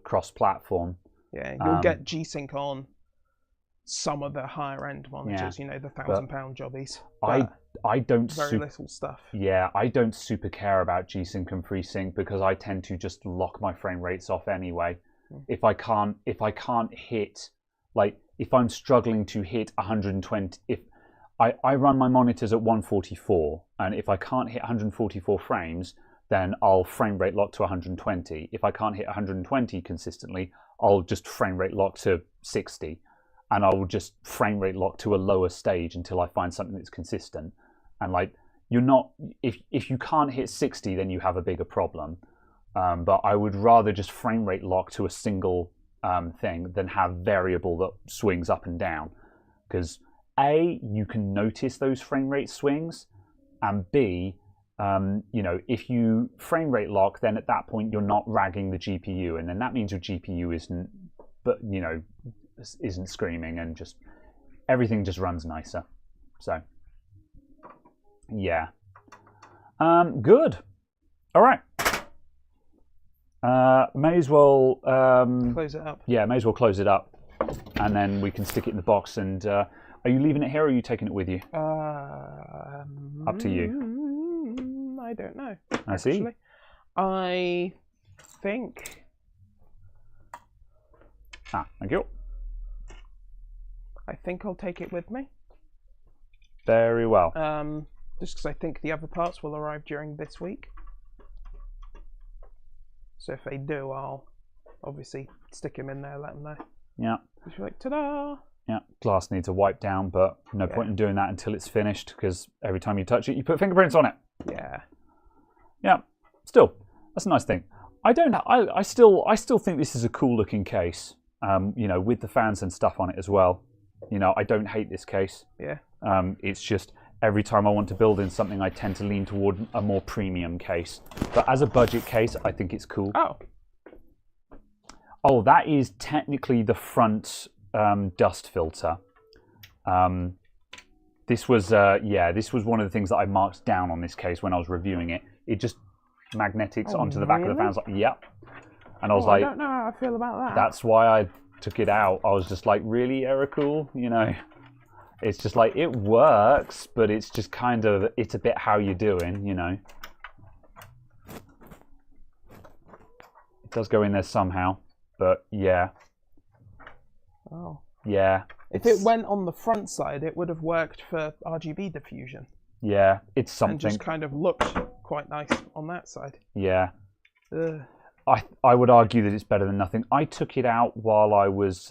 cross-platform.
Yeah, you'll get G-Sync on some of the higher end monitors, you know, the £1,000 jobbies.
I don't
very little stuff.
Yeah, I don't super care about G-Sync and FreeSync because I tend to just lock my frame rates off anyway. if I can't hit, like if I'm struggling to hit 120, if I run my monitors at 144, and if I can't hit 144 frames, then I'll frame rate lock to 120. If I can't hit 120 consistently, I'll just frame rate lock to 60, and I will just frame rate lock to a lower stage until I find something that's consistent. And like, you're not, if you can't hit 60, then you have a bigger problem. But I would rather just frame rate lock to a single thing than have variable that swings up and down, because A, you can notice those frame rate swings, and B, you know, if you frame rate lock, then at that point you're not ragging the GPU, and then that means your GPU isn't, but you know, isn't screaming, and just everything just runs nicer. So yeah, good. All right. May as well
close it up.
Yeah, may as well close it up, and then we can stick it in the box. And are you leaving it here, or are you taking it with you? Up to you.
I don't know.
I see.
Actually. I think.
Thank you.
I think I'll take it with me.
Very well.
Just because I think the other parts will arrive during this week. So if they do, I'll obviously stick them in there, let them know.
Yeah.
Just like, ta-da!
Yeah, glass needs a wipe down, but no point in doing that until it's finished, because every time you touch it, you put fingerprints on it.
Yeah.
Yeah. Still, that's a nice thing. I still think this is a cool looking case. You know, with the fans and stuff on it as well. You know, I don't hate this case.
Yeah.
It's just every time I want to build in something, I tend to lean toward a more premium case. But as a budget case, I think it's cool. Oh, that is technically the front dust filter. This was one of the things that I marked down on this case when I was reviewing it. It just magnetics onto the back of the fans. Like, yep. And I was like,
I don't know how I feel about that.
That's why I took it out. I was just like, really, Aerocool? You know, it's just like, it works, but it's just kind of, it's a bit how you're doing, you know. It does go in there somehow, but yeah.
Oh.
Yeah.
If it went on the front side, it would have worked for RGB diffusion.
Yeah, it's something.
And just kind of looked quite nice on that side.
Yeah.
Ugh.
I would argue that it's better than nothing. I took it out while I was...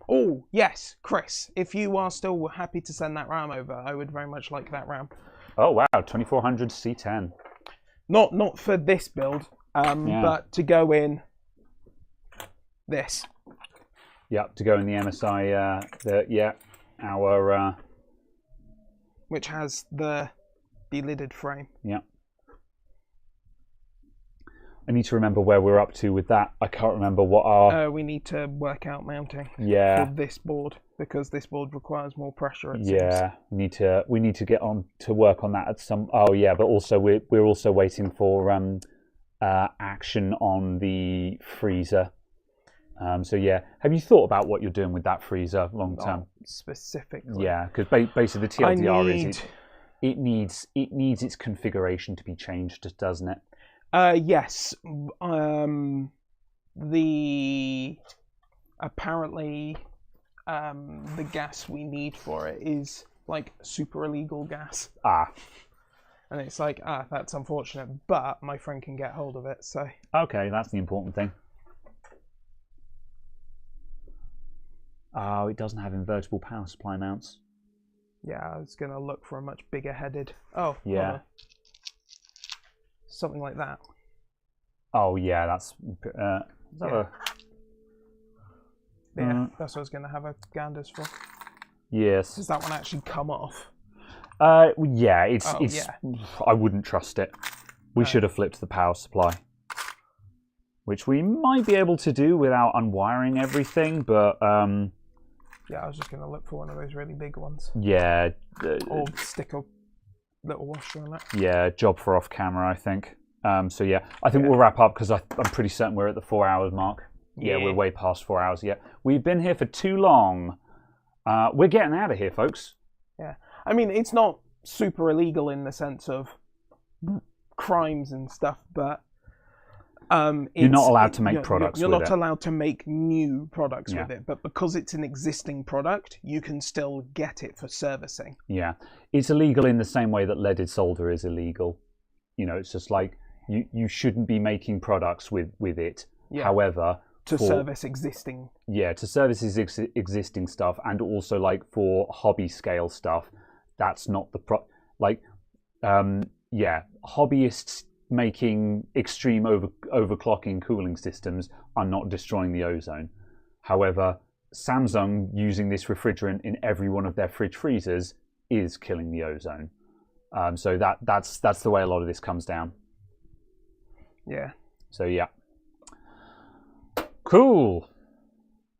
Oh, yes, Chris. If you are still happy to send that RAM over, I would very much like that RAM.
Oh, wow. 2400 C10.
Not for this build, but to go in this.
Yeah, to go in the MSI, our...
Which has the delidded frame.
Yeah. I need to remember where we're up to with that. I can't remember what our...
we need to work out mounting
for
this board, because this board requires more pressure, it
seems. We need to get on to work on that at some... Oh, yeah, but also we're also waiting for action on the freezer. So, yeah. Have you thought about what you're doing with that freezer long term?
Not specifically.
Yeah, because basically the TLDR is... It needs its configuration to be changed, doesn't it?
Yes. Apparently the gas we need for it is like super illegal gas. And it's like, that's unfortunate, but my friend can get hold of it, so.
Okay, that's the important thing. Oh, it doesn't have invertible power supply mounts.
Yeah, I was going to look for a much bigger headed. Oh,
yeah.
Something like that.
Oh, yeah, that's...
Yeah, that's what I was going to have a ganders for.
Yes.
Does that one actually come off?
Yeah, it's. I wouldn't trust it. We should have flipped the power supply, which we might be able to do without unwiring everything, but...
Yeah, I was just going to look for one of those really big ones.
Yeah.
Or stick a little washer on it.
Yeah, job for off camera, I think. So yeah, I think we'll wrap up because I'm pretty certain we're at the 4 hours mark. Yeah, we're way past 4 hours. Yeah, we've been here for too long. We're getting out of here, folks.
Yeah, I mean, it's not super illegal in the sense of crimes and stuff, but
You're not allowed to make products
You're
with
not
it.
allowed to make new products with it, but because it's an existing product, you can still get it for servicing.
Yeah. It's illegal in the same way that leaded solder is illegal. It's just like you shouldn't be making products with it. Yeah. However,
to service existing.
Yeah, to service existing stuff, and also like for hobby scale stuff, that's not the hobbyists making extreme overclocking cooling systems are not destroying the ozone. However, Samsung using this refrigerant in every one of their fridge freezers is killing the ozone. So that's the way a lot of this comes down.
Yeah.
So yeah. Cool.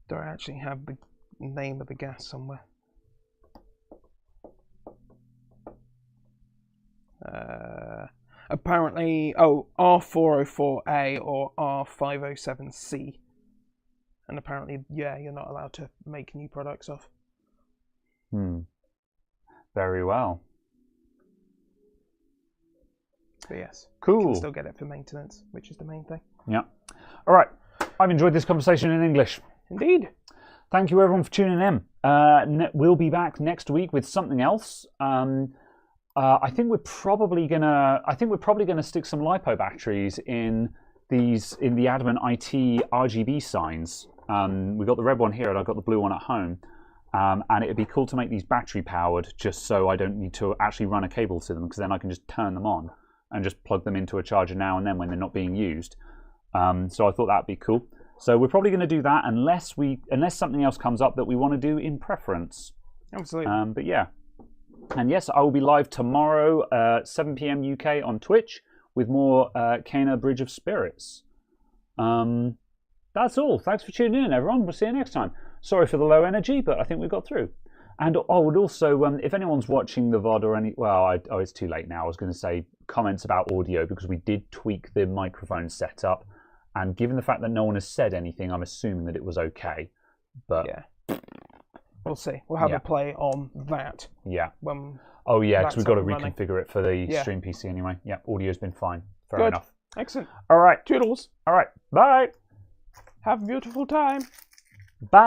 Do I actually have the name of the gas somewhere? Apparently, R404A or R507C. And apparently, you're not allowed to make new products off.
Very well.
But yes.
Cool.
You can still get it for maintenance, which is the main thing.
Yeah. All right. I've enjoyed this conversation in English.
Indeed.
Thank you everyone for tuning in. We'll be back next week with something else. I think we're probably gonna stick some LiPo batteries in the Advent IT RGB signs. We've got the red one here and I've got the blue one at home. And it'd be cool to make these battery powered, just so I don't need to actually run a cable to them, because then I can just turn them on and just plug them into a charger now and then when they're not being used. So I thought that'd be cool. So we're probably going to do that unless something else comes up that we want to do in preference.
Absolutely.
But yeah. And yes, I will be live tomorrow, 7 p.m. UK on Twitch with more Cana Bridge of Spirits. That's all. Thanks for tuning in, everyone. We'll see you next time. Sorry for the low energy, but I think we got through. And I would also, if anyone's watching the VOD or it's too late now. I was going to say comments about audio, because we did tweak the microphone setup. And given the fact that no one has said anything, I'm assuming that it was okay. But
yeah, we'll see. We'll have a play on that.
Yeah. Because we've got to reconfigure it for the
Yeah.
stream PC anyway. Yeah, audio's been fine. Fair enough.
Excellent.
All right.
Toodles.
All right. Bye.
Have a beautiful time.
Bye.